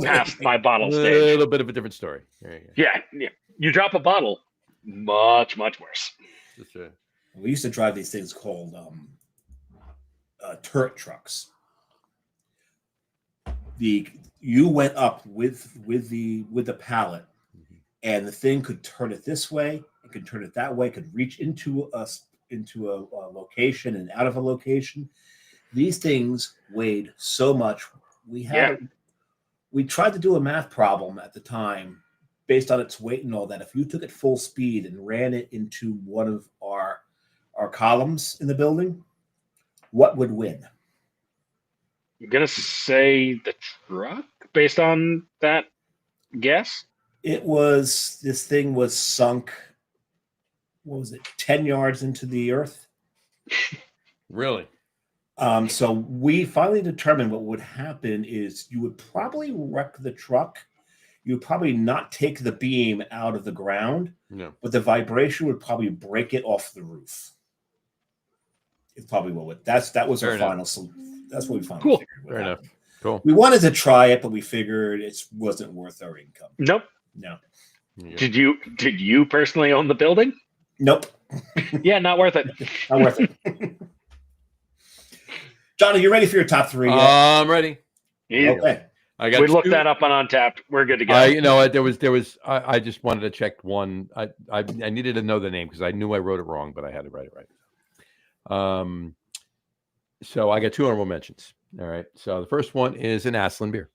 [SPEAKER 3] past my bottle stage.
[SPEAKER 1] A little bit of a different story. There you go.
[SPEAKER 3] Yeah. You drop a bottle, much worse.
[SPEAKER 1] That's right.
[SPEAKER 2] We used to drive these things called turret trucks. You went up with the pallet, and the thing could turn it this way, it could turn it that way, it could reach into a location and out of a location. These things weighed so much. We tried to do a math problem at the time based on its weight and all that. If you took it full speed and ran it into one of our columns in the building, what would win?
[SPEAKER 3] I'm gonna say the truck based on that guess.
[SPEAKER 2] This thing was sunk, what was it, 10 yards into the earth?
[SPEAKER 1] Really?
[SPEAKER 2] So we finally determined what would happen is you would probably wreck the truck. You would probably not take the beam out of the ground,
[SPEAKER 1] No.
[SPEAKER 2] but the vibration would probably break it off the roof. It's probably what would. That was
[SPEAKER 1] Fair
[SPEAKER 2] our
[SPEAKER 1] enough.
[SPEAKER 2] final. So that's what we finally
[SPEAKER 3] Cool.
[SPEAKER 2] figured.
[SPEAKER 1] Fair enough. Cool.
[SPEAKER 2] We wanted to try it, but we figured it wasn't worth our income.
[SPEAKER 3] Nope.
[SPEAKER 2] No.
[SPEAKER 1] Yeah.
[SPEAKER 3] Did you personally own the building?
[SPEAKER 2] Nope.
[SPEAKER 3] Yeah, not worth it.
[SPEAKER 2] Not worth it. John, are you ready for your top three?
[SPEAKER 1] I'm ready.
[SPEAKER 3] Easy.
[SPEAKER 2] Okay.
[SPEAKER 1] I got
[SPEAKER 3] We looked
[SPEAKER 1] two-
[SPEAKER 3] that up on Untapped. We're good to go.
[SPEAKER 1] there was. I just wanted to check one. I needed to know the name because I knew I wrote it wrong, but I had to write it right. So I got two honorable mentions. All right. So the first one is an Aslan beer.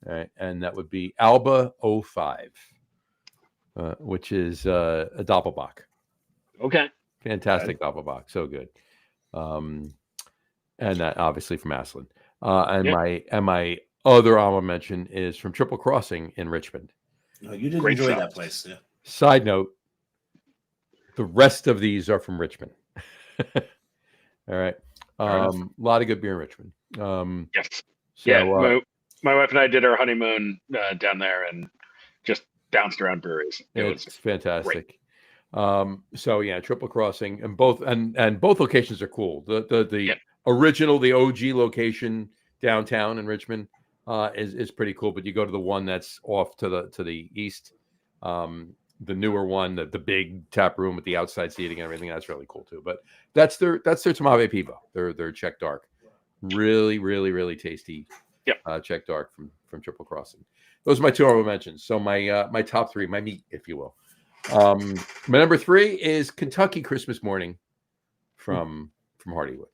[SPEAKER 1] All right, and that would be Alba 05, which is a Doppelbock.
[SPEAKER 3] Okay.
[SPEAKER 1] Fantastic Doppelbock, so good. And that obviously from Aslan. My other honorable mention is from Triple Crossing in Richmond.
[SPEAKER 2] Oh, you did
[SPEAKER 3] Great
[SPEAKER 2] enjoy
[SPEAKER 3] stuff.
[SPEAKER 2] that place. Yeah.
[SPEAKER 1] Side note: the rest of these are from Richmond. All right, a lot of good beer in Richmond.
[SPEAKER 3] Yes.
[SPEAKER 1] So,
[SPEAKER 3] Yeah. My wife and I did our honeymoon down there and just bounced around breweries.
[SPEAKER 1] It's fantastic. So yeah, Triple Crossing and both locations are cool. The original, the OG location downtown in Richmond is pretty cool, but you go to the one that's off to the east, the newer one, the big tap room with the outside seating and everything. That's really cool too. But that's their Tomave Pivo, their Czech dark, really, really, really tasty. Czech dark from Triple Crossing. Those are my two honorable mentions. So my top three, my meat, if you will. My number three is Kentucky Christmas Morning from Hardywood.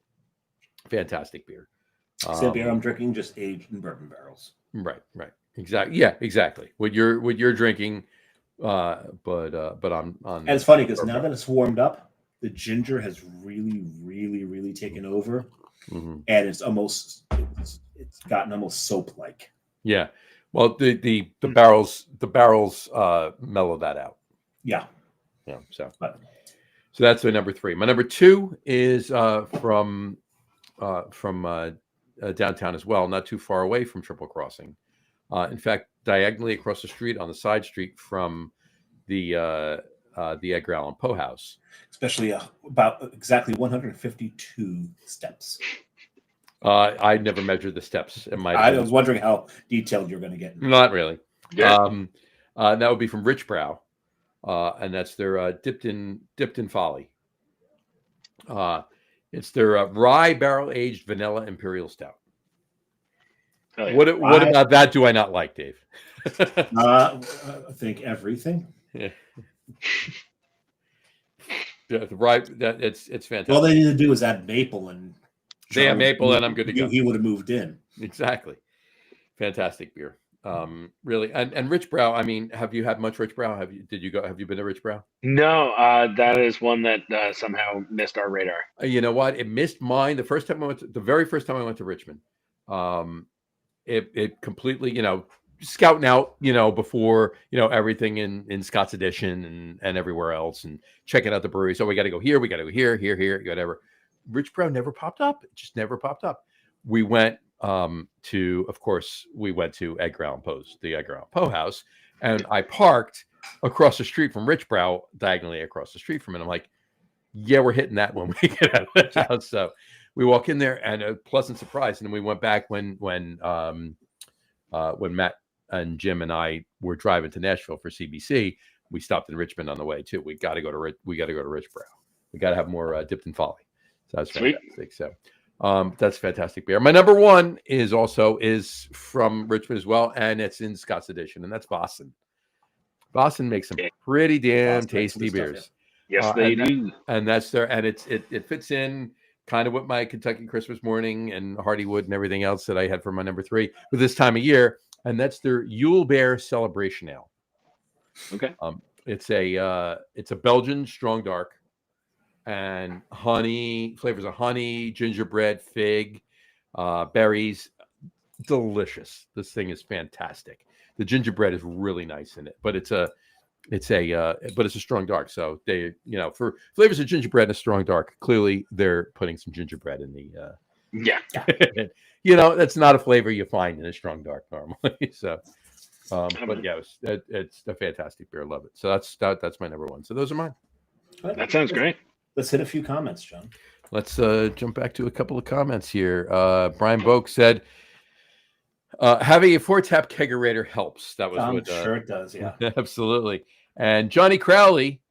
[SPEAKER 1] Fantastic beer.
[SPEAKER 2] Same beer I'm drinking, just aged in bourbon barrels.
[SPEAKER 1] Right. Exactly. Yeah, exactly. What you're drinking, but I'm on.
[SPEAKER 2] And it's funny because now that it's warmed up, the ginger has really, really, really taken over, and it's gotten almost soap like.
[SPEAKER 1] Yeah. Well, the barrels mellow that out.
[SPEAKER 2] Yeah.
[SPEAKER 1] Yeah. So that's my number three. My number two is from downtown as well, not too far away from Triple Crossing. In fact, diagonally across the street on the side street from the Edgar Allan Poe House.
[SPEAKER 2] Especially about exactly 152 steps.
[SPEAKER 1] I never measured the steps in my.
[SPEAKER 2] I was wondering how detailed you're going to get.
[SPEAKER 1] Not really.
[SPEAKER 3] Yeah.
[SPEAKER 1] That would be from Rich Brow, and that's their dipped in folly. It's their rye barrel aged vanilla imperial stout.
[SPEAKER 3] Oh, yeah.
[SPEAKER 1] What about that do I not like, Dave?
[SPEAKER 2] I think everything.
[SPEAKER 1] Yeah. The rye, it's fantastic.
[SPEAKER 2] All they need to do is add maple and.
[SPEAKER 1] They have maple, and I'm good to go.
[SPEAKER 2] He would have moved in.
[SPEAKER 1] Exactly. Fantastic beer. Really. And Rich Brow, I mean, have you had much Rich Brow? Have you been to Rich Brow?
[SPEAKER 3] No, that is one that somehow missed our radar.
[SPEAKER 1] You know what? It missed mine the very first time I went to Richmond. It completely, scouting out, before, everything in Scott's Edition and everywhere else and checking out the brewery. So we got to go here, we got to go here, whatever. Rich Brow never popped up. It just never popped up. We went to Edgar Allan Poe's, the Edgar Allan Poe House, and I parked across the street from Rich Brow, diagonally across the street from it. I'm like, yeah, we're hitting that when we get out of the house. So we walk in there, and a pleasant surprise. And then we went back when Matt and Jim and I were driving to Nashville for CBC. We stopped in Richmond on the way too. We got to go to Rich Brow. We got to have more dipped in folly. So that's fantastic. So that's fantastic beer. My number one is from Richmond as well, and it's in Scott's Edition, and that's Boston. Boston makes some pretty damn tasty beers.
[SPEAKER 3] Yes, they do.
[SPEAKER 1] And that's it fits in kind of with my Kentucky Christmas Morning and Hardywood and everything else that I had for my number three with this time of year, and that's their Yule Bear Celebration Ale.
[SPEAKER 3] Okay.
[SPEAKER 1] It's a Belgian strong dark. And flavors of honey, gingerbread, fig, berries, delicious. This thing is fantastic. The gingerbread is really nice in it, but it's a strong dark. So they, for flavors of gingerbread and a strong dark, clearly they're putting some gingerbread in the.
[SPEAKER 3] Yeah.
[SPEAKER 1] That's not a flavor you find in a strong dark normally. So, but yeah, it's a fantastic beer. Love it. So that's my number one. So those are mine.
[SPEAKER 3] That sounds great.
[SPEAKER 2] Let's hit a few comments, John.
[SPEAKER 1] Let's jump back to a couple of comments here. Brian Boak said, having a 4-tap kegerator helps. That was what.
[SPEAKER 2] Sure it does, yeah.
[SPEAKER 1] Absolutely. And Johnny Crowley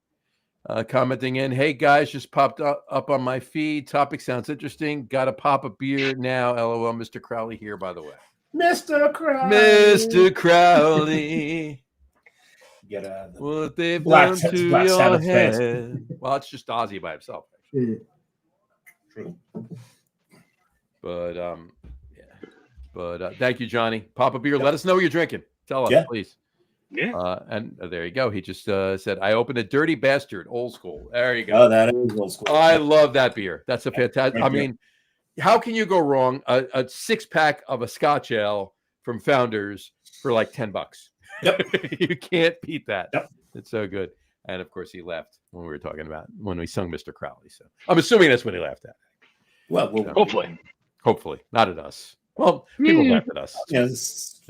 [SPEAKER 1] commenting in, hey guys, just popped up on my feed. Topic sounds interesting. Got to pop a beer now. LOL, Mr. Crowley here, by the way.
[SPEAKER 2] Mr. Crowley.
[SPEAKER 1] Mr. Crowley.
[SPEAKER 2] Get
[SPEAKER 1] what they've
[SPEAKER 2] Black
[SPEAKER 1] done to
[SPEAKER 2] Black
[SPEAKER 1] your
[SPEAKER 2] Sabbath
[SPEAKER 1] head.
[SPEAKER 2] fans.
[SPEAKER 1] Well, it's just Ozzy by himself. Actually.
[SPEAKER 2] True.
[SPEAKER 1] But thank you, Johnny. Pop a beer. Let us know what you're drinking. Tell us, please.
[SPEAKER 3] Yeah.
[SPEAKER 1] And there you go. He just said, I opened a Dirty Bastard, old school. There you go.
[SPEAKER 2] Oh, that is old school.
[SPEAKER 1] I love that beer. That's a fantastic. I mean, how can you go wrong? A 6-pack of a Scotch ale from Founders for like $10.
[SPEAKER 2] Yep.
[SPEAKER 1] You can't beat that.
[SPEAKER 2] Yep.
[SPEAKER 1] It's so good. And of course, he laughed when we were talking about when we sung Mr. Crowley. So I'm assuming that's what he laughed at.
[SPEAKER 2] Well,
[SPEAKER 3] hopefully
[SPEAKER 1] not at us. Well, people laugh at us.
[SPEAKER 2] Yeah, it's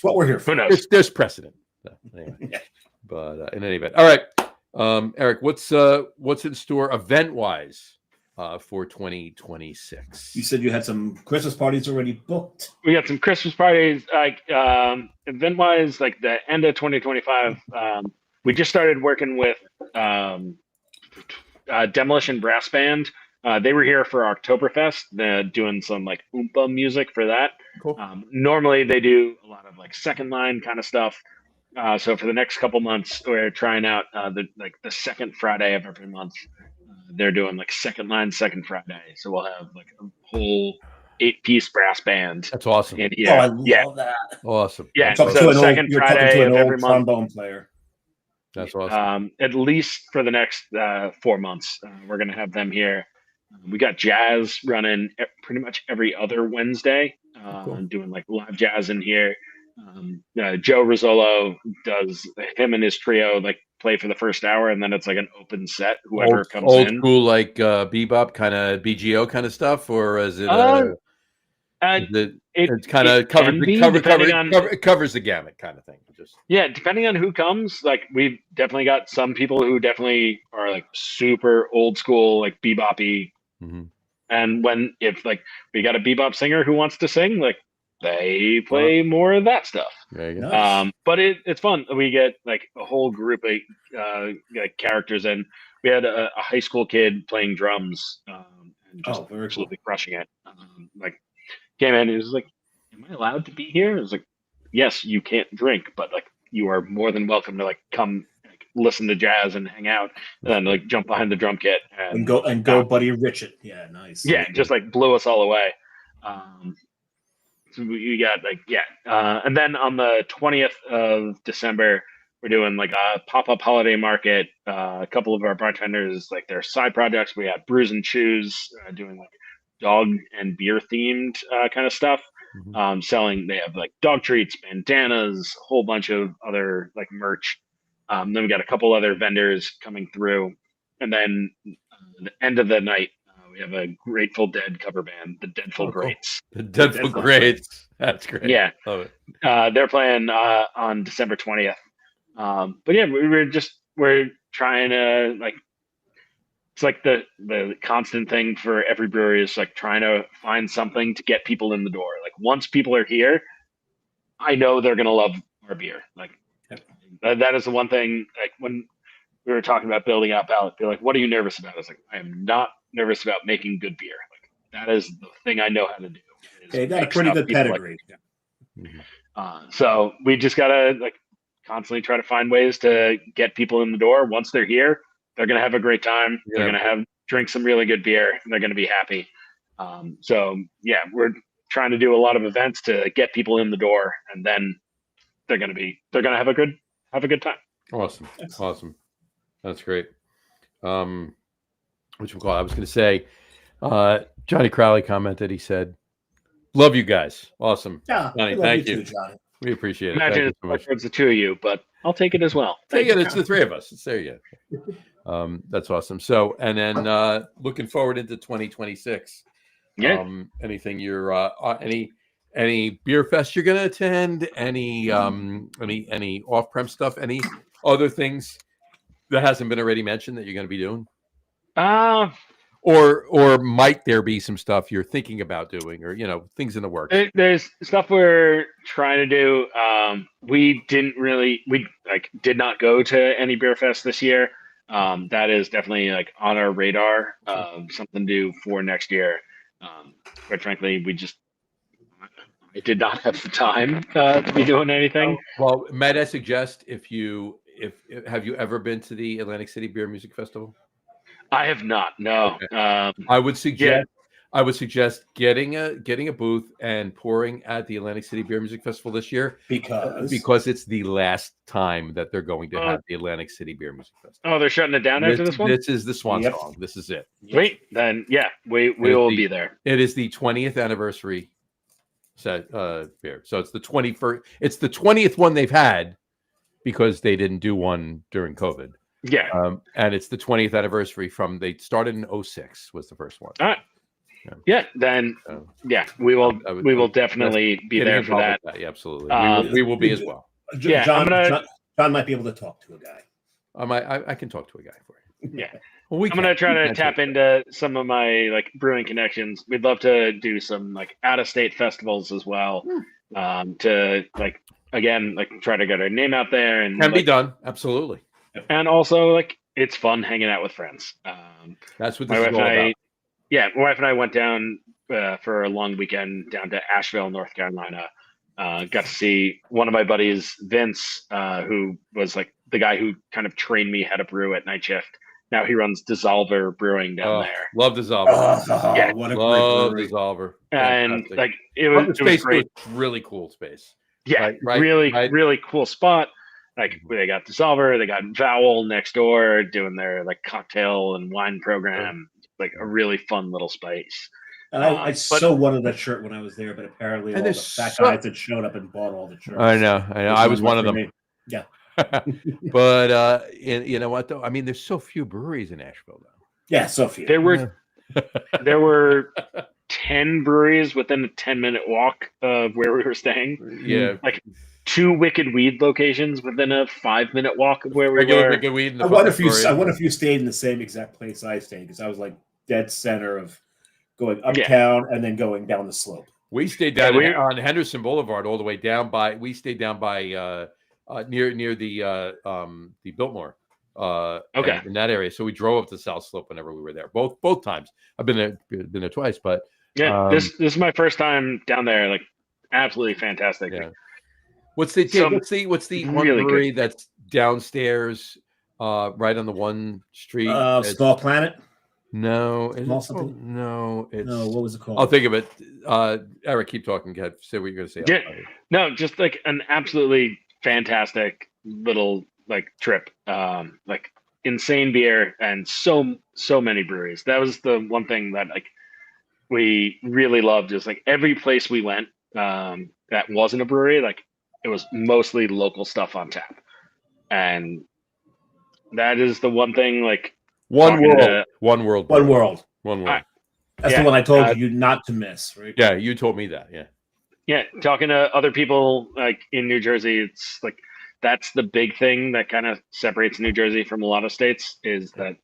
[SPEAKER 2] what we're here for.
[SPEAKER 3] Who knows?
[SPEAKER 1] There's precedent. So, anyway.
[SPEAKER 2] Yeah.
[SPEAKER 1] But in any event, all right, Eric, what's in store event wise for 2026?
[SPEAKER 2] You said you had some Christmas parties already booked.
[SPEAKER 3] We got some Christmas parties, like event wise, like the end of 2025. We just started working with Demolition Brass Band. They were here for Oktoberfest, doing some like oompa music for that.
[SPEAKER 1] Cool.
[SPEAKER 3] Normally they do a lot of like second line kind of stuff. So for the next couple months, we're trying out the second Friday of every month. They're doing like second line, second Friday. So we'll have like a whole 8-piece brass band.
[SPEAKER 1] That's awesome.
[SPEAKER 3] And
[SPEAKER 2] Oh, I love that.
[SPEAKER 1] Awesome.
[SPEAKER 3] Yeah.
[SPEAKER 1] That's
[SPEAKER 3] So
[SPEAKER 1] awesome.
[SPEAKER 3] second Friday of every month.
[SPEAKER 2] Trombone player.
[SPEAKER 1] That's awesome.
[SPEAKER 3] At least for the next 4 months, we're going to have them here. We got jazz running pretty much every other Wednesday, doing like live jazz in here. Joe Rizzolo does him and his trio like play for the first hour, and then it's like an open set. Whoever comes in,
[SPEAKER 1] old school like bebop kind of BGO kind of stuff, or is it? It's kind of it covers the gamut kind of thing.
[SPEAKER 3] Depending on who comes. Like we've definitely got some people who definitely are like super old school, like bebop-y.
[SPEAKER 1] Mm-hmm.
[SPEAKER 3] And if like we got a bebop singer who wants to sing, like they play more of that stuff.
[SPEAKER 2] Nice.
[SPEAKER 3] But it's fun. We get like a whole group of like characters, and we had a high school kid playing drums, and just absolutely crushing it. Like came in and was like, "Am I allowed to be here?" I was like, "Yes, you can't drink, but like you are more than welcome to like come listen to jazz and hang out, and then like jump behind the drum kit
[SPEAKER 2] and go, Buddy Richard." Yeah, nice.
[SPEAKER 3] Yeah, just like blew us all away. So we got and then on the 20th of December, we're doing like a pop-up holiday market. A couple of our bartenders, like their side projects, we have Brews and Chews, doing like dog and beer themed kind of stuff.
[SPEAKER 1] Mm-hmm.
[SPEAKER 3] Selling, they have like dog treats, bandanas, a whole bunch of other like merch. Then we got a couple other vendors coming through, and then the end of the night, we have a Grateful Dead cover band, the Deadful Greats.
[SPEAKER 1] The Deadful Greats. That's great.
[SPEAKER 3] Yeah,
[SPEAKER 1] love it.
[SPEAKER 3] They're playing on December 20th. But yeah, we're trying to like. It's like the constant thing for every brewery is like trying to find something to get people in the door. Like once people are here, I know they're gonna love our beer. Like that is the one thing. Like when we were talking about building out Pallet, they're like, "What are you nervous about?" I was like, "I am not nervous about making good beer. Like that is the thing I know how to do."
[SPEAKER 2] Okay, got a pretty good pedigree.
[SPEAKER 3] So we just gotta like constantly try to find ways to get people in the door. Once they're here, they're gonna have a great time. Yeah. They're gonna drink some really good beer, and they're gonna be happy. So yeah, we're trying to do a lot of events to get people in the door, and then they're gonna have a good time.
[SPEAKER 1] Awesome. That's great. I was gonna say, Johnny Crowley commented. He said, "Love you guys. Awesome.
[SPEAKER 2] Yeah,
[SPEAKER 1] Johnny, thank you.
[SPEAKER 2] Too, Johnny.
[SPEAKER 1] We appreciate it.
[SPEAKER 3] Imagine
[SPEAKER 1] Thank you
[SPEAKER 3] it's
[SPEAKER 1] so
[SPEAKER 3] more
[SPEAKER 1] much.
[SPEAKER 3] towards the two of you, but I'll take it as well.
[SPEAKER 1] Take it. It's the three of us. It's there you go. That's awesome. So, and then looking forward into 2026.
[SPEAKER 3] Yeah.
[SPEAKER 1] Anything you're any beer fest you're going to attend? Any off-prem stuff? Any other things that hasn't been already mentioned that you're going to be doing? Or might there be some stuff you're thinking about doing, or things in the works?
[SPEAKER 3] There's stuff we're trying to do. We did not go to any beer fest this year. That is definitely like on our radar. Something to do for next year. Quite frankly, I did not have the time to be doing anything.
[SPEAKER 1] Well, might I suggest if have you ever been to the Atlantic City Beer Music Festival?
[SPEAKER 3] I have not. No.
[SPEAKER 1] Okay. I would suggest getting a booth and pouring at the Atlantic City Beer Music Festival this year because it's the last time that they're going to have the Atlantic City Beer Music Festival.
[SPEAKER 3] Oh, they're shutting it down after this one?
[SPEAKER 1] This is the swan song. This is it.
[SPEAKER 3] Wait, then we will be there.
[SPEAKER 1] It is the 20th anniversary beer. So it's the 21st. It's the 20th one they've had because they didn't do one during COVID.
[SPEAKER 3] Yeah.
[SPEAKER 1] And it's the 20th anniversary they started in 2006 was the first one.
[SPEAKER 3] All right. Yeah, then we will definitely be there for that.
[SPEAKER 1] Yeah, absolutely. We will be as well.
[SPEAKER 2] John might be able to talk to a guy.
[SPEAKER 1] I can talk to a guy for you.
[SPEAKER 3] Yeah.
[SPEAKER 1] Well,
[SPEAKER 3] I'm gonna try to tap into some of my brewing connections. We'd love to do some out of state festivals as well. To try to get our name out there and
[SPEAKER 1] can be done. Absolutely.
[SPEAKER 3] And also it's fun hanging out with friends.
[SPEAKER 1] That's what this is all about.
[SPEAKER 3] Yeah, my wife and I went down for a long weekend down to Asheville, North Carolina. Got to see one of my buddies, Vince, who was the guy who kind of trained me how to brew at night shift. Now he runs Dissolver Brewing down there.
[SPEAKER 1] Love Dissolver.
[SPEAKER 3] Yeah,
[SPEAKER 2] what a
[SPEAKER 1] love
[SPEAKER 2] great
[SPEAKER 1] Dissolver.
[SPEAKER 3] And it was great.
[SPEAKER 1] Really cool space.
[SPEAKER 3] Yeah, really cool spot. They got Dissolver, they got Vowel next door doing their cocktail and wine program. A really fun little space.
[SPEAKER 2] And I so wanted that shirt when I was there, but apparently all the fat guys had shown up and bought all the shirts.
[SPEAKER 1] I know. I was one of them.
[SPEAKER 2] Yeah.
[SPEAKER 1] But you know what though? I mean, there's so few breweries in Asheville though.
[SPEAKER 2] Yeah, so few.
[SPEAKER 3] There were 10 breweries within a 10-minute walk of where we were staying.
[SPEAKER 1] Yeah.
[SPEAKER 3] 2 Wicked Weed locations within a 5-minute walk of where we were.
[SPEAKER 1] Wicked Weed.
[SPEAKER 2] I wonder if you stayed in the same exact place I stayed, because I was dead center of going uptown and then going down the slope.
[SPEAKER 1] We stayed down on Henderson Boulevard all the way down by. We stayed down by near the Biltmore. In that area. So we drove up the South Slope whenever we were there. Both times. I've been there twice, but
[SPEAKER 3] this is my first time down there. Absolutely fantastic.
[SPEAKER 1] Yeah. What's the one brewery that's downstairs, right on the one street?
[SPEAKER 2] Small Planet.
[SPEAKER 1] No,
[SPEAKER 2] it's
[SPEAKER 1] what
[SPEAKER 2] was it called?
[SPEAKER 1] I'll think of it. Eric, keep talking. Say what you're going to say.
[SPEAKER 3] Yeah. No, just an absolutely fantastic little trip. Insane beer and so many breweries. That was the one thing that we really loved. Is every place we went that wasn't a brewery, it was mostly local stuff on tap, and that is the one thing.
[SPEAKER 1] One world.
[SPEAKER 2] That's the one I told you not to miss, right?
[SPEAKER 1] Yeah, you told me that.
[SPEAKER 3] Yeah. Talking to other people in New Jersey, it's that's the big thing that kind of separates New Jersey from a lot of states, is that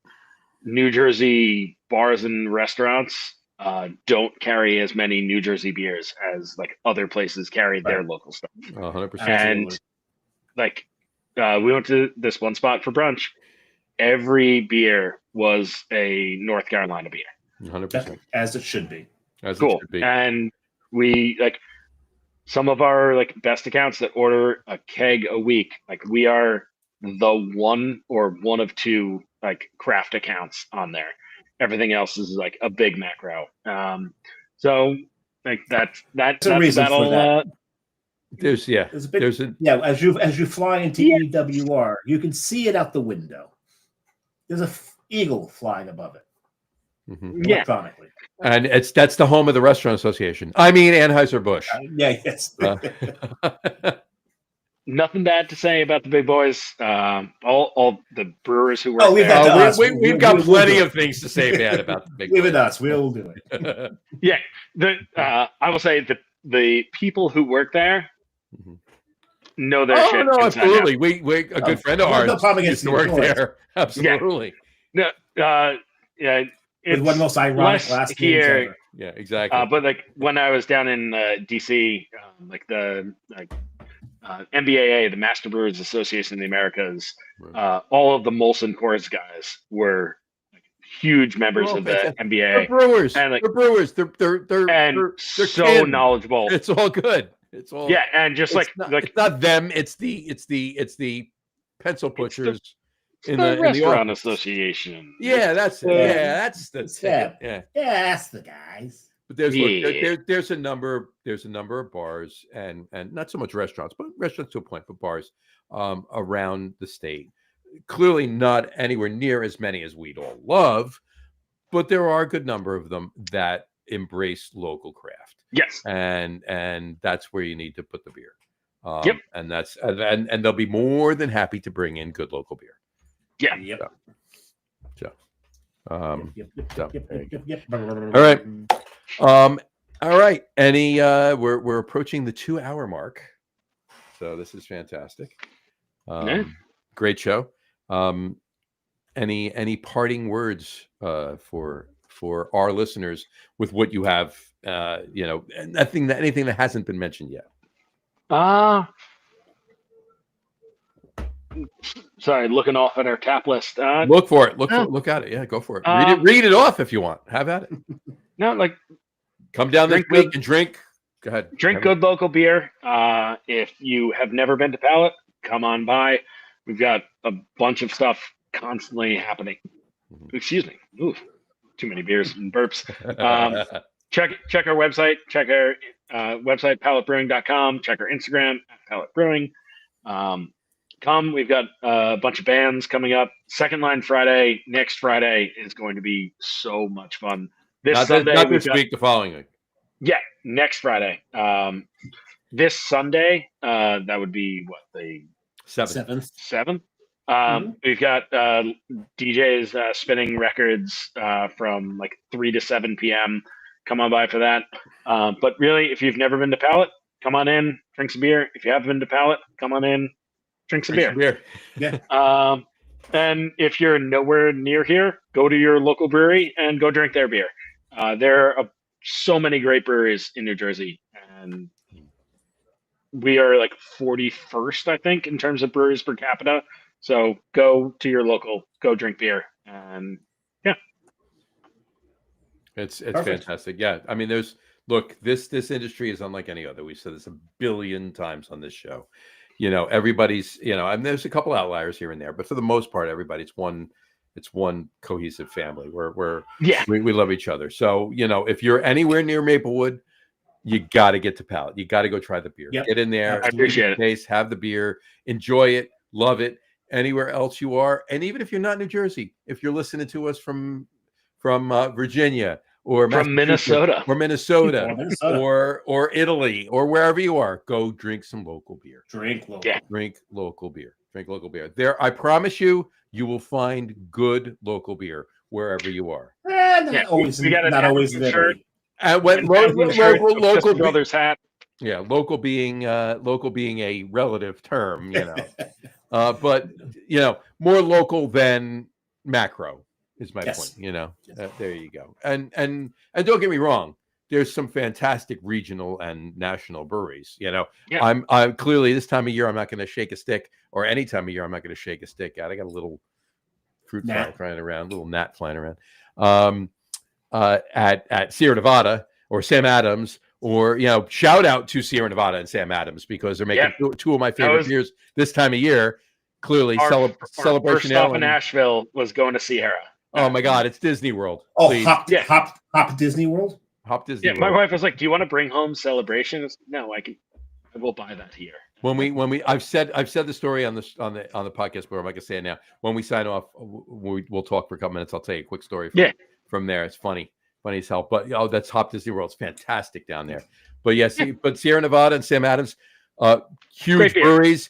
[SPEAKER 3] New Jersey bars and restaurants don't carry as many New Jersey beers as other places carry their local stuff.
[SPEAKER 1] 100%.
[SPEAKER 3] And we went to this one spot for brunch. Every beer was a North Carolina beer.
[SPEAKER 1] 100%.
[SPEAKER 2] As it should be.
[SPEAKER 3] Cool. And we some of our best accounts that order a keg a week. We are the one of 2 craft accounts on there. Everything else is a big macro. So that's
[SPEAKER 2] a reason for that.
[SPEAKER 1] As
[SPEAKER 2] you fly into EWR, you can see it out the window. There's a eagle flying above it. electronically.
[SPEAKER 1] And that's the home of the Restaurant Association. I mean, Anheuser-Busch.
[SPEAKER 2] Yes.
[SPEAKER 3] Nothing bad to say about the big boys. All the brewers who work
[SPEAKER 2] Oh, we've
[SPEAKER 3] there.
[SPEAKER 2] had us.
[SPEAKER 1] We've got plenty of things to say bad about the big
[SPEAKER 2] Give
[SPEAKER 1] boys.
[SPEAKER 2] it us. We'll do it.
[SPEAKER 3] Yeah, I will say the people who work there know their shit.
[SPEAKER 1] No,
[SPEAKER 3] inside out.
[SPEAKER 1] absolutely. We a good friend of ours used to work there. Absolutely.
[SPEAKER 3] Yeah,
[SPEAKER 2] With
[SPEAKER 3] it's
[SPEAKER 2] one of the most ironic
[SPEAKER 3] less
[SPEAKER 2] last names
[SPEAKER 3] here.
[SPEAKER 2] ever.
[SPEAKER 1] Yeah, exactly.
[SPEAKER 3] But like when I was down in DC, like the MBAA, the Master Brewers Association of the Americas, all of the Molson Coors guys were huge members of the MBAA.
[SPEAKER 1] They're brewers.
[SPEAKER 3] And like,
[SPEAKER 1] they're brewers. They're
[SPEAKER 3] so
[SPEAKER 1] kin.
[SPEAKER 3] knowledgeable.
[SPEAKER 1] It's all good. It's all
[SPEAKER 3] and just
[SPEAKER 1] it's not them. It's the pencil pushers
[SPEAKER 3] in the Restaurant
[SPEAKER 1] office.
[SPEAKER 3] Association.
[SPEAKER 1] Yeah, that's that's
[SPEAKER 2] yeah, that's the guys.
[SPEAKER 1] But there's a number of bars and not so much restaurants, but restaurants to a point, but bars around the state. Clearly not anywhere near as many as we'd all love, but there are a good number of them that embrace local craft.
[SPEAKER 3] Yes,
[SPEAKER 1] and that's where you need to put the beer. And that's and they'll be more than happy to bring in good local beer.
[SPEAKER 3] Yeah.
[SPEAKER 1] All right. Any we're approaching the 2-hour mark, so this is fantastic. Great show. Any parting words for our listeners with what you have? Anything that hasn't been mentioned yet.
[SPEAKER 3] Sorry, looking off at our tap list.
[SPEAKER 1] Look for it. Look at it. Yeah, go for it. Read it off if you want. Have at it.
[SPEAKER 3] No, like
[SPEAKER 1] come down this week and drink. Go ahead.
[SPEAKER 3] Drink good local beer. If you have never been to Pallet, come on by. We've got a bunch of stuff constantly happening. Excuse me. Ooh, too many beers and burps. Check our website. Check our website, palletbrewing.com. Check our Instagram, Pallet Brewing. We've got a bunch of bands coming up. Second Line Friday, next Friday is going to be so much fun. Sunday,
[SPEAKER 1] not this week, the following week.
[SPEAKER 3] Yeah, next Friday. This Sunday, that would be what, the
[SPEAKER 2] 7th.
[SPEAKER 3] We've got DJs spinning records from like 3 to 7 p.m. Come on by for that. But really, if you've never been to Pallet, come on in, drink some beer. If you have been to Pallet, come on in, drink some beer.
[SPEAKER 2] Yeah.
[SPEAKER 3] And if you're nowhere near here, go to your local brewery and go drink their beer. There are so many great breweries in New Jersey, and we are like 41st, I think, in terms of breweries per capita. So go to your local, go drink beer, and
[SPEAKER 1] it's fantastic. Yeah, I mean, this industry is unlike any other. We've said this 1 billion times on this show. Everybody's, and there's a couple outliers here and there, but for the most part, everybody's one cohesive family where we love each other. So, if you're anywhere near Maplewood, you got to get to Pallet. You got to go try the beer. Get in there.
[SPEAKER 3] I appreciate it.
[SPEAKER 1] Have the beer, enjoy it, love it. Anywhere else you are, and even if you're not New Jersey, if you're listening to us from Virginia or
[SPEAKER 3] from Minnesota
[SPEAKER 1] or Italy or wherever you are, go drink some local beer.
[SPEAKER 2] Drink local beer. There,
[SPEAKER 1] I promise you will find good local beer wherever you are.
[SPEAKER 2] Not always in Italy.
[SPEAKER 1] And when local
[SPEAKER 3] brother's hat.
[SPEAKER 1] Yeah, local being a relative term, but more local than macro is my point. There you go. And don't get me wrong, there's some fantastic regional and national breweries. I'm clearly this time of year I'm not going to shake a stick, or any time of year I'm not going to shake a stick out. I got a little fruit flying around, little gnat flying around. At Sierra Nevada or Sam Adams, or shout out to Sierra Nevada and Sam Adams, because they're making two of my favorite beers this time of year. Clearly, celebration.
[SPEAKER 3] First stop in Nashville was going to Sierra.
[SPEAKER 1] Oh my God, it's Disney World.
[SPEAKER 2] Oh, hop Disney World.
[SPEAKER 1] Hop Disney.
[SPEAKER 3] Yeah,
[SPEAKER 1] World.
[SPEAKER 3] my wife was like, "Do you want to bring home Celebration?" No, I will buy that here.
[SPEAKER 1] When we I've said the story on the podcast, but I'm not gonna say it now. When we sign off, we'll talk for a couple minutes. I'll tell you a quick story from there. It's funny as hell. But that's Hop Disney World. It's fantastic down there. But but Sierra Nevada and Sam Adams, huge breweries.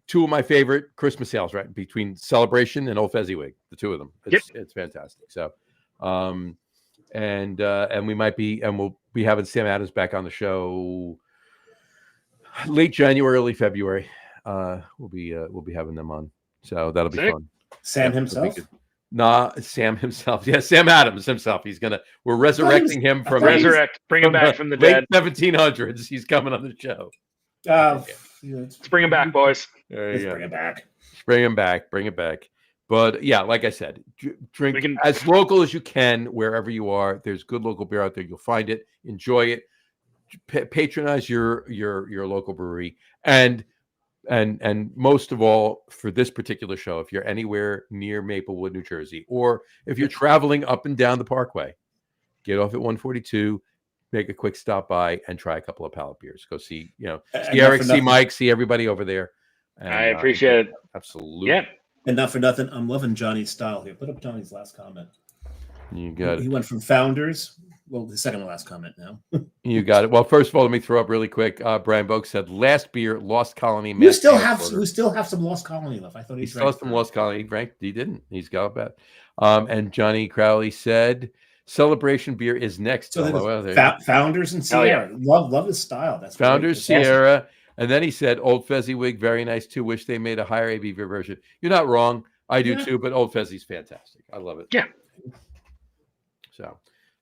[SPEAKER 1] Two of my favorite Christmas sales, right between Celebration and Old Fezziwig, the two of them. It's fantastic. So, and we'll be having Sam Adams back on the show late January, early February. We'll be having them on, so that'll be fun.
[SPEAKER 2] Sam himself?
[SPEAKER 1] Nah, Sam himself. Yeah, Sam Adams himself. We're resurrecting him from
[SPEAKER 3] bring him back from the dead.
[SPEAKER 1] Late 1700s. He's coming on the show.
[SPEAKER 3] Let's bring him back, boys.
[SPEAKER 2] Bring him back.
[SPEAKER 1] Bring him back. But yeah, like I said, drink as local as you can wherever you are. There's good local beer out there. You'll find it. Enjoy it. Patronize your local brewery, and most of all, for this particular show, if you're anywhere near Maplewood, New Jersey, or if you're traveling up and down the Parkway, get off at 142, make a quick stop by, and try a couple of Pallet beers. Go see Eric, see Mike, see everybody over there. And,
[SPEAKER 3] I appreciate it.
[SPEAKER 1] Absolutely.
[SPEAKER 3] Yeah.
[SPEAKER 2] And not for nothing, I'm loving Johnny's style here. Put up Johnny's last comment.
[SPEAKER 1] You got it.
[SPEAKER 2] He went from founders. Well, the second to last comment now.
[SPEAKER 1] You got it. Well, first of all, let me throw up really quick. Brian Boak said, "Last beer, Lost Colony."
[SPEAKER 2] We still have some Lost Colony left. I thought he
[SPEAKER 1] still has some Lost Colony. He drank. He didn't. He's got a bet. And Johnny Crowley said, "Celebration beer is next."
[SPEAKER 2] So Founders and Sierra. Love his style. That's
[SPEAKER 1] Founders, Sierra. Awesome. And then he said, "Old Fezziwig, very nice too. Wish they made a higher ABV version." You're not wrong. I do too. But Old Fezzi's fantastic. I love it.
[SPEAKER 3] Yeah.
[SPEAKER 1] So.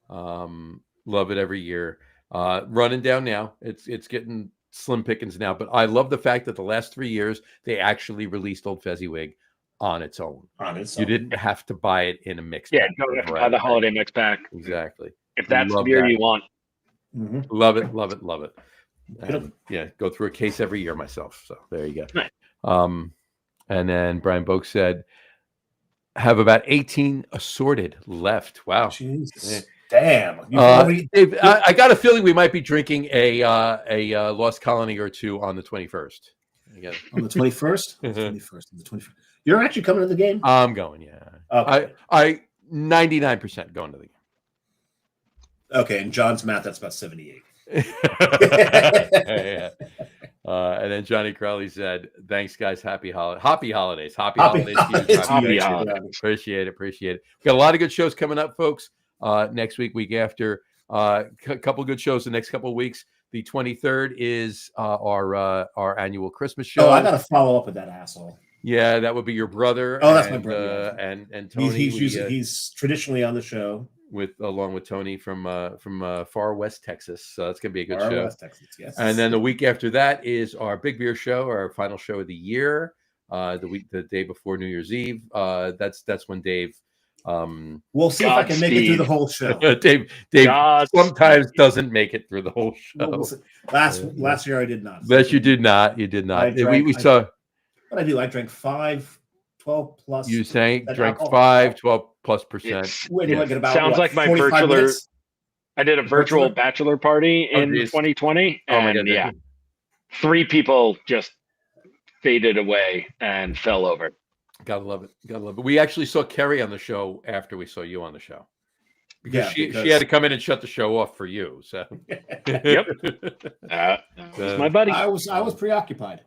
[SPEAKER 1] Love it every year. Running down now. It's getting slim pickings now, but I love the fact that the last 3 years they actually released Old Fezziwig on its own. You didn't have to buy it in a mix.
[SPEAKER 3] Yeah, don't have to buy the holiday mix pack.
[SPEAKER 1] Exactly.
[SPEAKER 3] If that's the beer you want.
[SPEAKER 1] Mm-hmm. Love it. And, go through a case every year myself. So there you go.
[SPEAKER 3] Nice.
[SPEAKER 1] And then Brian Boak said, have about 18 assorted left. Wow.
[SPEAKER 2] Jesus. Yeah. Damn.
[SPEAKER 1] Dave, I got a feeling we might be drinking a Lost Colony or two on the 21st.
[SPEAKER 2] On the 21st? On the 21st. You're actually coming to the game?
[SPEAKER 1] I'm going, yeah. Okay. I 99% going to the game.
[SPEAKER 2] Okay, in John's math, that's about 78.
[SPEAKER 1] Yeah. And then Johnny Crowley said, "Thanks, guys. Happy holidays. Happy holidays. Appreciate it. We got a lot of good shows coming up, folks. Next week after, a couple good shows the next couple of weeks. The 23rd is our annual Christmas show.
[SPEAKER 2] Oh, I got to follow up with that asshole.
[SPEAKER 1] Yeah, that would be your brother.
[SPEAKER 2] Oh, that's my brother.
[SPEAKER 1] And Tony.
[SPEAKER 2] He's traditionally on the show
[SPEAKER 1] along with Tony from far west Texas. So that's gonna be a good show.
[SPEAKER 2] West Texas, yes.
[SPEAKER 1] And then the week after that is our big beer show, our final show of the year. The day before New Year's Eve. That's when Dave.
[SPEAKER 2] We'll see if I can make it through the whole show.
[SPEAKER 1] Dave sometimes doesn't make it through the whole show.
[SPEAKER 2] Last year I did not.
[SPEAKER 1] Yes, you did not. You did not. We saw.
[SPEAKER 2] What I do? I drank 5, 12 plus.
[SPEAKER 1] You drank 5, 12 plus percent.
[SPEAKER 3] Sounds like my virtual. Minutes? I did a virtual bachelor party in 2020, and 3 people just faded away and fell over.
[SPEAKER 1] Gotta love it. We actually saw Kerry on the show after we saw you on the show. Because she had to come in and shut the show off for you. So
[SPEAKER 3] yep. That's my buddy.
[SPEAKER 2] I was preoccupied.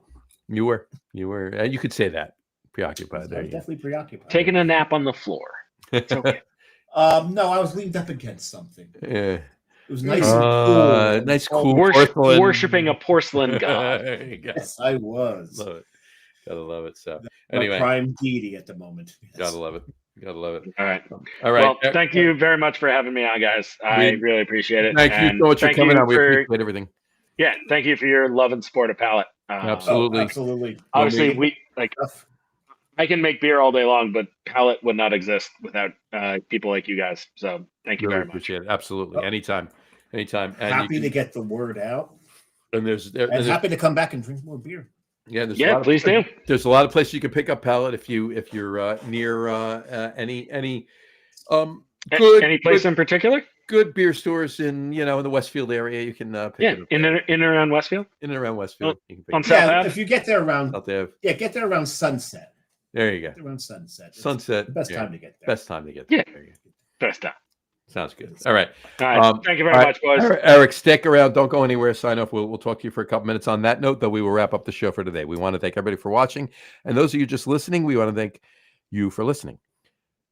[SPEAKER 1] You were. You could say that. Preoccupied. There.
[SPEAKER 2] Definitely preoccupied.
[SPEAKER 3] Taking a nap on the floor. It's okay.
[SPEAKER 2] No, I was leaned up against something.
[SPEAKER 1] Yeah.
[SPEAKER 2] It was nice and cool.
[SPEAKER 1] Nice, cool.
[SPEAKER 3] Worshipping a porcelain god.
[SPEAKER 1] There you go.
[SPEAKER 2] Yes, I was.
[SPEAKER 1] Love it. Gotta love it. So
[SPEAKER 2] anyway, prime deity at the moment. Yes.
[SPEAKER 1] Gotta love it.
[SPEAKER 3] All right. Well, thank you very much for having me on, guys. I really appreciate it.
[SPEAKER 1] Thank you so much for coming on. We appreciate everything.
[SPEAKER 3] Yeah, thank you for your love and support of Pallet.
[SPEAKER 1] Absolutely.
[SPEAKER 3] Obviously, I can make beer all day long, but Pallet would not exist without people like you guys. So thank you very much.
[SPEAKER 1] Appreciate it. Absolutely. Anytime. And
[SPEAKER 2] happy to get the word out.
[SPEAKER 1] And
[SPEAKER 2] happy to come back and drink more beer.
[SPEAKER 1] Yeah,
[SPEAKER 3] please do.
[SPEAKER 1] There's a lot of places you can pick up Pallet if you're near any
[SPEAKER 3] place in particular.
[SPEAKER 1] Good beer stores in the Westfield area. You can pick it up.
[SPEAKER 3] in and around Westfield.
[SPEAKER 1] In and around Westfield, you can pick
[SPEAKER 3] on South Ave.
[SPEAKER 2] If you get there around
[SPEAKER 1] South Ave.
[SPEAKER 2] Get there around sunset.
[SPEAKER 1] There you go.
[SPEAKER 2] Around sunset.
[SPEAKER 1] Sunset.
[SPEAKER 2] The best time to get there.
[SPEAKER 1] Best time to get there.
[SPEAKER 3] Yeah. First time.
[SPEAKER 1] Sounds good. All right.
[SPEAKER 3] All right. Thank you very much, boys.
[SPEAKER 1] Eric, stick around. Don't go anywhere. Sign off. We'll talk to you for a couple minutes. On that note, though, we will wrap up the show for today. We want to thank everybody for watching. And those of you just listening, we want to thank you for listening.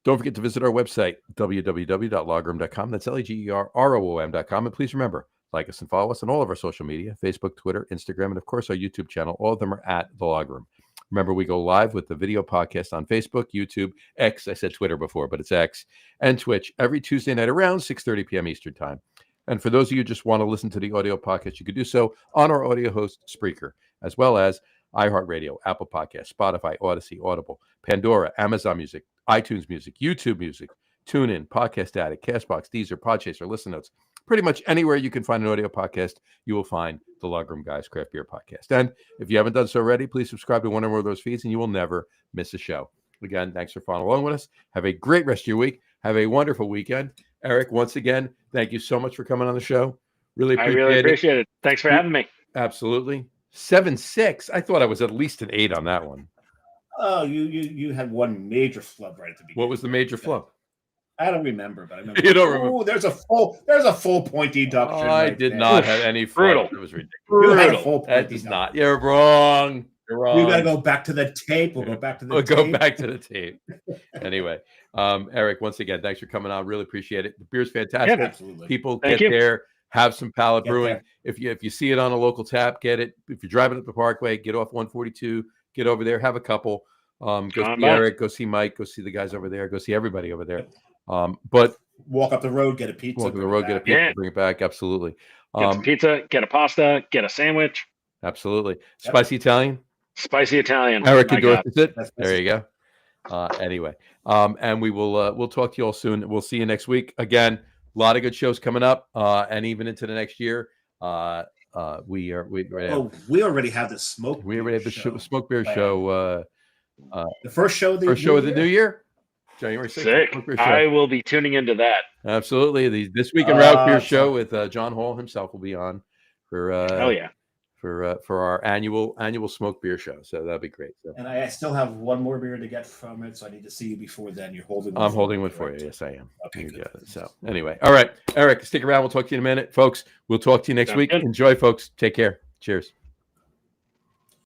[SPEAKER 1] Don't forget to visit our website, www.logroom.com. That's LAGERROOM.com. And please remember, like us and follow us on all of our social media, Facebook, Twitter, Instagram, and of course, our YouTube channel. All of them are at The Log Room. Remember, we go live with the video podcast on Facebook, YouTube, X. I said Twitter before, but it's X, and Twitch every Tuesday night around 6:30 p.m. Eastern Time. And for those of you who just want to listen to the audio podcast, you can do so on our audio host, Spreaker, as well as iHeartRadio, Apple Podcasts, Spotify, Odyssey, Audible, Pandora, Amazon Music, iTunes Music, YouTube Music, TuneIn, Podcast Addict, Castbox, Deezer, Podchaser, Listen Notes. Pretty much anywhere you can find an audio podcast, you will find the Log Room Guys Craft Beer Podcast. And if you haven't done so already, please subscribe to one or more of those feeds, and you will never miss a show. Again, thanks for following along with us. Have a great rest of your week. Have a wonderful weekend. Eric, once again, thank you so much for coming on the show. I really appreciate it.
[SPEAKER 3] Thanks for having me.
[SPEAKER 1] Absolutely. 7-6. I thought I was at least an 8 on that one.
[SPEAKER 2] Oh, you had one major flub right at the beginning.
[SPEAKER 1] What was the major flub?
[SPEAKER 2] I don't remember, but I remember.
[SPEAKER 1] You don't remember?
[SPEAKER 2] Oh, there's a full point deduction.
[SPEAKER 1] Oh, I did not have any flub. It was ridiculous.
[SPEAKER 2] You had a full point
[SPEAKER 1] That does not. You're wrong. You're wrong.
[SPEAKER 2] You got to go back to the tape. We'll go back to the tape.
[SPEAKER 1] Go back to the tape. Anyway, Eric, once again, thanks for coming on. Really appreciate it. The beer's fantastic.
[SPEAKER 2] Yeah, absolutely.
[SPEAKER 1] People
[SPEAKER 3] Thank
[SPEAKER 1] get
[SPEAKER 3] you.
[SPEAKER 1] there, have some Pallet
[SPEAKER 2] Get
[SPEAKER 1] Brewing.
[SPEAKER 2] there.
[SPEAKER 1] If you see it on a local tap, get it. If you're driving up the Parkway, get off 142, get over there, have a couple. Go see Eric, go see Mike, go see the guys over there, go see everybody over there. But
[SPEAKER 2] walk up the road, get a pizza.
[SPEAKER 1] walk up the road, get a pizza, bring it back. Absolutely.
[SPEAKER 3] Get some pizza, get a pasta, get a sandwich.
[SPEAKER 1] Absolutely. Spicy Italian.
[SPEAKER 3] Spicy Italian.
[SPEAKER 1] Eric
[SPEAKER 3] My
[SPEAKER 1] endorses it.
[SPEAKER 2] That's
[SPEAKER 1] There you go. Anyway, and we will we'll talk to you all soon. We'll see you next week. Again, a lot of good shows coming up, and even into the next year. We
[SPEAKER 2] already have the smoke.
[SPEAKER 1] We already have the smoke beer
[SPEAKER 2] planned.
[SPEAKER 1] show.
[SPEAKER 2] The first show of
[SPEAKER 1] the new year, January 6th.
[SPEAKER 3] Sick. I will be tuning into that.
[SPEAKER 1] Absolutely. This Week in Route Beer show with John Hall himself will be on for
[SPEAKER 3] Hell yeah.
[SPEAKER 1] for our annual smoke beer show. So that'll be great. So.
[SPEAKER 2] And I still have one more beer to get from it, so I need to see you before then. You're holding.
[SPEAKER 1] I'm holding one for you. Yes, I am.
[SPEAKER 2] Okay.
[SPEAKER 1] You got it. So anyway, all right, Eric, stick around. We'll talk to you in a minute, folks. We'll talk to you next week.
[SPEAKER 3] Good.
[SPEAKER 1] Enjoy, folks. Take care. Cheers.